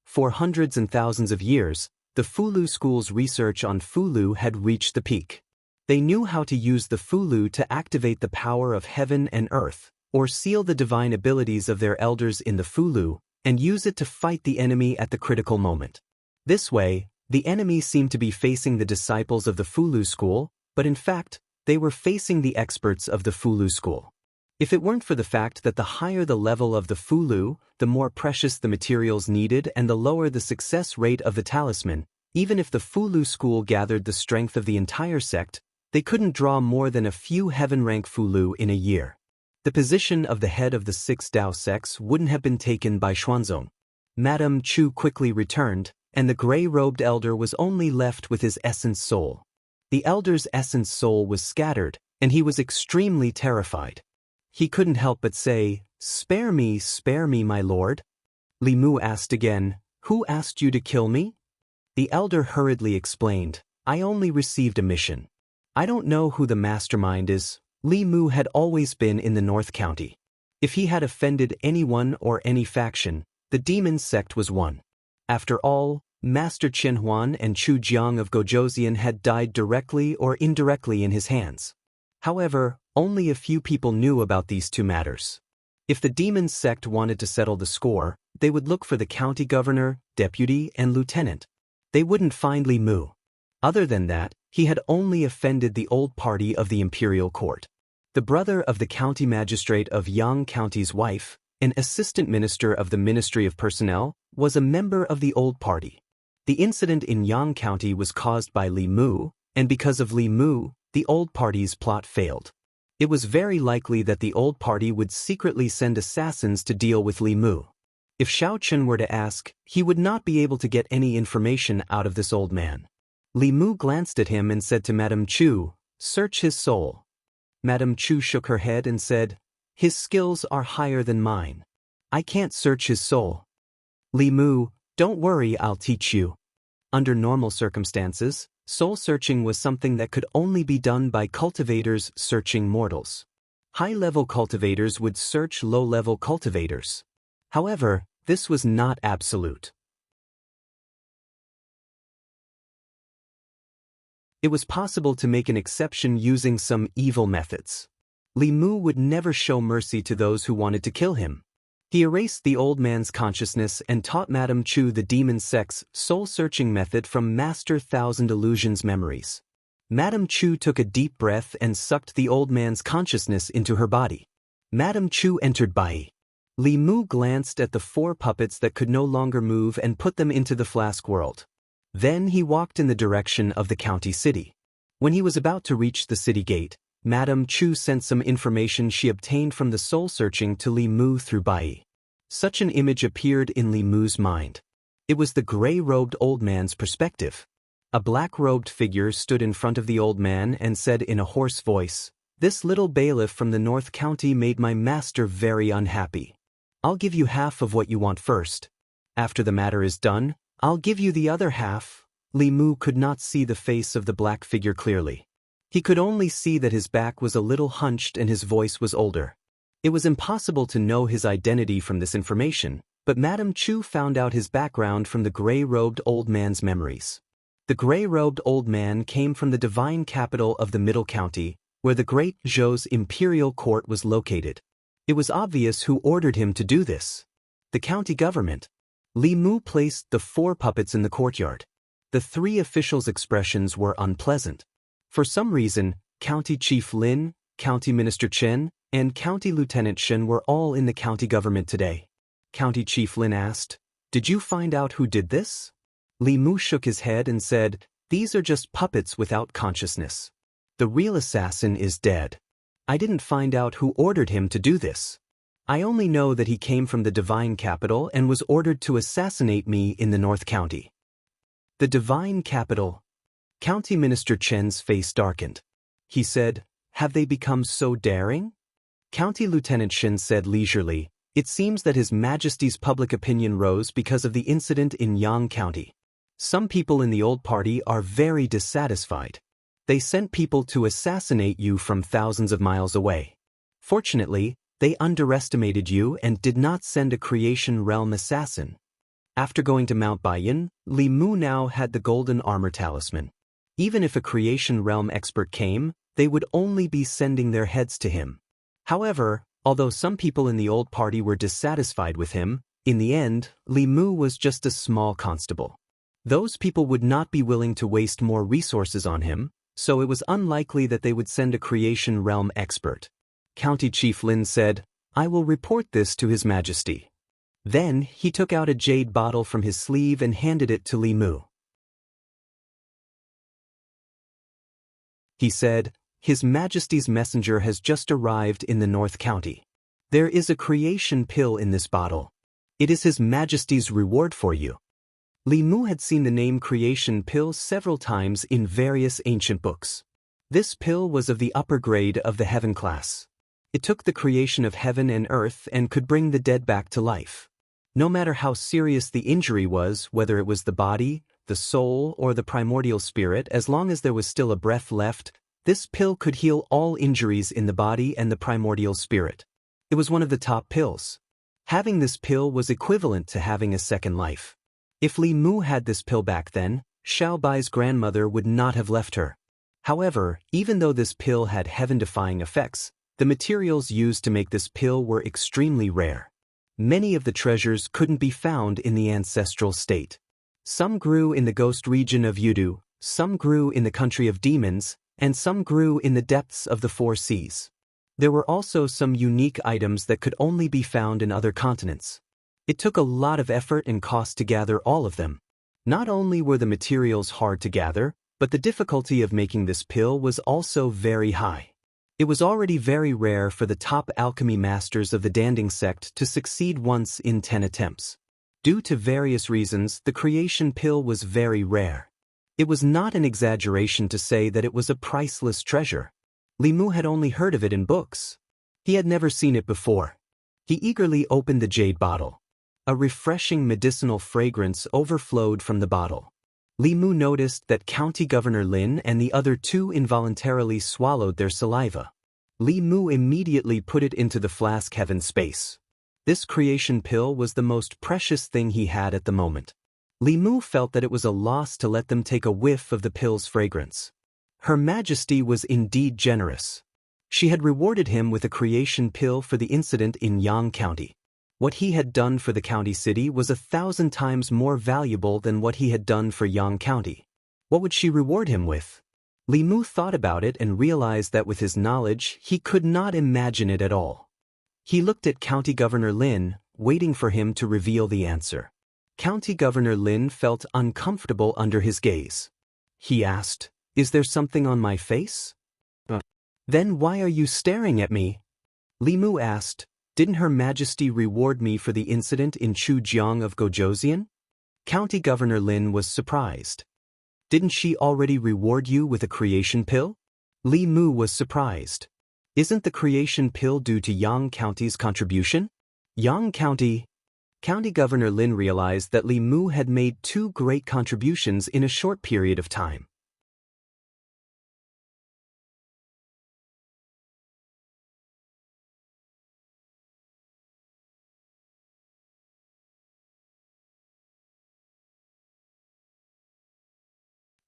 For hundreds and thousands of years, the Fulu school's research on Fulu had reached the peak. They knew how to use the Fulu to activate the power of heaven and earth, or seal the divine abilities of their elders in the Fulu, and use it to fight the enemy at the critical moment. This way, the enemy seemed to be facing the disciples of the Fulu school, but in fact, they were facing the experts of the Fulu school. If it weren't for the fact that the higher the level of the Fulu, the more precious the materials needed and the lower the success rate of the talisman, even if the Fulu school gathered the strength of the entire sect, they couldn't draw more than a few heaven-rank Fulu in a year. The position of the head of the 6 Dao sects wouldn't have been taken by Xuanzong. Madame Chu quickly returned, and the gray-robed elder was only left with his essence soul. The elder's essence soul was scattered, and he was extremely terrified. He couldn't help but say, spare me, my lord." Li Mu asked again, "Who asked you to kill me?" The elder hurriedly explained, "I only received a mission. I don't know who the mastermind is." Li Mu had always been in the North County. If he had offended anyone or any faction, the demon sect was one. After all, Master Chen Huan and Chu Jiang of Gojoseon had died directly or indirectly in his hands. However, only a few people knew about these two matters. If the demon sect wanted to settle the score, they would look for the county governor, deputy, and lieutenant. They wouldn't find Li Mu. Other than that, he had only offended the old party of the imperial court. The brother of the county magistrate of Yang County's wife, an assistant minister of the Ministry of Personnel, was a member of the old party. The incident in Yang County was caused by Li Mu, and because of Li Mu, the old party's plot failed. It was very likely that the old party would secretly send assassins to deal with Li Mu. If Xiao Chen were to ask, he would not be able to get any information out of this old man. Li Mu glanced at him and said to Madame Chu, "Search his soul." Madame Chu shook her head and said, "His skills are higher than mine. I can't search his soul." Li Mu, "Don't worry, I'll teach you." Under normal circumstances, soul searching was something that could only be done by cultivators searching mortals. High-level cultivators would search low-level cultivators. However, this was not absolute. It was possible to make an exception using some evil methods. Li Mu would never show mercy to those who wanted to kill him. He erased the old man's consciousness and taught Madame Chu the demon sect's soul-searching method from Master Thousand Illusions memories. Madame Chu took a deep breath and sucked the old man's consciousness into her body. Madame Chu entered Bai. Li Mu glanced at the 4 puppets that could no longer move and put them into the flask world. Then he walked in the direction of the county city. When he was about to reach the city gate, Madame Chu sent some information she obtained from the soul-searching to Li Mu through Bai. Such an image appeared in Li Mu's mind. It was the gray-robed old man's perspective. A black-robed figure stood in front of the old man and said in a hoarse voice, "This little bailiff from the North County made my master very unhappy. I'll give you half of what you want first. After the matter is done, I'll give you the other half." Li Mu could not see the face of the black figure clearly. He could only see that his back was a little hunched and his voice was older. It was impossible to know his identity from this information, but Madame Chu found out his background from the gray-robed old man's memories. The gray-robed old man came from the divine capital of the Middle County, where the great Zhou's imperial court was located. It was obvious who ordered him to do this. The county government. Li Mu placed the 4 puppets in the courtyard. The 3 officials' expressions were unpleasant. For some reason, County Chief Lin, County Minister Chen, and County Lieutenant Shen were all in the county government today. County Chief Lin asked, "Did you find out who did this?" Li Mu shook his head and said, "These are just puppets without consciousness. The real assassin is dead. I didn't find out who ordered him to do this. I only know that he came from the divine capital and was ordered to assassinate me in the North County." The divine capital. County Minister Chen's face darkened. He said, "Have they become so daring?" County Lieutenant Shen said leisurely, "It seems that His Majesty's public opinion rose because of the incident in Yang County. Some people in the old party are very dissatisfied. They sent people to assassinate you from thousands of miles away. Fortunately, they underestimated you and did not send a creation realm assassin." After going to Mount Baiyan, Li Mu now had the golden armor talisman. Even if a creation realm expert came, they would only be sending their heads to him. However, although some people in the old party were dissatisfied with him, in the end, Li Mu was just a small constable. Those people would not be willing to waste more resources on him, so it was unlikely that they would send a creation realm expert. County Chief Lin said, "I will report this to His Majesty." Then, he took out a jade bottle from his sleeve and handed it to Li Mu. He said, "His Majesty's messenger has just arrived in the North County. There is a creation pill in this bottle. It is His Majesty's reward for you." Li Mu had seen the name creation pill several times in various ancient books. This pill was of the upper grade of the heaven class. It took the creation of heaven and earth and could bring the dead back to life. No matter how serious the injury was, whether it was the body, the soul, or the primordial spirit, as long as there was still a breath left, this pill could heal all injuries in the body and the primordial spirit. It was one of the top pills. Having this pill was equivalent to having a second life. If Li Mu had this pill back then, Xiao Bai's grandmother would not have left her. However, even though this pill had heaven-defying effects, the materials used to make this pill were extremely rare. Many of the treasures couldn't be found in the ancestral state. Some grew in the ghost region of Yudu, some grew in the country of demons, and some grew in the depths of the 4 seas. There were also some unique items that could only be found in other continents. It took a lot of effort and cost to gather all of them. Not only were the materials hard to gather, but the difficulty of making this pill was also very high. It was already very rare for the top alchemy masters of the Danding sect to succeed once in 10 attempts. Due to various reasons, the creation pill was very rare. It was not an exaggeration to say that it was a priceless treasure. Li Mu had only heard of it in books. He had never seen it before. He eagerly opened the jade bottle. A refreshing medicinal fragrance overflowed from the bottle. Li Mu noticed that County Governor Lin and the other 2 involuntarily swallowed their saliva. Li Mu immediately put it into the flask heaven space. This creation pill was the most precious thing he had at the moment. Li Mu felt that it was a loss to let them take a whiff of the pill's fragrance. Her Majesty was indeed generous. She had rewarded him with a creation pill for the incident in Yang County. What he had done for the county city was 1,000 times more valuable than what he had done for Yang County. What would she reward him with? Li Mu thought about it and realized that with his knowledge, he could not imagine it at all. He looked at County Governor Lin, waiting for him to reveal the answer. County Governor Lin felt uncomfortable under his gaze. He asked, "Is there something on my face?" "Then why are you staring at me?" Li Mu asked. "Didn't Her Majesty reward me for the incident in Chujiang of Gojoseon?" County Governor Lin was surprised. Didn't she already reward you with a creation pill? Li Mu was surprised. Isn't the creation pill due to Yang County's contribution? Yang County Governor Lin realized that Li Mu had made two great contributions in a short period of time.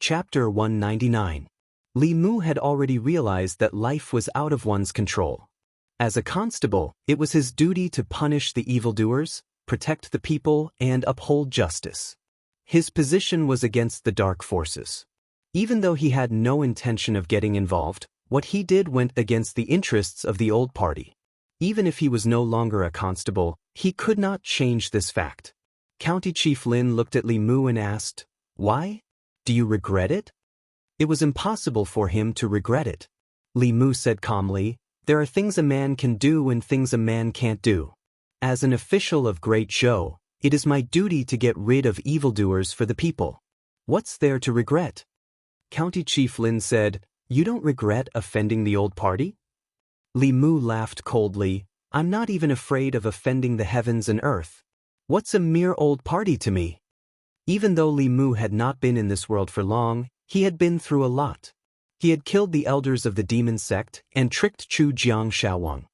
Chapter 199. Li Mu had already realized that life was out of one's control. As a constable, it was his duty to punish the evildoers, protect the people, and uphold justice. His position was against the dark forces. Even though he had no intention of getting involved, what he did went against the interests of the old party. Even if he was no longer a constable, he could not change this fact. County Chief Lin looked at Li Mu and asked, "Why? Do you regret it?" It was impossible for him to regret it. Li Mu said calmly, "There are things a man can do and things a man can't do. As an official of Great Zhou, it is my duty to get rid of evildoers for the people. What's there to regret?" County Chief Lin said, "You don't regret offending the old party?" Li Mu laughed coldly, "I'm not even afraid of offending the heavens and earth. What's a mere old party to me?" Even though Li Mu had not been in this world for long, he had been through a lot. He had killed the elders of the demon sect and tricked Chu Jiang Shaowang.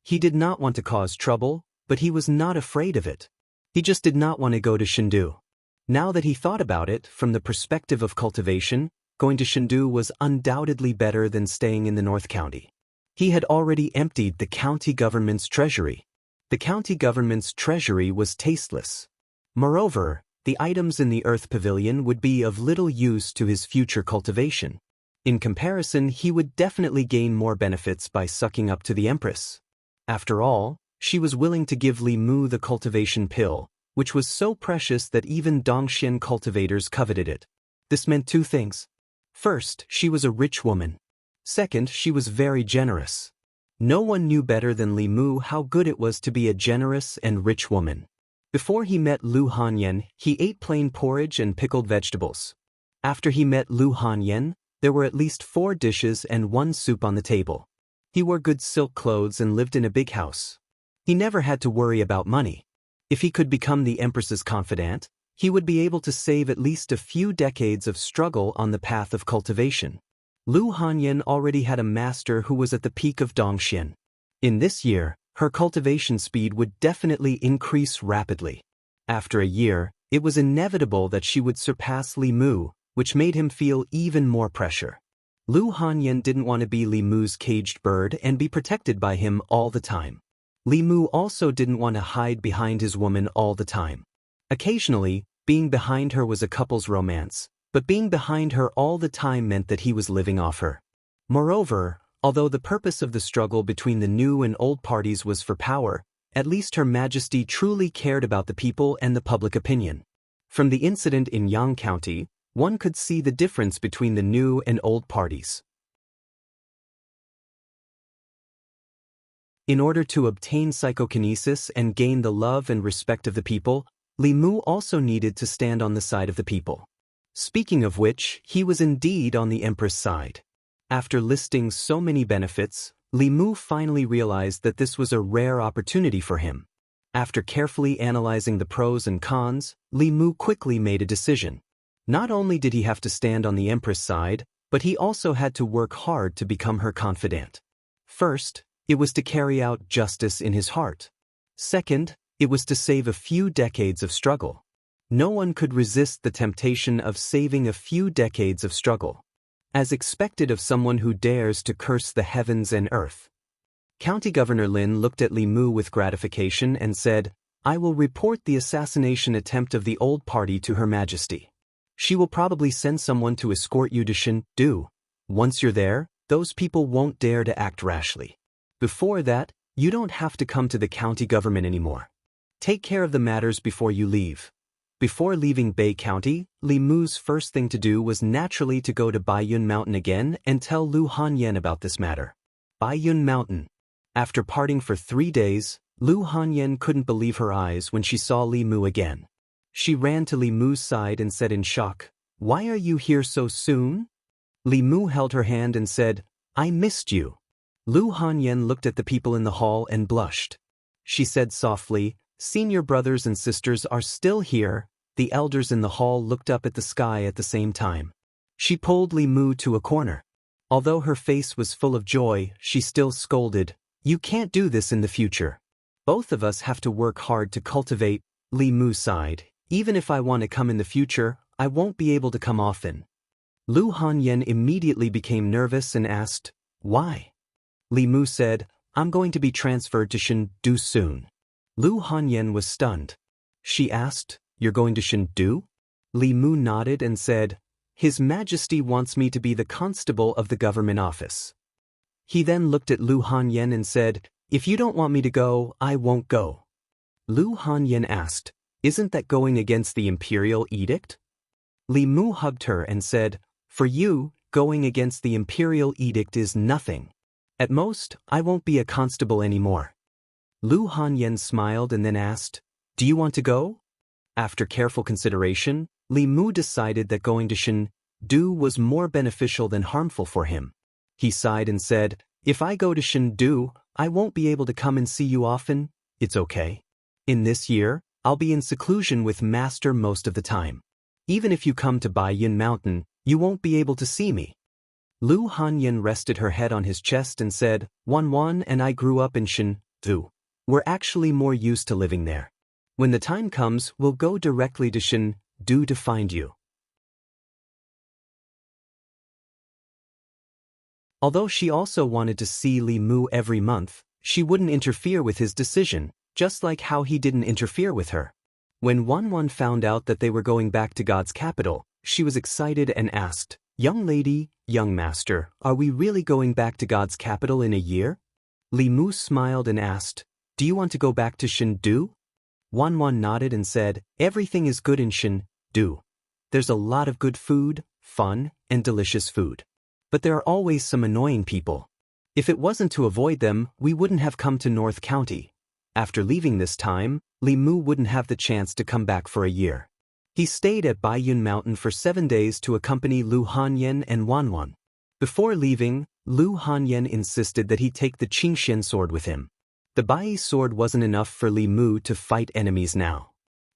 He did not want to cause trouble, but he was not afraid of it. He just did not want to go to Chengdu. Now that he thought about it, from the perspective of cultivation, going to Chengdu was undoubtedly better than staying in the North County. He had already emptied the county government's treasury. The county government's treasury was tasteless. Moreover, the items in the Earth Pavilion would be of little use to his future cultivation. In comparison, he would definitely gain more benefits by sucking up to the Empress. After all, she was willing to give Li Mu the cultivation pill, which was so precious that even Dongxian cultivators coveted it. This meant two things. First, she was a rich woman. Second, she was very generous. No one knew better than Li Mu how good it was to be a generous and rich woman. Before he met Lu Hanyan, he ate plain porridge and pickled vegetables. After he met Lu Hanyan, there were at least 4 dishes and 1 soup on the table. He wore good silk clothes and lived in a big house. He never had to worry about money. If he could become the Empress's confidant, he would be able to save at least a few decades of struggle on the path of cultivation. Lu Hanyan already had a master who was at the peak of Dongxian. In this year, her cultivation speed would definitely increase rapidly. After a year, it was inevitable that she would surpass Li Mu, which made him feel even more pressure. Lu Hanyan didn't want to be Li Mu's caged bird and be protected by him all the time. Li Mu also didn't want to hide behind his woman all the time. Occasionally, being behind her was a couple's romance, but being behind her all the time meant that he was living off her. Moreover, although the purpose of the struggle between the new and old parties was for power, at least Her Majesty truly cared about the people and the public opinion. From the incident in Yang County, one could see the difference between the new and old parties. In order to obtain psychokinesis and gain the love and respect of the people, Li Mu also needed to stand on the side of the people. Speaking of which, he was indeed on the Empress' side. After listing so many benefits, Li Mu finally realized that this was a rare opportunity for him. After carefully analyzing the pros and cons, Li Mu quickly made a decision. Not only did he have to stand on the Empress' side, but he also had to work hard to become her confidant. First, it was to carry out justice in his heart. Second, it was to save a few decades of struggle. No one could resist the temptation of saving a few decades of struggle. As expected of someone who dares to curse the heavens and earth. County Governor Lin looked at Li Mu with gratification and said, "I will report the assassination attempt of the old party to Her Majesty. She will probably send someone to escort you to Chengdu. Once you're there, those people won't dare to act rashly. Before that, you don't have to come to the county government anymore. Take care of the matters before you leave." Before leaving Bei County, Li Mu's first thing to do was naturally to go to Baiyun Mountain again and tell Lu Hanyan about this matter. Baiyun Mountain. After parting for 3 days, Lu Hanyan couldn't believe her eyes when she saw Li Mu again. She ran to Li Mu's side and said in shock, "Why are you here so soon?" Li Mu held her hand and said, "I missed you." Lu Hanyan looked at the people in the hall and blushed. She said softly, "Senior brothers and sisters are still here." The elders in the hall looked up at the sky at the same time. She pulled Li Mu to a corner. Although her face was full of joy, she still scolded, "You can't do this in the future. Both of us have to work hard to cultivate." Li Mu sighed, "Even if I want to come in the future, I won't be able to come often." Lu Hanyan immediately became nervous and asked, "Why?" Li Mu said, "I'm going to be transferred to Shendu soon." Lu Hanyan was stunned. She asked, "You're going to Shendu?" Li Mu nodded and said, "His Majesty wants me to be the constable of the government office." He then looked at Lu Hanyan and said, "If you don't want me to go, I won't go." Lu Hanyan asked, "Isn't that going against the imperial edict?" Li Mu hugged her and said, "For you, going against the imperial edict is nothing. At most, I won't be a constable anymore." Lu Hanyan smiled and then asked, "Do you want to go?" After careful consideration, Li Mu decided that going to Shendu was more beneficial than harmful for him. He sighed and said, "If I go to Shendu, I won't be able to come and see you often. It's okay. In this year, I'll be in seclusion with Master most of the time. Even if you come to Baiyun Mountain, you won't be able to see me." Lu Hanyan rested her head on his chest and said, "Wan and I grew up in Shendu. We're actually more used to living there. When the time comes, we'll go directly to Shendu to find you." Although she also wanted to see Li Mu every month, she wouldn't interfere with his decision, just like how he didn't interfere with her. When Wan found out that they were going back to God's capital, she was excited and asked, "Young lady, young master, are we really going back to God's capital in a year?" Li Mu smiled and asked, "Do you want to go back to Shendu?" Wan nodded and said, "Everything is good in Shendu. There's a lot of good food, fun, and delicious food. But there are always some annoying people. If it wasn't to avoid them, we wouldn't have come to North County." After leaving this time, Li Mu wouldn't have the chance to come back for a year. He stayed at Baiyun Mountain for 7 days to accompany Lu Hanyan and Wan. Before leaving, Lu Hanyan insisted that he take the Qingxian sword with him. The Bai sword wasn't enough for Li Mu to fight enemies now.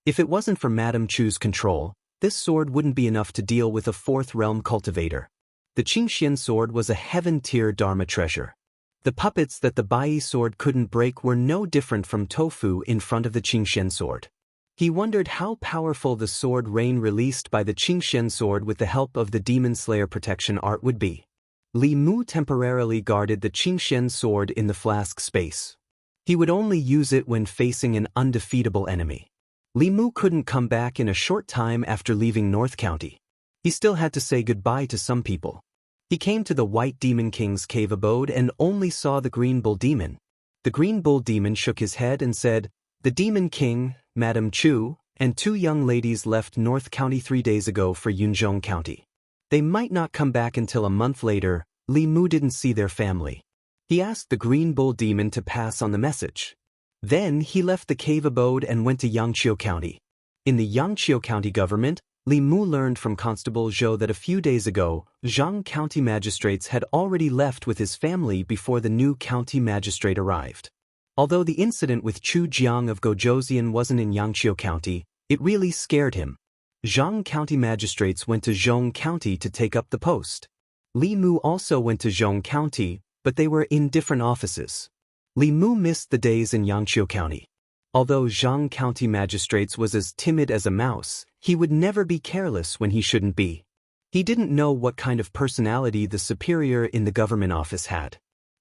If it wasn't for Madame Chu's control, this sword wouldn't be enough to deal with a fourth realm cultivator. The Qingxian sword was a heaven-tier Dharma treasure. The puppets that the Bai sword couldn't break were no different from tofu in front of the Qingxian sword. He wondered how powerful the sword rain released by the Qingxian sword with the help of the Demon Slayer protection art would be. Li Mu temporarily guarded the Qingxian sword in the flask space. He would only use it when facing an undefeatable enemy. Li Mu couldn't come back in a short time after leaving North County. He still had to say goodbye to some people. He came to the White Demon King's cave abode and only saw the Green Bull Demon. The Green Bull Demon shook his head and said, "The Demon King, Madame Chu, and 2 young ladies left North County 3 days ago for Yunzhong County. They might not come back until a month later." Li Mu didn't see their family. He asked the Green Bull Demon to pass on the message. Then he left the cave abode and went to Yangqiu County. In the Yangqiu County government, Li Mu learned from Constable Zhou that a few days ago, Zhang County magistrates had already left with his family before the new county magistrate arrived. Although the incident with Chu Jiang of Gojouzian wasn't in Yangqiu County, it really scared him. Zhang County magistrates went to Zhong County to take up the post. Li Mu also went to Zhong County, but they were in different offices. Li Mu missed the days in Yangqiu County. Although Zhang County magistrates was as timid as a mouse, he would never be careless when he shouldn't be. He didn't know what kind of personality the superior in the government office had.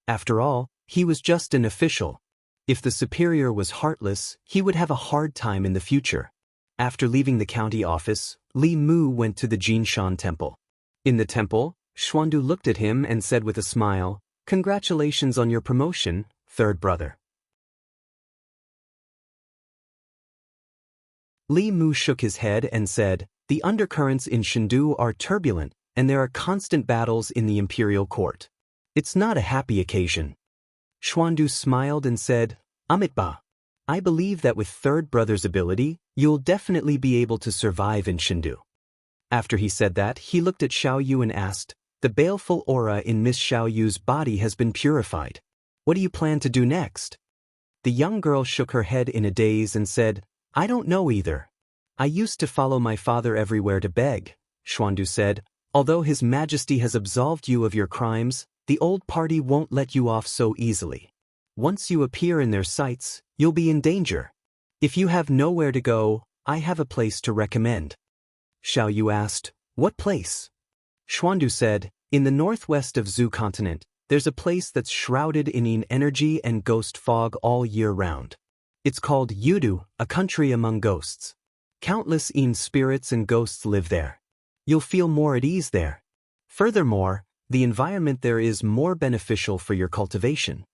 After all, he was just an official. If the superior was heartless, he would have a hard time in the future. After leaving the county office, Li Mu went to the Jinshan temple. In the temple, Xuandu looked at him and said with a smile, "Congratulations on your promotion, third brother." Li Mu shook his head and said, "The undercurrents in Shendu are turbulent, and there are constant battles in the imperial court. It's not a happy occasion." Xuandu smiled and said, "Amitba." I believe that with third brother's ability, you'll definitely be able to survive in Shindu. After he said that, he looked at Xiao Yu and asked, the baleful aura in Miss Xiao Yu's body has been purified. What do you plan to do next? The young girl shook her head in a daze and said, I don't know either. I used to follow my father everywhere to beg, Xuandu said. Although His Majesty has absolved you of your crimes, the old party won't let you off so easily. Once you appear in their sights, you'll be in danger. If you have nowhere to go, I have a place to recommend. Xiao Yu asked, what place? Xuandu said, in the northwest of Zhu continent, there's a place that's shrouded in energy and ghost fog all year round. It's called Yudu, a country among ghosts. Countless spirits and ghosts live there. You'll feel more at ease there. Furthermore, the environment there is more beneficial for your cultivation.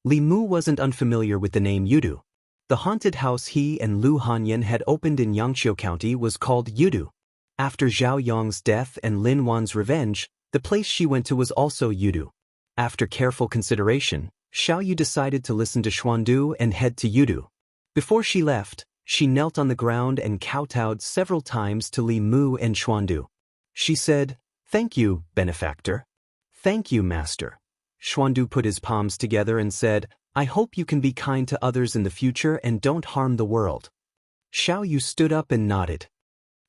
Li Mu wasn't unfamiliar with the name Yudu. The haunted house he and Lu Hanyan had opened in Yangqiu County was called Yudu. After Zhao Yong's death and Lin Wan's revenge, the place she went to was also Yudu. After careful consideration, Xiao Yu decided to listen to Xuandu and head to Yudu. Before she left, she knelt on the ground and kowtowed several times to Li Mu and Xuandu. She said, thank you, benefactor. Thank you, master. Xuandu put his palms together and said, I hope you can be kind to others in the future and don't harm the world. Xiao Yu stood up and nodded.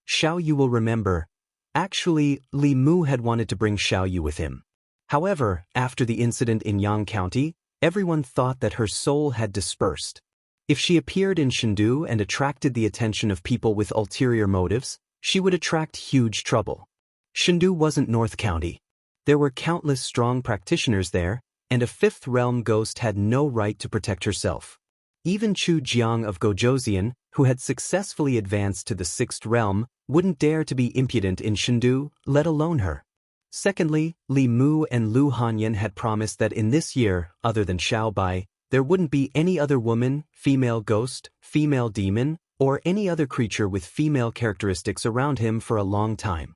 Xiao Yu will remember. Actually, Li Mu had wanted to bring Xiao Yu with him. However, after the incident in Yang County, everyone thought that her soul had dispersed. If she appeared in Shindu and attracted the attention of people with ulterior motives, she would attract huge trouble. Shindu wasn't North County. There were countless strong practitioners there, and a fifth realm ghost had no right to protect herself. Even Chu Jiang of Gojoseon, who had successfully advanced to the sixth realm, wouldn't dare to be impudent in Shindu, let alone her. Secondly, Li Mu and Lu Hanyan had promised that in this year, other than Xiao Bai, there wouldn't be any other woman, female ghost, female demon, or any other creature with female characteristics around him for a long time.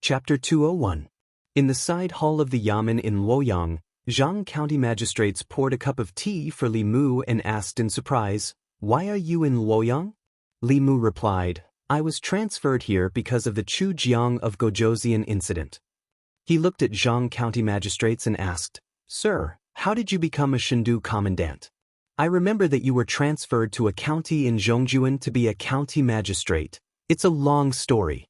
Chapter 201. In the side hall of the Yamen in Luoyang, Zhang County magistrates poured a cup of tea for Li Mu and asked in surprise, why are you in Luoyang? Li Mu replied, I was transferred here because of the Chu Jiang of Gojoseon incident. He looked at Zhang County magistrates and asked, Sir, how did you become a Shindu commandant? I remember that you were transferred to a county in Zhongjuan to be a county magistrate. It's a long story.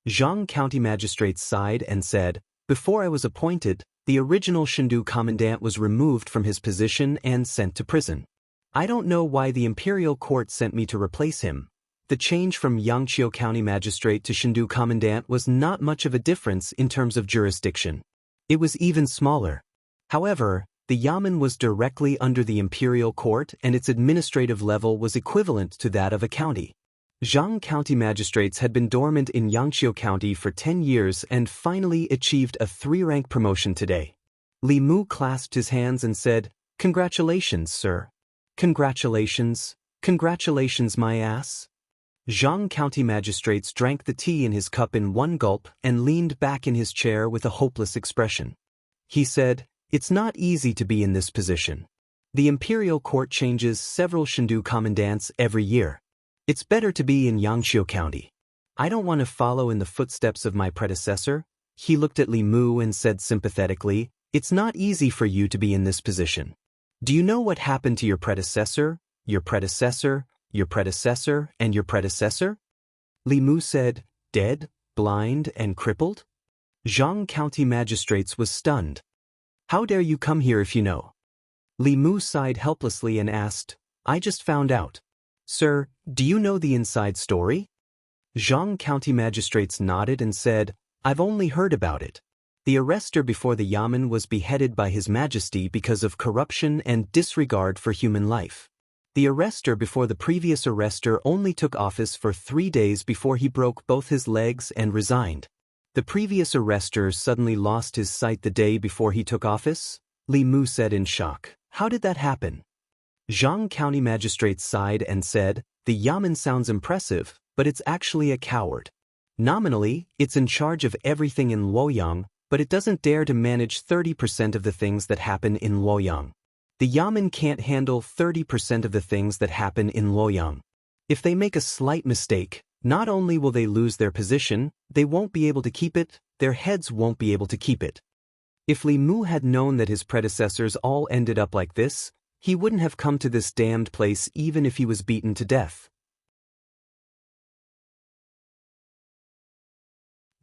Zhang County magistrate sighed and said, before I was appointed, the original Shindu commandant was removed from his position and sent to prison. I don't know why the imperial court sent me to replace him. The change from Yangqiu County magistrate to Shindu commandant was not much of a difference in terms of jurisdiction. It was even smaller. However, the Yamen was directly under the imperial court and its administrative level was equivalent to that of a county. Zhang County magistrates had been dormant in Yangqiu County for 10 years and finally achieved a 3-rank promotion today. Li Mu clasped his hands and said, Congratulations, sir. Congratulations. Congratulations, my ass. Zhang County magistrates drank the tea in his cup in one gulp and leaned back in his chair with a hopeless expression. He said, It's not easy to be in this position. The imperial court changes several Shindu commandants every year. It's better to be in Yangqiu County. I don't want to follow in the footsteps of my predecessor. He looked at Li Mu and said sympathetically, It's not easy for you to be in this position. Do you know what happened to your predecessor, your predecessor, your predecessor, and your predecessor? Li Mu said, Dead, blind, and crippled? Zhang County magistrates was stunned. How dare you come here if you know? Li Mu sighed helplessly and asked, I just found out. Sir, do you know the inside story? Zhang County magistrates nodded and said, I've only heard about it. The arrestor before the Yamen was beheaded by His Majesty because of corruption and disregard for human life. The arrestor before the previous arrestor only took office for 3 days before he broke both his legs and resigned. The previous arrestor suddenly lost his sight the day before he took office? Li Mu said in shock. How did that happen? Zhang County Magistrate sighed and said, the Yamen sounds impressive, but it's actually a coward. Nominally, it's in charge of everything in Luoyang, but it doesn't dare to manage 30% of the things that happen in Luoyang. The Yamen can't handle 30% of the things that happen in Luoyang. If they make a slight mistake, not only will they lose their position, they won't be able to keep it, their heads won't be able to keep it. If Li Mu had known that his predecessors all ended up like this, he wouldn't have come to this damned place even if he was beaten to death.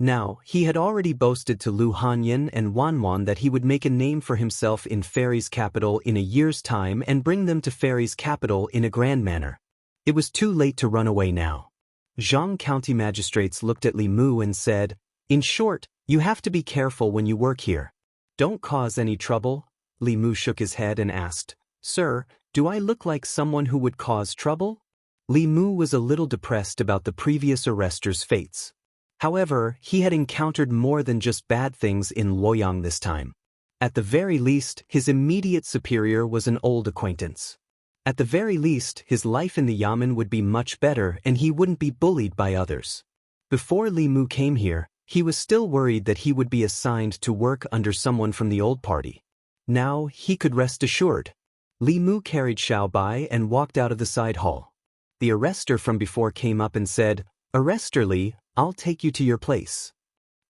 Now, he had already boasted to Lu Hanyan and Wanwan that he would make a name for himself in Fairy's capital in a year's time and bring them to Fairy's capital in a grand manner. It was too late to run away now. Zhang County magistrates looked at Li Mu and said, in short, you have to be careful when you work here. Don't cause any trouble. Li Mu shook his head and asked, Sir, do I look like someone who would cause trouble? Li Mu was a little depressed about the previous arrestor's fates. However, he had encountered more than just bad things in Luoyang this time. At the very least, his immediate superior was an old acquaintance. At the very least, his life in the Yamen would be much better and he wouldn't be bullied by others. Before Li Mu came here, he was still worried that he would be assigned to work under someone from the old party. Now, he could rest assured. Li Mu carried Xiao Bai and walked out of the side hall. The arrestor from before came up and said, Arrestor Li, I'll take you to your place.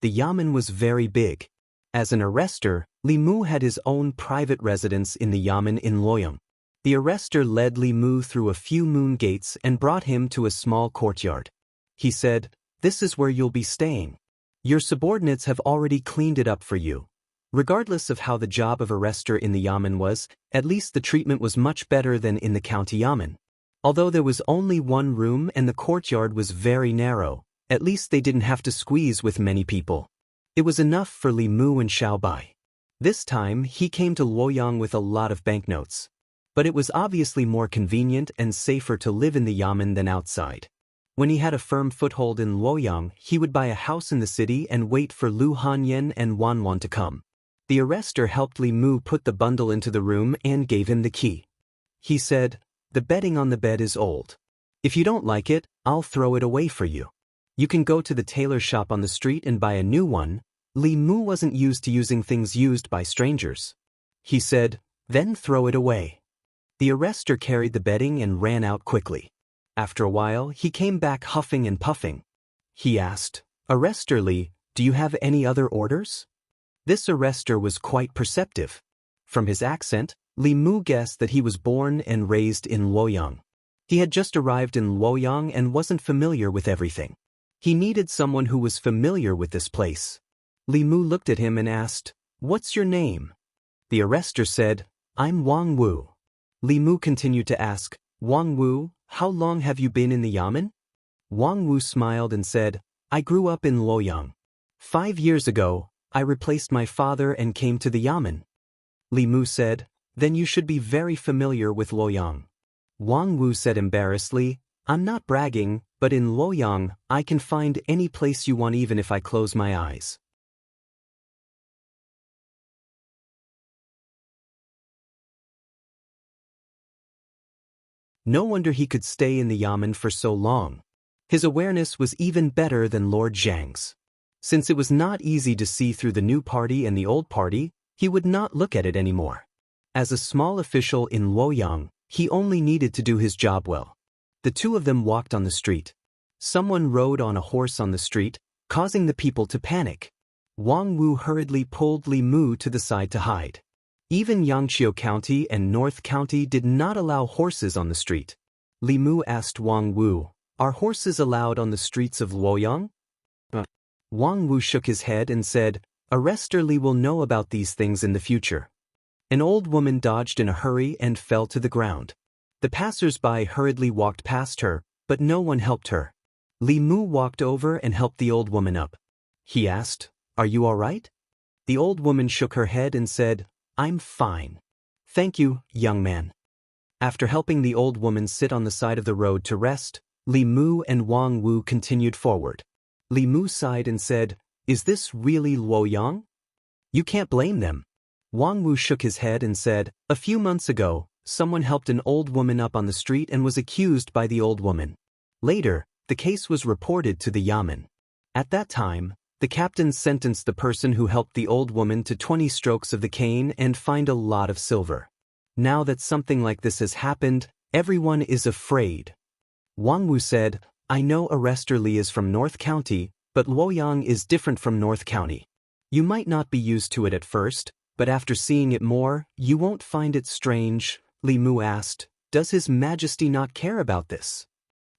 The Yamen was very big. As an arrestor, Li Mu had his own private residence in the Yamen in Luoyang. The arrestor led Li Mu through a few moon gates and brought him to a small courtyard. He said, This is where you'll be staying. Your subordinates have already cleaned it up for you. Regardless of how the job of arrestor in the Yamen was, at least the treatment was much better than in the county Yamen. Although there was only one room and the courtyard was very narrow, at least they didn't have to squeeze with many people. It was enough for Li Mu and Xiao Bai. This time, he came to Luoyang with a lot of banknotes. But it was obviously more convenient and safer to live in the Yamen than outside. When he had a firm foothold in Luoyang, he would buy a house in the city and wait for Lu Hanyan and Wanwan to come. The arrestor helped Li Mu put the bundle into the room and gave him the key. He said, The bedding on the bed is old. If you don't like it, I'll throw it away for you. You can go to the tailor shop on the street and buy a new one. Li Mu wasn't used to using things used by strangers. He said, Then throw it away. The arrestor carried the bedding and ran out quickly. After a while, he came back huffing and puffing. He asked, Arrestor Li, do you have any other orders? This arrestor was quite perceptive. From his accent, Li Mu guessed that he was born and raised in Luoyang. He had just arrived in Luoyang and wasn't familiar with everything. He needed someone who was familiar with this place. Li Mu looked at him and asked, What's your name? The arrestor said, I'm Wang Wu. Li Mu continued to ask, Wang Wu, how long have you been in the Yamen? Wang Wu smiled and said, I grew up in Luoyang. 5 years ago, I replaced my father and came to the Yamen. Li Mu said, Then you should be very familiar with Luoyang. Wang Wu said embarrassedly, I'm not bragging, but in Luoyang, I can find any place you want even if I close my eyes. No wonder he could stay in the Yamen for so long. His awareness was even better than Lord Zhang's. Since it was not easy to see through the new party and the old party, he would not look at it anymore. As a small official in Luoyang, he only needed to do his job well. The two of them walked on the street. Someone rode on a horse on the street, causing the people to panic. Wang Wu hurriedly pulled Li Mu to the side to hide. Even Yangqiu County and North County did not allow horses on the street. Li Mu asked Wang Wu, Are horses allowed on the streets of Luoyang? Wang Wu shook his head and said, Arrestor Li will know about these things in the future. An old woman dodged in a hurry and fell to the ground. The passers-by hurriedly walked past her, but no one helped her. Li Mu walked over and helped the old woman up. He asked, Are you all right? The old woman shook her head and said, I'm fine. Thank you, young man. After helping the old woman sit on the side of the road to rest, Li Mu and Wang Wu continued forward. Li Mu sighed and said, "Is this really Luoyang? You can't blame them." Wang Wu shook his head and said, "A few months ago, someone helped an old woman up on the street and was accused by the old woman. Later, the case was reported to the yamen. At that time, the captain sentenced the person who helped the old woman to 20 strokes of the cane and fined a lot of silver. Now that something like this has happened, everyone is afraid." Wang Wu said, "I know Arrestor Li is from North County, but Luoyang is different from North County. You might not be used to it at first, but after seeing it more, you won't find it strange." Li Mu asked, "Does His Majesty not care about this?"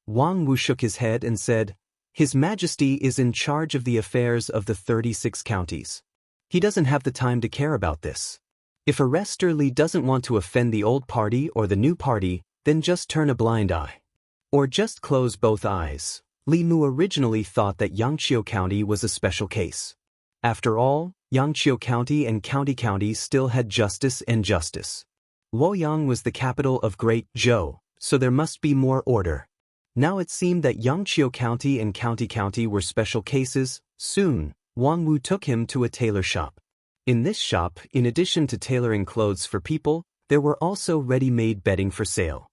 Wang Wu shook his head and said, "His Majesty is in charge of the affairs of the 36 counties. He doesn't have the time to care about this. If Arrestor Li doesn't want to offend the old party or the new party, then just turn a blind eye. Or just close both eyes." Li Mu originally thought that Yangqiu County was a special case. After all, Yangqiu County and County still had justice and justice. Luoyang was the capital of Great Zhou, so there must be more order. Now it seemed that Yangqiu County and County were special cases. Soon, Wang Wu took him to a tailor shop. In this shop, in addition to tailoring clothes for people, there were also ready-made bedding for sale.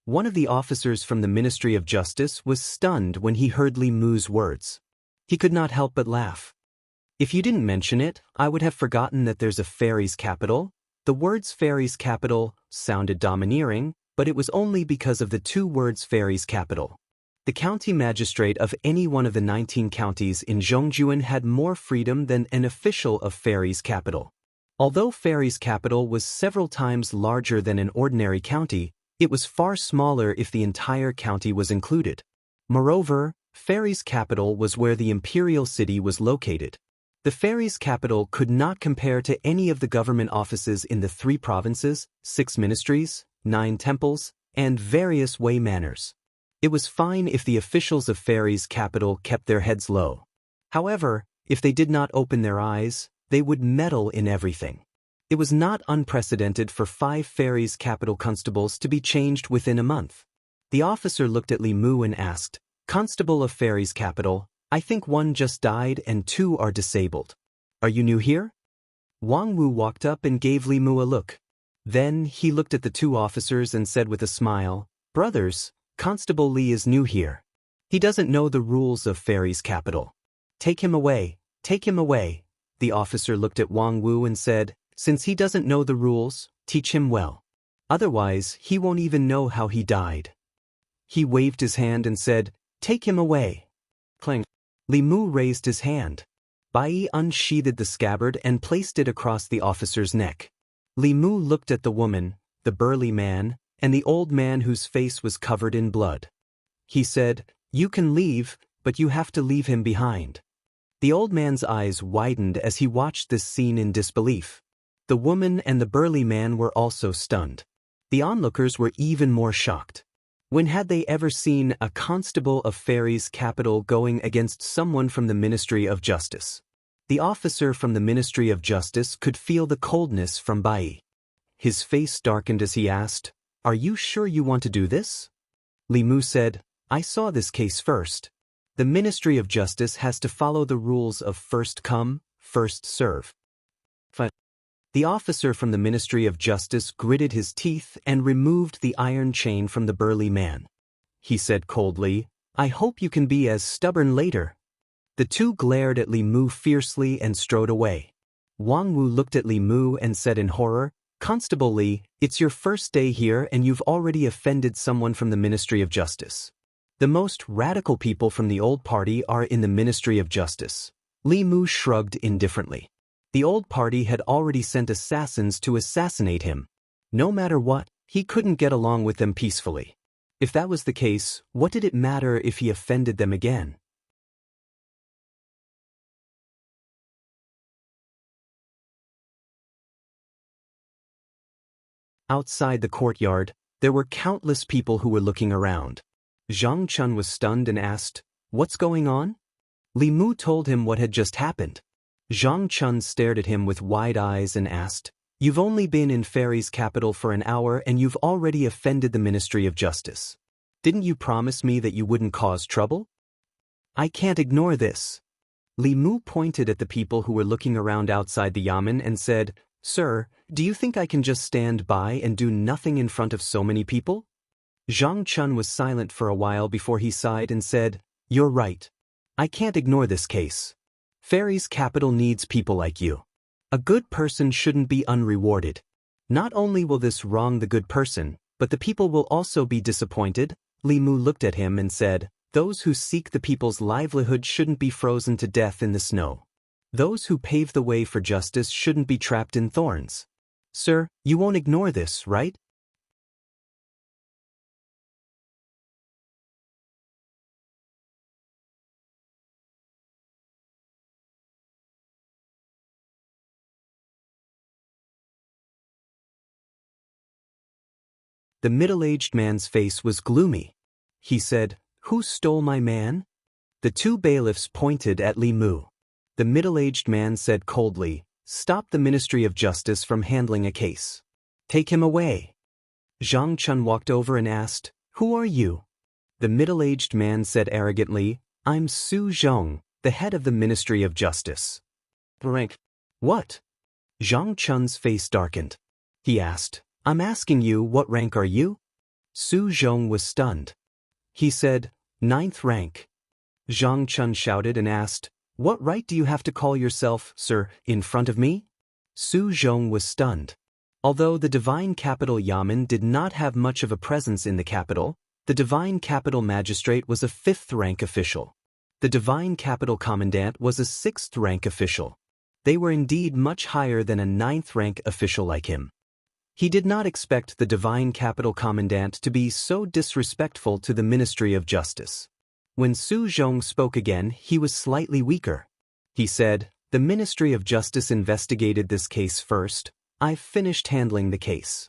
One of the officers from the Ministry of Justice was stunned when he heard Li Mu's words. He could not help but laugh. "If you didn't mention it, I would have forgotten that there's a fairies' capital." The words fairies' capital sounded domineering, but it was only because of the two words fairies' capital. The county magistrate of any one of the 19 counties in Zhongjuan had more freedom than an official of fairies' capital. Although fairies' capital was several times larger than an ordinary county, it was far smaller if the entire county was included. Moreover, fairies' capital was where the imperial city was located. The fairies' capital could not compare to any of the government offices in the 3 provinces, 6 ministries, 9 temples, and various way manors. It was fine if the officials of fairies' capital kept their heads low. However, if they did not open their eyes, they would meddle in everything. It was not unprecedented for 5 fairies' capital constables to be changed within a month. The officer looked at Li Mu and asked, "Constable of fairies' capital, I think 1 just died and 2 are disabled. Are you new here?" Wang Wu walked up and gave Li Mu a look. Then he looked at the 2 officers and said with a smile, "Brothers, Constable Li is new here. He doesn't know the rules of fairies' capital. Take him away, take him away." The officer looked at Wang Wu and said, "Since he doesn't know the rules, teach him well. Otherwise, he won't even know how he died." He waved his hand and said, "Take him away." Clang. Li Mu raised his hand. Bai unsheathed the scabbard and placed it across the officer's neck. Li Mu looked at the woman, the burly man, and the old man whose face was covered in blood. He said, "You can leave, but you have to leave him behind." The old man's eyes widened as he watched this scene in disbelief. The woman and the burly man were also stunned. The onlookers were even more shocked. When had they ever seen a constable of fairies' capital going against someone from the Ministry of Justice? The officer from the Ministry of Justice could feel the coldness from Bai. His face darkened as he asked, "Are you sure you want to do this?" Li Mu said, "I saw this case first. The Ministry of Justice has to follow the rules of first come, first serve." The officer from the Ministry of Justice gritted his teeth and removed the iron chain from the burly man. He said coldly, "I hope you can be as stubborn later." The 2 glared at Li Mu fiercely and strode away. Wang Wu looked at Li Mu and said in horror, "Constable Li, it's your first day here and you've already offended someone from the Ministry of Justice. The most radical people from the old party are in the Ministry of Justice." Li Mu shrugged indifferently. The old party had already sent assassins to assassinate him. No matter what, he couldn't get along with them peacefully. If that was the case, what did it matter if he offended them again? Outside the courtyard, There were countless people who were looking around. Zhang Chun was stunned and asked, "What's going on?" Li Mu told him what had just happened. Zhang Chun stared at him with wide eyes and asked, "You've only been in Fairy's capital for an hour and you've already offended the Ministry of Justice. Didn't you promise me that you wouldn't cause trouble?" "I can't ignore this." Li Mu pointed at the people who were looking around outside the yamen and said, "Sir, do you think I can just stand by and do nothing in front of so many people?" Zhang Chun was silent for a while before he sighed and said, "You're right. I can't ignore this case. Fairy's capital needs people like you. A good person shouldn't be unrewarded. Not only will this wrong the good person, but the people will also be disappointed." Li Mu looked at him and said, "Those who seek the people's livelihood shouldn't be frozen to death in the snow. Those who pave the way for justice shouldn't be trapped in thorns. Sir, you won't ignore this, right?" The middle-aged man's face was gloomy. He said, "Who stole my man?" The two bailiffs pointed at Li Mu. The middle-aged man said coldly, "Stop the Ministry of Justice from handling a case. Take him away." Zhang Chun walked over and asked, "Who are you?" The middle-aged man said arrogantly, "I'm Su Zhong, the head of the Ministry of Justice." "Rank? What?" Zhang Chun's face darkened. He asked, "I'm asking you, what rank are you?" Su Zhong was stunned. He said, "Ninth rank." Zhang Chun shouted and asked, "What right do you have to call yourself, sir, in front of me?" Su Zhong was stunned. Although the Divine Capital Yamen did not have much of a presence in the capital, the Divine Capital Magistrate was a 5th rank official. The Divine Capital Commandant was a 6th rank official. They were indeed much higher than a 9th rank official like him. He did not expect the Divine Capital Commandant to be so disrespectful to the Ministry of Justice. When Su Zhong spoke again, he was slightly weaker. He said, "The Ministry of Justice investigated this case first. I've finished handling the case."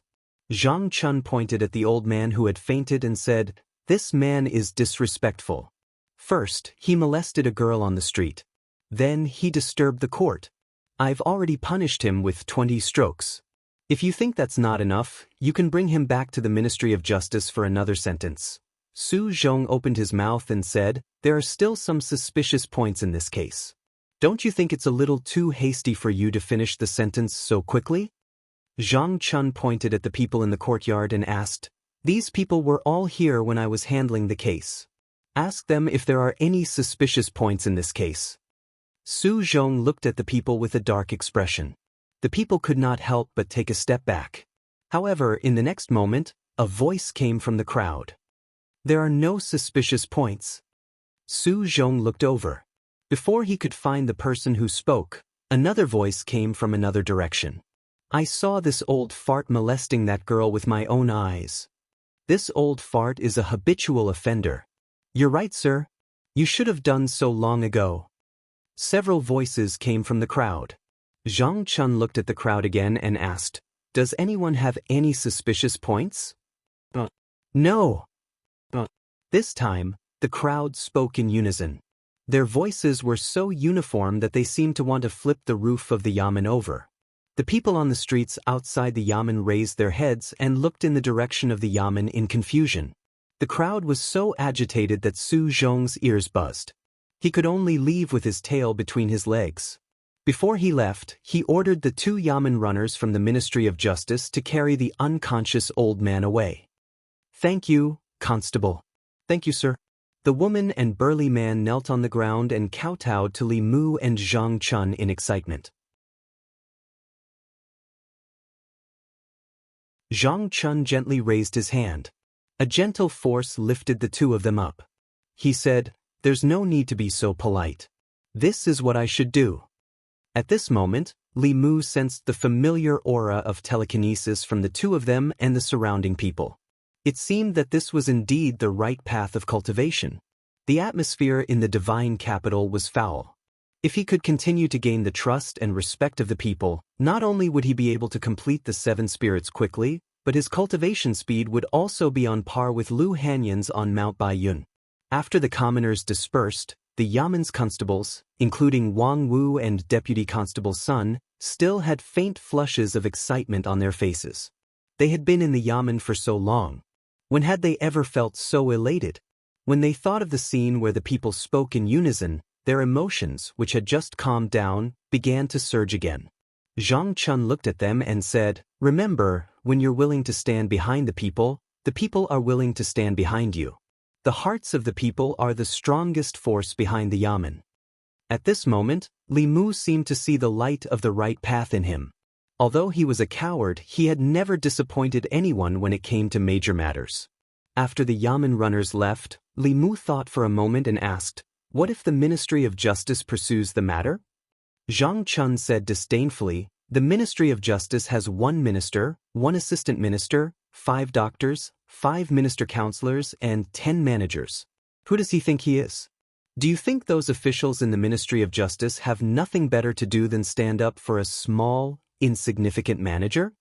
Zhang Chun pointed at the old man who had fainted and said, "This man is disrespectful. First, he molested a girl on the street. Then he disturbed the court. I've already punished him with 20 strokes. If you think that's not enough, you can bring him back to the Ministry of Justice for another sentence." Su Zhong opened his mouth and said, "There are still some suspicious points in this case. Don't you think it's a little too hasty for you to finish the sentence so quickly?" Zhang Chun pointed at the people in the courtyard and asked, "These people were all here when I was handling the case. Ask them if there are any suspicious points in this case." Su Zhong looked at the people with a dark expression. The people could not help but take a step back. However, in the next moment, a voice came from the crowd. "There are no suspicious points." Su Zhong looked over. Before he could find the person who spoke, another voice came from another direction. "I saw this old fart molesting that girl with my own eyes. This old fart is a habitual offender. You're right, sir. You should have done so long ago." Several voices came from the crowd. Zhang Chun looked at the crowd again and asked, "Does anyone have any suspicious points?" "No." This time, the crowd spoke in unison. Their voices were so uniform that they seemed to want to flip the roof of the yamen over. The people on the streets outside the yamen raised their heads and looked in the direction of the yamen in confusion. The crowd was so agitated that Su Zhong's ears buzzed. He could only leave with his tail between his legs. Before he left, he ordered the 2 yamen runners from the Ministry of Justice to carry the unconscious old man away. "Thank you, Constable." "Thank you, sir." The woman and burly man knelt on the ground and kowtowed to Li Mu and Zhang Chun in excitement. Zhang Chun gently raised his hand. A gentle force lifted the two of them up. He said, "There's no need to be so polite. This is what I should do." At this moment, Li Mu sensed the familiar aura of telekinesis from the two of them and the surrounding people. It seemed that this was indeed the right path of cultivation. The atmosphere in the divine capital was foul. If he could continue to gain the trust and respect of the people, not only would he be able to complete the 7 spirits quickly, but his cultivation speed would also be on par with Lu Hanyan's on Mount Baiyun. After the commoners dispersed, the Yamen's constables, including Wang Wu and Deputy Constable Sun, still had faint flushes of excitement on their faces. They had been in the Yamen for so long. When had they ever felt so elated? When they thought of the scene where the people spoke in unison, their emotions, which had just calmed down, began to surge again. Zhang Chun looked at them and said, "Remember, when you're willing to stand behind the people are willing to stand behind you. The hearts of the people are the strongest force behind the Yamen." At this moment, Li Mu seemed to see the light of the right path in him. Although he was a coward, he had never disappointed anyone when it came to major matters. After the Yamen runners left, Li Mu thought for a moment and asked, "What if the Ministry of Justice pursues the matter?" Zhang Chun said disdainfully, "The Ministry of Justice has 1 minister, 1 assistant minister, 5 doctors, 5 minister counselors, and 10 managers. Who does he think he is? Do you think those officials in the Ministry of Justice have nothing better to do than stand up for a small, insignificant manager?"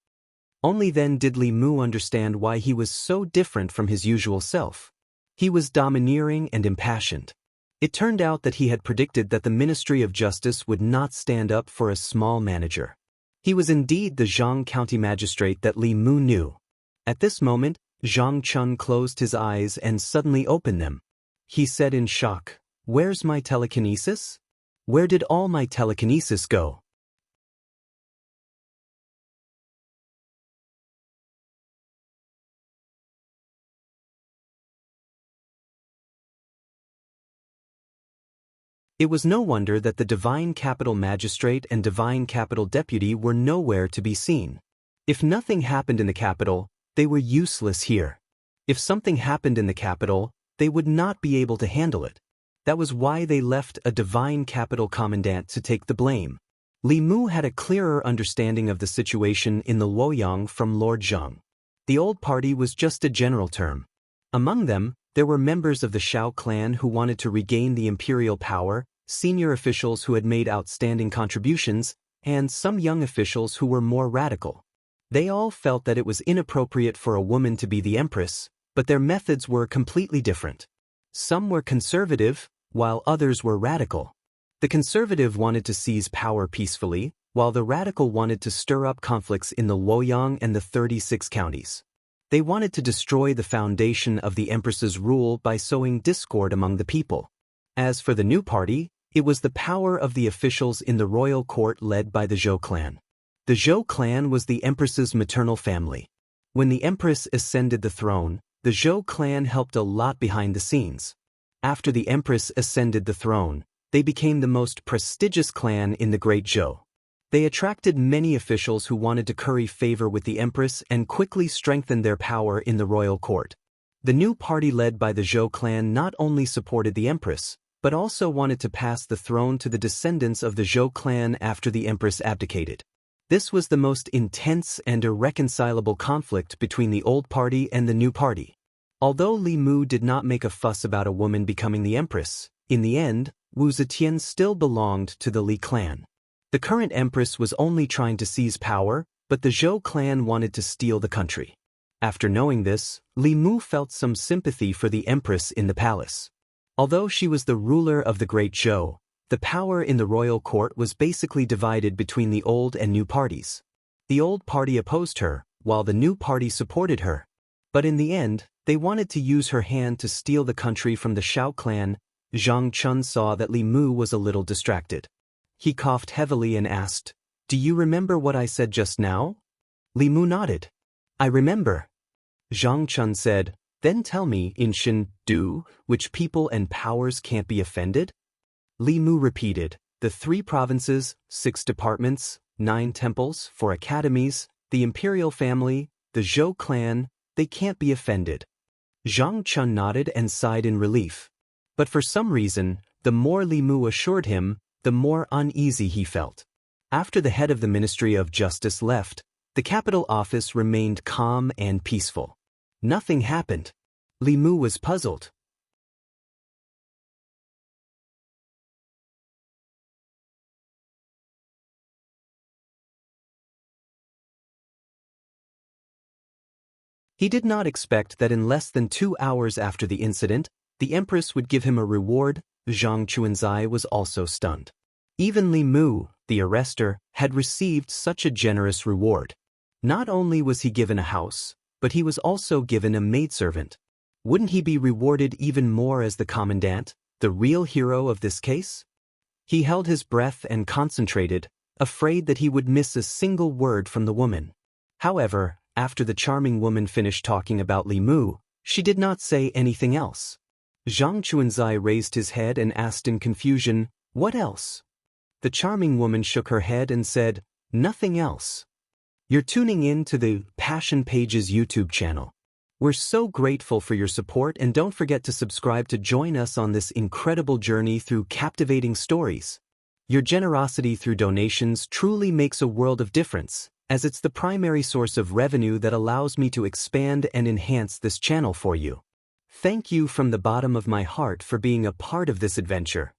Only then did Li Mu understand why he was so different from his usual self. He was domineering and impassioned. It turned out that he had predicted that the Ministry of Justice would not stand up for a small manager. He was indeed the Zhang County magistrate that Li Mu knew. At this moment, Zhang Chun closed his eyes and suddenly opened them. He said in shock, "Where's my telekinesis? Where did all my telekinesis go?" It was no wonder that the Divine Capital Magistrate and Divine Capital Deputy were nowhere to be seen. If nothing happened in the capital, they were useless here. If something happened in the capital, they would not be able to handle it. That was why they left a Divine Capital Commandant to take the blame. Li Mu had a clearer understanding of the situation in the Luoyang from Lord Zheng. The old party was just a general term. Among them, there were members of the Shao clan who wanted to regain the imperial power, senior officials who had made outstanding contributions, and some young officials who were more radical. They all felt that it was inappropriate for a woman to be the empress, but their methods were completely different. Some were conservative, while others were radical. The conservative wanted to seize power peacefully, while the radical wanted to stir up conflicts in the Luoyang and the 36 counties. They wanted to destroy the foundation of the empress's rule by sowing discord among the people. As for the new party, it was the power of the officials in the royal court led by the Zhou clan. The Zhou clan was the empress's maternal family. When the empress ascended the throne, the Zhou clan helped a lot behind the scenes. After the empress ascended the throne, they became the most prestigious clan in the Great Zhou. They attracted many officials who wanted to curry favor with the empress and quickly strengthened their power in the royal court. The new party led by the Zhou clan not only supported the empress, but also wanted to pass the throne to the descendants of the Zhou clan after the empress abdicated. This was the most intense and irreconcilable conflict between the old party and the new party. Although Li Mu did not make a fuss about a woman becoming the empress, in the end, Wu Zetian still belonged to the Li clan. The current empress was only trying to seize power, but the Zhou clan wanted to steal the country. After knowing this, Li Mu felt some sympathy for the empress in the palace. Although she was the ruler of the Great Zhou, the power in the royal court was basically divided between the old and new parties. The old party opposed her, while the new party supported her. But in the end, they wanted to use her hand to steal the country from the Shao clan. Zhang Chun saw that Li Mu was a little distracted. He coughed heavily and asked, "Do you remember what I said just now?" Li Mu nodded. "I remember." Zhang Chun said, "Then tell me, in Shen-Du, which people and powers can't be offended?" Li Mu repeated, "The 3 provinces, 6 departments, 9 temples, 4 academies, the imperial family, the Zhou clan, they can't be offended." Zhang Chun nodded and sighed in relief. But for some reason, the more Li Mu assured him, the more uneasy he felt. After the head of the Ministry of Justice left, the capital office remained calm and peaceful. Nothing happened. Li Mu was puzzled. He did not expect that in less than 2 hours after the incident, the Empress would give him a reward. Zhang Chuanzai was also stunned. Even Li Mu, the arrestor, had received such a generous reward. Not only was he given a house, but he was also given a maidservant. Wouldn't he be rewarded even more as the commandant, the real hero of this case? He held his breath and concentrated, afraid that he would miss a single word from the woman. However, after the charming woman finished talking about Li Mu, she did not say anything else. Zhang Chuanzai raised his head and asked in confusion, "What else?" The charming woman shook her head and said, "Nothing else." You're tuning in to the Passion Pages YouTube channel. We're so grateful for your support, and don't forget to subscribe to join us on this incredible journey through captivating stories. Your generosity through donations truly makes a world of difference, as it's the primary source of revenue that allows me to expand and enhance this channel for you. Thank you from the bottom of my heart for being a part of this adventure.